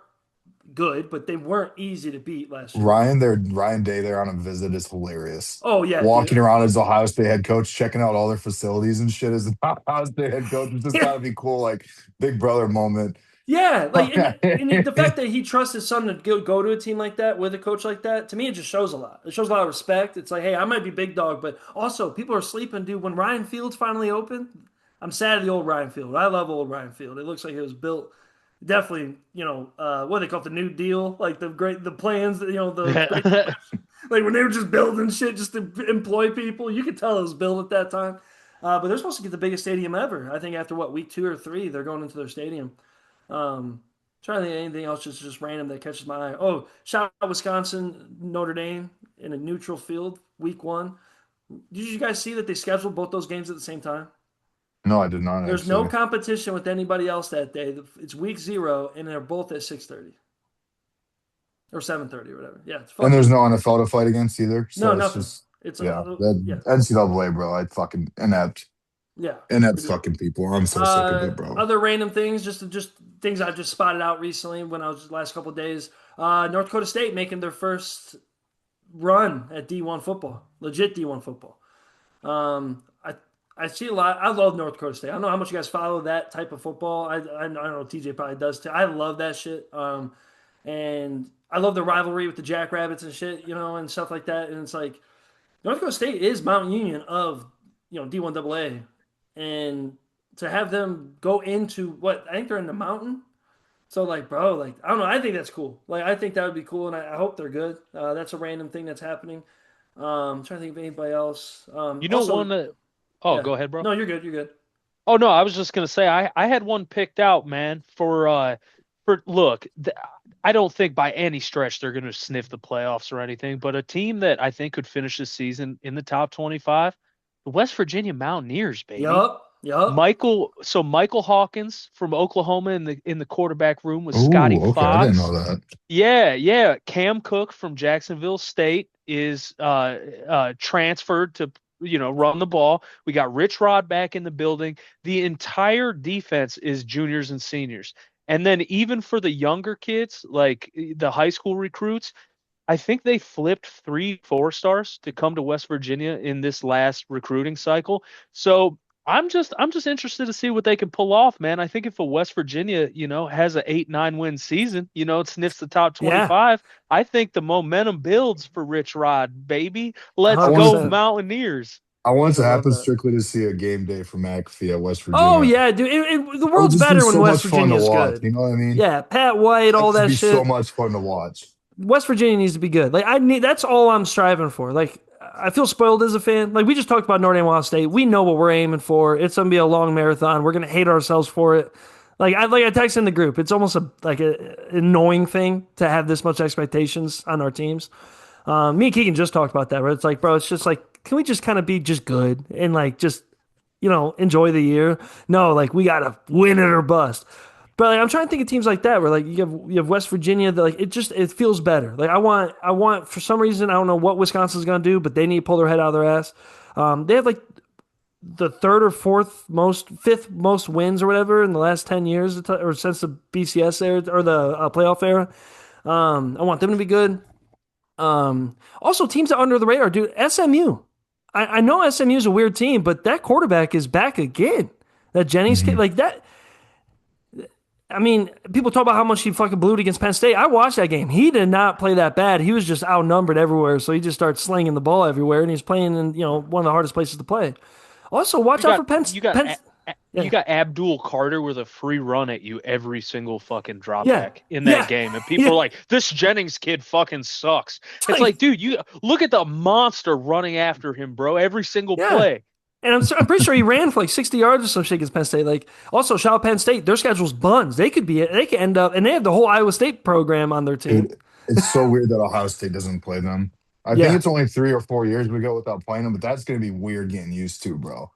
good, but they weren't easy to beat last year. Ryan Day there on a visit is hilarious. Oh yeah, Walking dude. around as Ohio State head coach, checking out all their facilities and shit as the Ohio State head coach. It's just Yeah, got to be cool, like big brother moment. yeah. Like, and the fact Yeah, that he trusts his son to go to a team like that with a coach like that, to me, it just shows a lot. It shows a lot of respect. It's like, hey, I might be big dog, but also people are sleeping, dude. When Ryan Fields finally opened, I'm sad at the old Ryan Field. I love old Ryan Field. It looks like it was built definitely, what do they call it, the New Deal, like the plans, the great like when they were just building shit just to employ people. You could tell it was built at that time. But they're supposed to get the biggest stadium ever. I think after what week 2 or 3, they're going into their stadium. Trying to think of anything else just random that catches my eye. Oh, shout out Wisconsin, Notre Dame in a neutral field, week 1. Did you guys see that they scheduled both those games at the same time? no, I did not There's no actually. competition with anybody else that day. It's week 0, and they're both at 6:30 or 7:30 or whatever. Yeah, it's And there's fucking no NFL to fight against either. no So it's nothing. just It's yeah, that yeah. NCAA, bro. I fucking inept. Yeah, And we that's do. fucking people. I'm so sick of it, bro. Other random things, just things I just spotted out recently when I was the last couple of days. North Dakota State making their first run at D1 football, legit D1 football. I see a lot. I love North Dakota State. I don't know how much you guys follow that type of football. I know TJ probably does too. I love that shit. And I love the rivalry with the Jackrabbits and shit, and stuff like that. And it's like North Dakota State is Mount Union of D1 AA, and to have them go into what I think they're in the mountain. So like, bro, like I don't know. I think that's cool. Like I think that would be cool, and I hope they're good. That's a random thing that's happening. I'm trying to think of anybody else. You know one Also, that Oh, yeah. go ahead, bro. No, you're good. You're good. Oh no, I was just gonna say I had one picked out, man, for look, I don't think by any stretch they're gonna sniff the playoffs or anything, but a team that I think could finish this season in the top 25, the West Virginia Mountaineers, baby. Yup. Yup. Michael Hawkins from Oklahoma in the quarterback room with Scotty Oh, okay. I didn't know Fox. that. Yeah, yeah. Cam Cook from Jacksonville State is transferred to run the ball. We got Rich Rod back in the building. The entire defense is juniors and seniors. And then even for the younger kids, like the high school recruits, I think they flipped 3 4 stars to come to West Virginia in this last recruiting cycle. So I'm just interested to see what they can pull off, man. I think if a West Virginia, has an 8 9 win season, it sniffs the top Yeah. 25. I think the momentum builds for Rich Rod, baby. I Let's wanted go 100%. Mountaineers. I want it to I love happen that. strictly to see a game day for McAfee at West Oh Virginia. yeah, dude. The It would world's just be better when so West much fun to Virginia's watch. good. You know what I mean? Yeah, Pat White, That'd all just that be so shit. much fun to watch. West Virginia needs to be good. Like I need. That's all I'm striving for. Like I feel spoiled as a fan. Like we just talked about Notre Dame, Ohio State. We know what we're aiming for. It's gonna be a long marathon. We're gonna hate ourselves for it. I text in the group. It's almost a annoying thing to have this much expectations on our teams. Me and Keegan just talked about that. Right? It's like, bro, it's just like, can we just kind of be just good and like just enjoy the year? No, like we gotta win it or bust. But like, I'm trying to think of teams like that where like you have West Virginia that like it feels better. Like I want for some reason I don't know what Wisconsin's gonna do, but they need to pull their head out of their ass. They have like the third or fifth most wins or whatever in the last 10 years or since the BCS era or the playoff era. I want them to be good. Also, teams that are under the radar, dude. SMU. I know SMU is a weird team, but that quarterback is back again. That Jennings kid, Mhm. like that. I mean, people talk about how much he fucking blew it against Penn State. I watched that game. He did not play that bad. He was just outnumbered everywhere, so he just started slinging the ball everywhere, and he's playing in one of the hardest places to play. Also, watch You out got for Penn. you got Penn you yeah, got Abdul Carter with a free run at you every single fucking drop yeah, back in that yeah, game, and people yeah. are like, "This Jennings kid fucking sucks." It's It's like, like, dude, you look at the monster running after him, bro. Every single yeah. play. And I'm pretty sure he ran for like 60 yards or some shit against Penn State. Like, also, shout out Penn State. Their schedule's buns. They could end up, and they have the whole Iowa State program on their team. Dude, it's so weird that Ohio State doesn't play them. I think Yeah. it's only 3 or 4 years we go without playing them, but that's going to be weird getting used to, bro.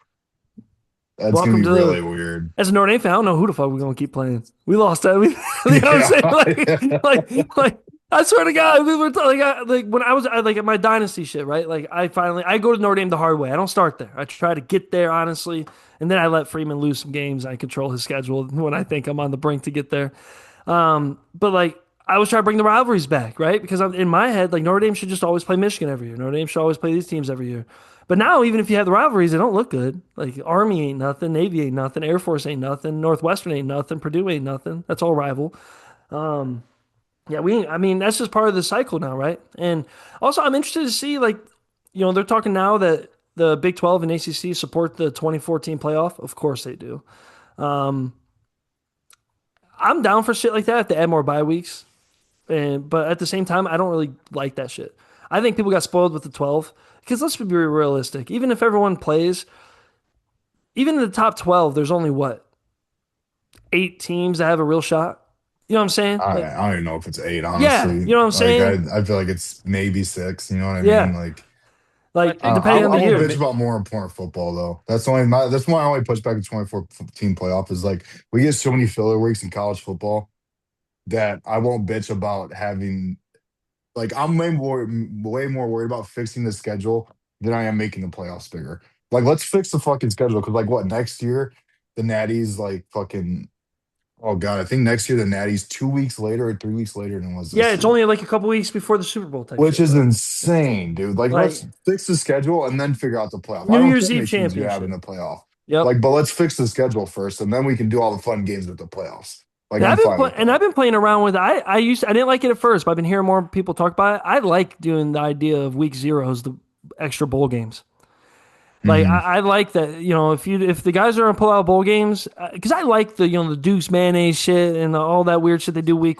That's going to Welcome be to really the. weird. As a Notre Dame fan, I don't know who the fuck we're gonna keep playing. We lost that. You know what I'm Yeah. saying? Like, I swear to God, we were like when I was like at my dynasty shit, right? Like I go to Notre Dame the hard way. I don't start there. I try to get there honestly, and then I let Freeman lose some games. I control his schedule when I think I'm on the brink to get there. But like I was trying to bring the rivalries back, right? Because I'm in my head, like Notre Dame should just always play Michigan every year. Notre Dame should always play these teams every year. But now, even if you have the rivalries, they don't look good. Like Army ain't nothing, Navy ain't nothing, Air Force ain't nothing, Northwestern ain't nothing, Purdue ain't nothing. That's all rival. Yeah, I mean, that's just part of the cycle now, right? And also, I'm interested to see, like, they're talking now that the Big 12 and ACC support the 2014 playoff. Of course they do. Um, I'm down for shit like that if they add more bye weeks. But at the same time, I don't really like that shit. I think people got spoiled with the 12 because let's be realistic. Even if everyone plays, even in the top 12, there's only what, 8 teams that have a real shot. You know what I'm saying? I, Like, I don't even know if it's eight, yeah, honestly. you know what I'm Like, saying? I feel like it's maybe six. You know what I mean? Yeah, Like, I like think I depending on the won't year. bitch about more important football though. That's why I only push back the 24 team playoff is like we get so many filler weeks in college football that I won't bitch about having like I'm way more worried about fixing the schedule than I am making the playoffs bigger. Like, let's fix the fucking schedule. Cause like what next year, the Natties like fucking oh god, I think next year the Natties 2 weeks later or 3 weeks later than it was Yeah, this it's year. only like a couple weeks before the Super Bowl type Which shit, is bro. insane, dude. Like, Like let's fix the schedule and then figure out the playoff. I New don't care Year's how Eve many teams you have in championship. the playoff. Yep. Like, but let's fix the schedule first, and then we can do all the fun games with the playoffs. Like, Yeah, I'm I've been fine with and that. I've been playing around with. I didn't like it at first, but I've been hearing more people talk about it. I like doing the idea of week zeros, the extra bowl games. Like Hmm. I like that, if the guys are gonna pull out bowl games, because I like the Deuce mayonnaise shit and all that weird shit they do week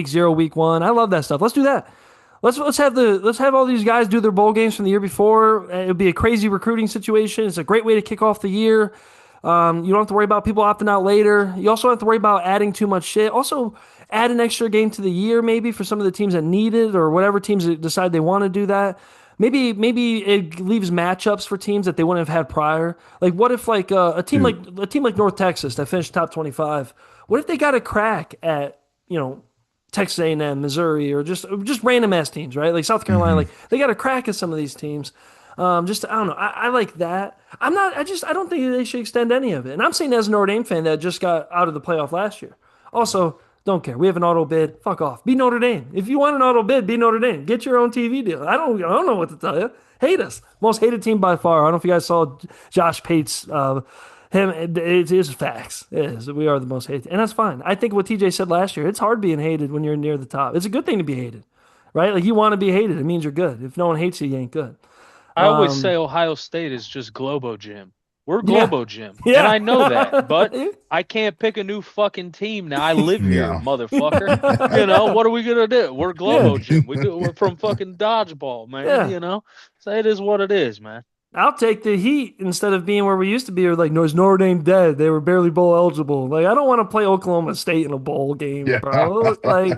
zero, week one. I love that stuff. Let's do that. Let's have all these guys do their bowl games from the year before. It would be a crazy recruiting situation. It's a great way to kick off the year. You don't have to worry about people opting out later. You also don't have to worry about adding too much shit. Also, add an extra game to the year maybe for some of the teams that need it or whatever teams that decide they want to do that. Maybe it leaves matchups for teams that they wouldn't have had prior. Like what if like Dude. a team like North Texas that finished top 25, what if they got a crack at, Texas A&M, Missouri, or just random ass teams, right? Like South Carolina, Hmm. like they got a crack at some of these teams. Just I don't know. I like that. I'm not. I don't think they should extend any of it. And I'm saying as a Notre Dame fan that just got out of the playoff last year. Also, don't care. We have an auto bid. Fuck off. Be Notre Dame. If you want an auto bid, be Notre Dame. Get your own TV deal. I don't know what to tell you. Hate us. Most hated team by far. I don't know if you guys saw Josh Pate's. Him, it is facts. It is. We are the most hated, and that's fine. I think what TJ said last year. It's hard being hated when you're near the top. It's a good thing to be hated, right? Like you want to be hated. It means you're good. If no one hates you, you ain't good. I always Um, say Ohio State is just Globo Gym. We're yeah, Globo Gym, and yeah. I know that, but I can't pick a new fucking team now. I live here, Yeah. motherfucker. What are we gonna do? We're Yeah, Globo Gym. We're from fucking dodgeball, man. yeah. So it is what it is, man. I'll take the Heat instead of being where we used to be. Or like, no, is Notre Dame dead? They were barely bowl eligible. Like, I don't want to play Oklahoma State in a bowl game, Yeah. bro. Like,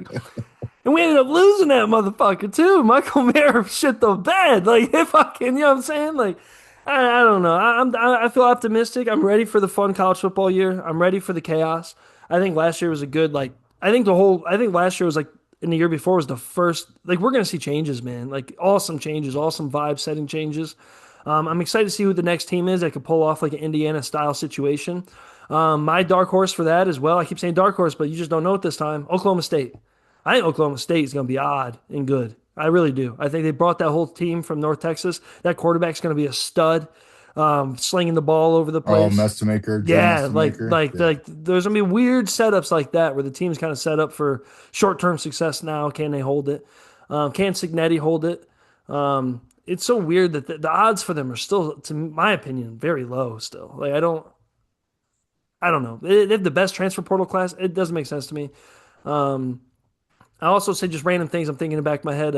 and we ended up losing that motherfucker too. Michael Mayer shit the bed. Like, if I can, you know what I'm saying? Like, I don't know. I feel optimistic. I'm ready for the fun college football year. I'm ready for the chaos. I think last year was a good like. I think last year was like in the year before was the first. Like, we're gonna see changes, man. Like, awesome changes, awesome vibe setting changes. I'm excited to see who the next team is that could pull off like an Indiana style situation. My dark horse for that as well. I keep saying dark horse, but you just don't know it this time. Oklahoma State. I think Oklahoma State is going to be odd and good. I really do. I think they brought that whole team from North Texas. That quarterback's going to be a stud, slinging the ball over the Oh, place. Mestamaker, Joe Yeah, Mestamaker. Yeah. there's gonna be weird setups like that where the team's kind of set up for short-term success now. Can they hold it? Can Signetti hold it? It's so weird that the odds for them are still, to my opinion, very low still. Like I don't know. They have the best transfer portal class. It doesn't make sense to me. Um, I also say just random things I'm thinking in the back of my head.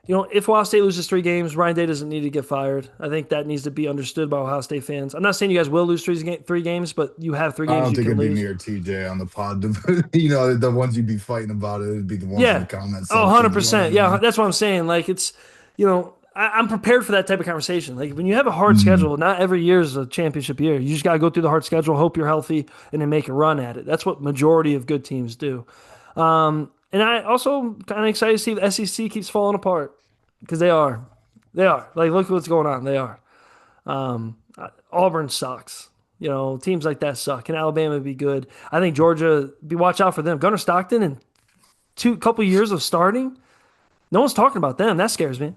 If Ohio State loses 3 games, Ryan Day doesn't need to get fired. I think that needs to be understood by Ohio State fans. I'm not saying you guys will lose three games, but you have three I games don't you think can it'd be lose. me or TJ on the pod. The ones you'd be fighting about it would be the ones in the Yeah. comment Oh, section. You know what 100%. I Yeah, mean? that's what I'm saying. Like, I'm prepared for that type of conversation. Like, when you have a hard Mm. schedule, not every year is a championship year. You just got to go through the hard schedule, hope you're healthy, and then make a run at it. That's what majority of good teams do. And I also kind of excited to see the SEC keeps falling apart because they are. They are. Like, look what's going on. They are. Auburn sucks. Teams like that suck. Can Alabama be good? I think Georgia, watch out for them. Gunnar Stockton in couple years of starting, no one's talking about them. That scares me.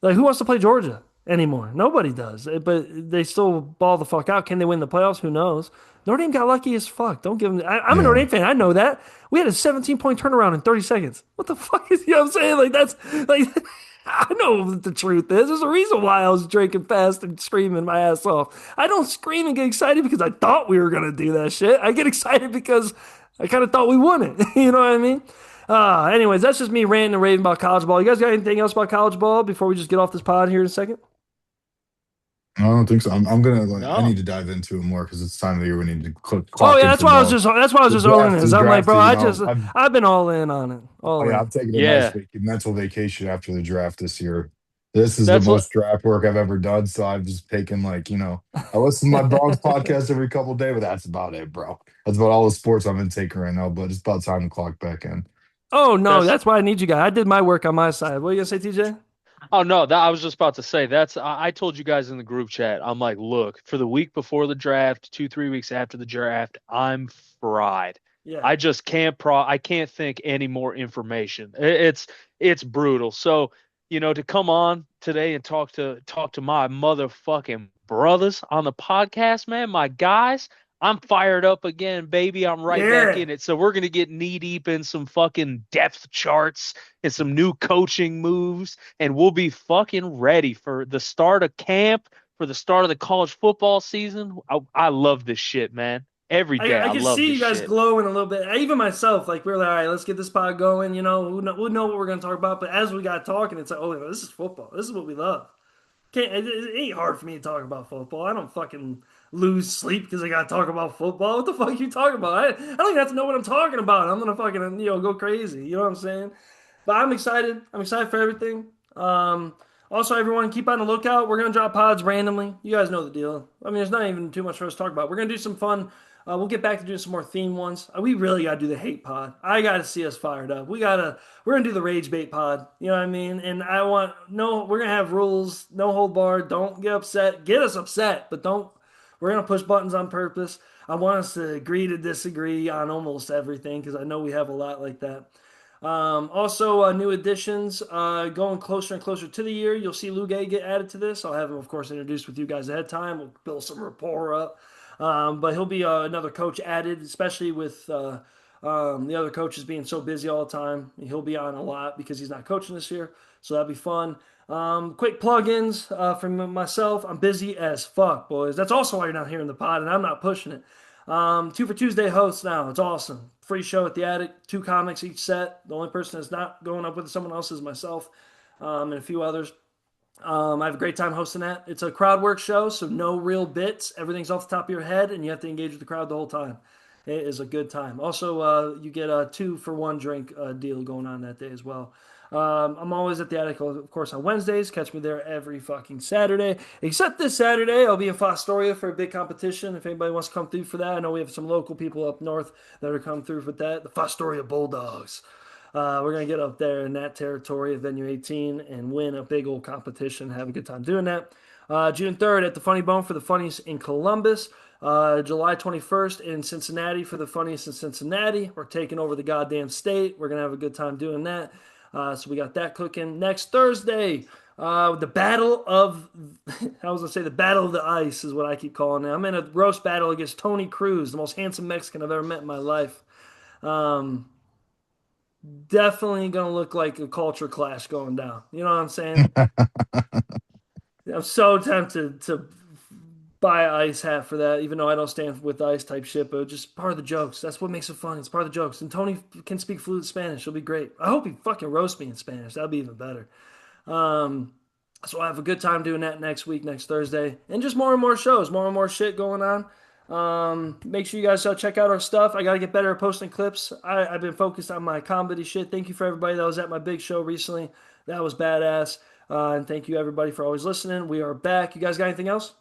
Like, who wants to play Georgia anymore? Nobody does. But they still ball the fuck out. Can they win the playoffs? Who knows? Notre Dame got lucky as fuck. Don't give them. I'm a Notre Yeah. Dame fan. I know that. We had a 17-point turnaround in 30 seconds. What the fuck is, you know what I'm saying? Like, that's like, I know what the truth is. There's a reason why I was drinking fast and screaming my ass off. I don't scream and get excited because I thought we were going to do that shit. I get excited because I kind of thought we won it. You know what I mean? Anyways, that's just me ranting and raving about college ball. You guys got anything else about college ball before we just get off this pod here in a second? I don't think so. I'm gonna like. I need No. to dive into it more because it's time of the year we need to Oh clock yeah, in that's for why I was the just that's why I was the just owning draft. this. The I'm like, draft. bro, You know, I've been all in on it, oh all yeah, in. I'm taking a nice Yeah. mental vacation after the draft this year. This is the That's what most draft work I've ever done. So I've just taken like I listen to my Browns podcast every couple of days, but that's about it, bro. That's about all the sports I've been taking right now. But it's about time to clock back in. Oh no, that's that's why I need you guys. I did my work on my side. What are you gonna say, TJ? Oh no, that I was just about to say that's I told you guys in the group chat. I'm like, look, for the week before the draft, 2, 3 weeks after the draft, I'm fried. Yeah. I just I can't think any more information. It's brutal. So, to come on today and talk to my motherfucking brothers on the podcast, man, my guys, I'm fired up again, baby. I'm right back Yeah. in it. So we're gonna get knee deep in some fucking depth charts and some new coaching moves and we'll be fucking ready for the start of camp, for the start of the college football season. I love this shit, man. Every day I I can love see this you guys shit. glowing a little bit. Even myself, like we're like, all right, let's get this pod going. We know what we're gonna talk about. But as we got talking, it's like, oh, this is football. This is what we love. It ain't hard for me to talk about football. I don't fucking lose sleep because I gotta talk about football. What the fuck are you talking about? I don't even have to know what I'm talking about. I'm gonna fucking go crazy. You know what I'm saying? But I'm excited. I'm excited for everything. Also, everyone, keep on the lookout. We're gonna drop pods randomly. You guys know the deal. I mean, there's not even too much for us to talk about. We're gonna do some fun. We'll get back to doing some more theme ones. We really gotta do the hate pod. I gotta see us fired up. We're gonna do the rage bait pod. You know what I mean? And I want no. We're gonna have rules. No hold bar. Don't get upset. Get us upset, but don't. We're gonna push buttons on purpose. I want us to agree to disagree on almost everything because I know we have a lot like that. Also, new additions going closer and closer to the year. You'll see Luge get added to this. I'll have him, of course, introduced with you guys ahead of time. We'll build some rapport up. But he'll be another coach added, especially with the other coaches being so busy all the time. He'll be on a lot because he's not coaching this year. So that'll be fun. Quick plugins from myself. I'm busy as fuck, boys. That's also why you're not hearing the pod, and I'm not pushing it. Two for Tuesday hosts now. It's awesome. Free show at the Attic. Two comics each set. The only person that's not going up with someone else is myself and a few others. I have a great time hosting that. It's a crowd work show, so no real bits. Everything's off the top of your head, and you have to engage with the crowd the whole time. It is a good time. Also, you get a 2 for 1 drink deal going on that day as well. I'm always at the Attic, of course, on Wednesdays. Catch me there every fucking Saturday. Except this Saturday, I'll be in Fostoria for a big competition. If anybody wants to come through for that, I know we have some local people up north that are coming through with that. The Fostoria Bulldogs. We're going to get up there in that territory at Venue 18 and win a big old competition. Have a good time doing that. June 3rd at the Funny Bone for the Funnies in Columbus. July 21st in Cincinnati for the Funniest in Cincinnati. We're taking over the goddamn state. We're going to have a good time doing that. So we got that cooking. Next Thursday, the Battle of, I was going to say the Battle of the Ice is what I keep calling it. I'm in a roast battle against Tony Cruz, the most handsome Mexican I've ever met in my life. Um, Definitely gonna look like a culture clash going down. You know what I'm saying? I'm so tempted to buy an ice hat for that, even though I don't stand with ice type shit, but just part of the jokes. That's what makes it fun. It's part of the jokes. And Tony can speak fluent Spanish. It'll be great. I hope he fucking roasts me in Spanish. That'll be even better. Um, so I have a good time doing that next week, next Thursday, and just more and more shows, more and more shit going on. Make sure you guys check out our stuff. I got to get better at posting clips. I've been focused on my comedy shit. Thank you for everybody that was at my big show recently. That was badass. And thank you everybody for always listening. We are back. You guys got anything else?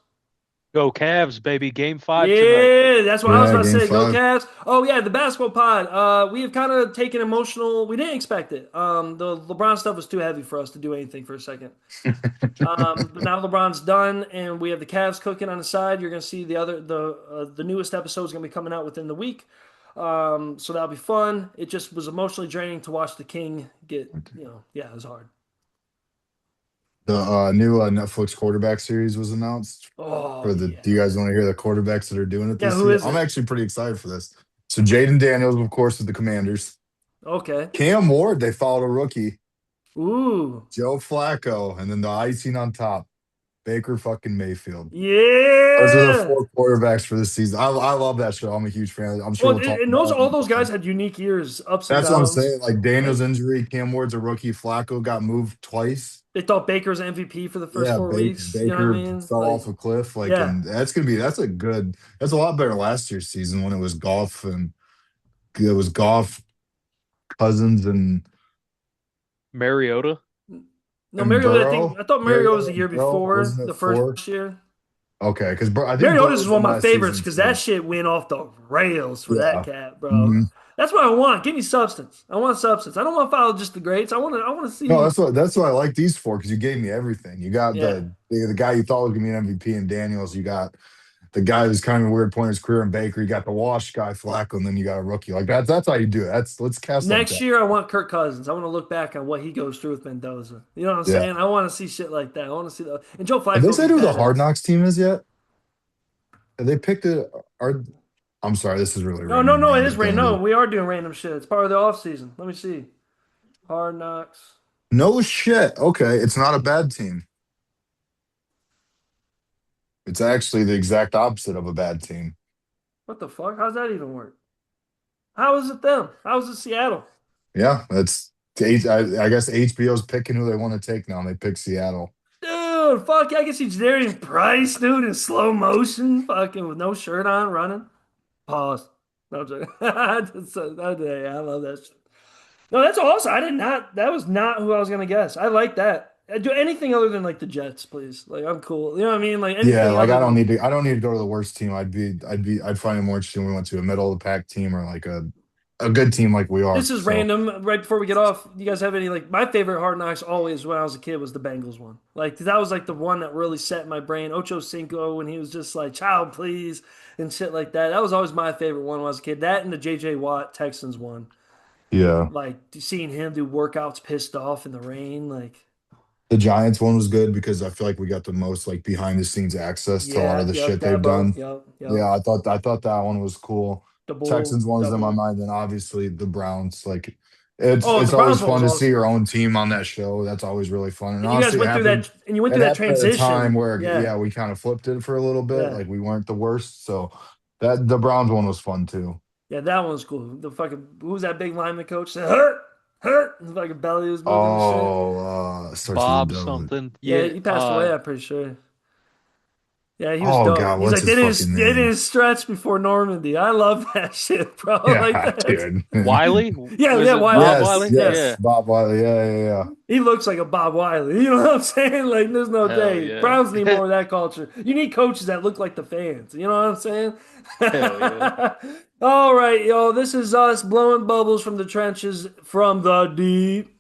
Go Cavs, baby. Game 5 tonight. Yeah, that's what I was Yeah, about to game say. Go five. Cavs. Oh yeah, the basketball pod. We have kind of taken emotional. We didn't expect it. The LeBron stuff was too heavy for us to do anything for a second. But now LeBron's done, and we have the Cavs cooking on the side. You're gonna see the newest episode is gonna be coming out within the week. So that'll be fun. It just was emotionally draining to watch the King get. Yeah, it was hard. The new Netflix quarterback series was announced Oh for the. yeah. Do you guys want to hear the quarterbacks that are doing it Yeah. this Who year? is I'm it? actually pretty excited for this. So Jaden Daniels, of course, with the Commanders. Okay. Cam Ward, they followed a rookie. Ooh. Joe Flacco, and then the icing on top, Baker fucking Mayfield. Those are the Yeah. 4 quarterbacks for this season. I love that show. I'm a huge fan. I'm sure Well, we'll talk and about those it. all those guys had unique years, ups and That's what I'm downs. saying. Like Like Daniel's injury, Cam Ward's a rookie. Flacco got moved twice. they thought Baker's MVP for the first Yeah, four weeks. You know what I Baker mean? fell Like, off a cliff. Like, yeah. and that's a lot better than last year's season when it was golf and it was golf Cousins Mariota. No, and Mariota. Burrow. I thought Mariota was Mariota the and year Burrow before wasn't it the first 4? year. Okay, because I think Mariota's is Burrow's one in of my last favorites season because that too. shit went off the rails for that Yeah. cat, bro. hmm That's what I want. Give me substance. I want substance. I don't want to follow just the greats. I want to No, see. that's what I like these for because you gave me everything. You got Yeah. the guy you thought was gonna be an MVP in Daniels. You got the guy who's kind of a weird point in his career in Baker. You got the wash guy Flacco, and then you got a rookie. Like that's how you do it. Let's cast like Next that. year, I want Kirk Cousins. I want to look back on what he goes through with Mendoza. You know what I'm Yeah. saying? I want to see shit like that. I want to see the and Joe Have they Flacco be said who the Hard badass. Knocks team is yet? Have they picked it? Are I'm sorry, this is really No, no, random, no. It man. is But random. No, we are doing random shit. It's part of the off season. Let me see. Hard Knocks. no shit. Okay, it's not a bad team. It's actually the exact opposite of a bad team. What the fuck? How's that even work? How is it them? How is it Seattle? Yeah, that's I guess HBO's picking who they want to take now, and they pick Seattle. Dude, fuck, I can see Jadarian Price, dude, in slow motion, fucking with no shirt on, running. Pause. No joke. Yeah, I love that shit. No, that's awesome. I did not. That was not who I was gonna guess. I like that. Do anything other than like the Jets, please. Like I'm cool. You know what I mean? Like Yeah, anything like other than. I don't need to go to the worst team. I'd find it more interesting when we went to a middle of the pack team or like a good team like we are. This is So random. Right before we get off, you guys have any like my favorite Hard Knocks always when I was a kid was the Bengals one. Like that was like the one that really set in my brain. Ocho Cinco when he was just like child please and shit like that. That was always my favorite one when I was a kid. That and the JJ Watt Texans one. yeah. Like seeing him do workouts pissed off in the rain. Like The Giants one was good because I feel like we got the most like behind the scenes access to a lot of yeah, the yep, shit they've Dabo, done. yep, yep. Yeah, I thought that one was cool. The Texans Bull, one is in my double. mind, then obviously the Browns. Like Oh, it's the always Browns one fun was to see awesome. your own team on that show. That's always really fun. And And you guys honestly, went through that, and you went it through that happened at a time transition. where Yeah, yeah, we kind of flipped it for a little bit. yeah. Like we weren't the worst. So that the Browns one was fun too. Yeah, that one's cool. The fucking who was that big lineman coach? Said hurt, hurt. And the fucking belly was moving and shit. Oh, starts with a Bob W. something. Yeah, Yeah. he passed away. I'm pretty sure. Yeah, he was Oh dope. God, He's what's like his fucking they name? didn't stretch before Normandy. I love that shit, bro. Like Yeah, that. dude. Wiley? Yeah, Was yeah. it Wiley. Bob Yes, Wiley? Yeah, yes, Yeah. Bob Wiley. Yeah, yeah, yeah. he looks like a Bob Wiley. You know what I'm saying? Like, there's no Hell day. yeah. Browns need more of that culture. You need coaches that look like the fans. You know what I'm saying? Hell yeah. All right, y'all. This is us blowing bubbles from the trenches from the deep.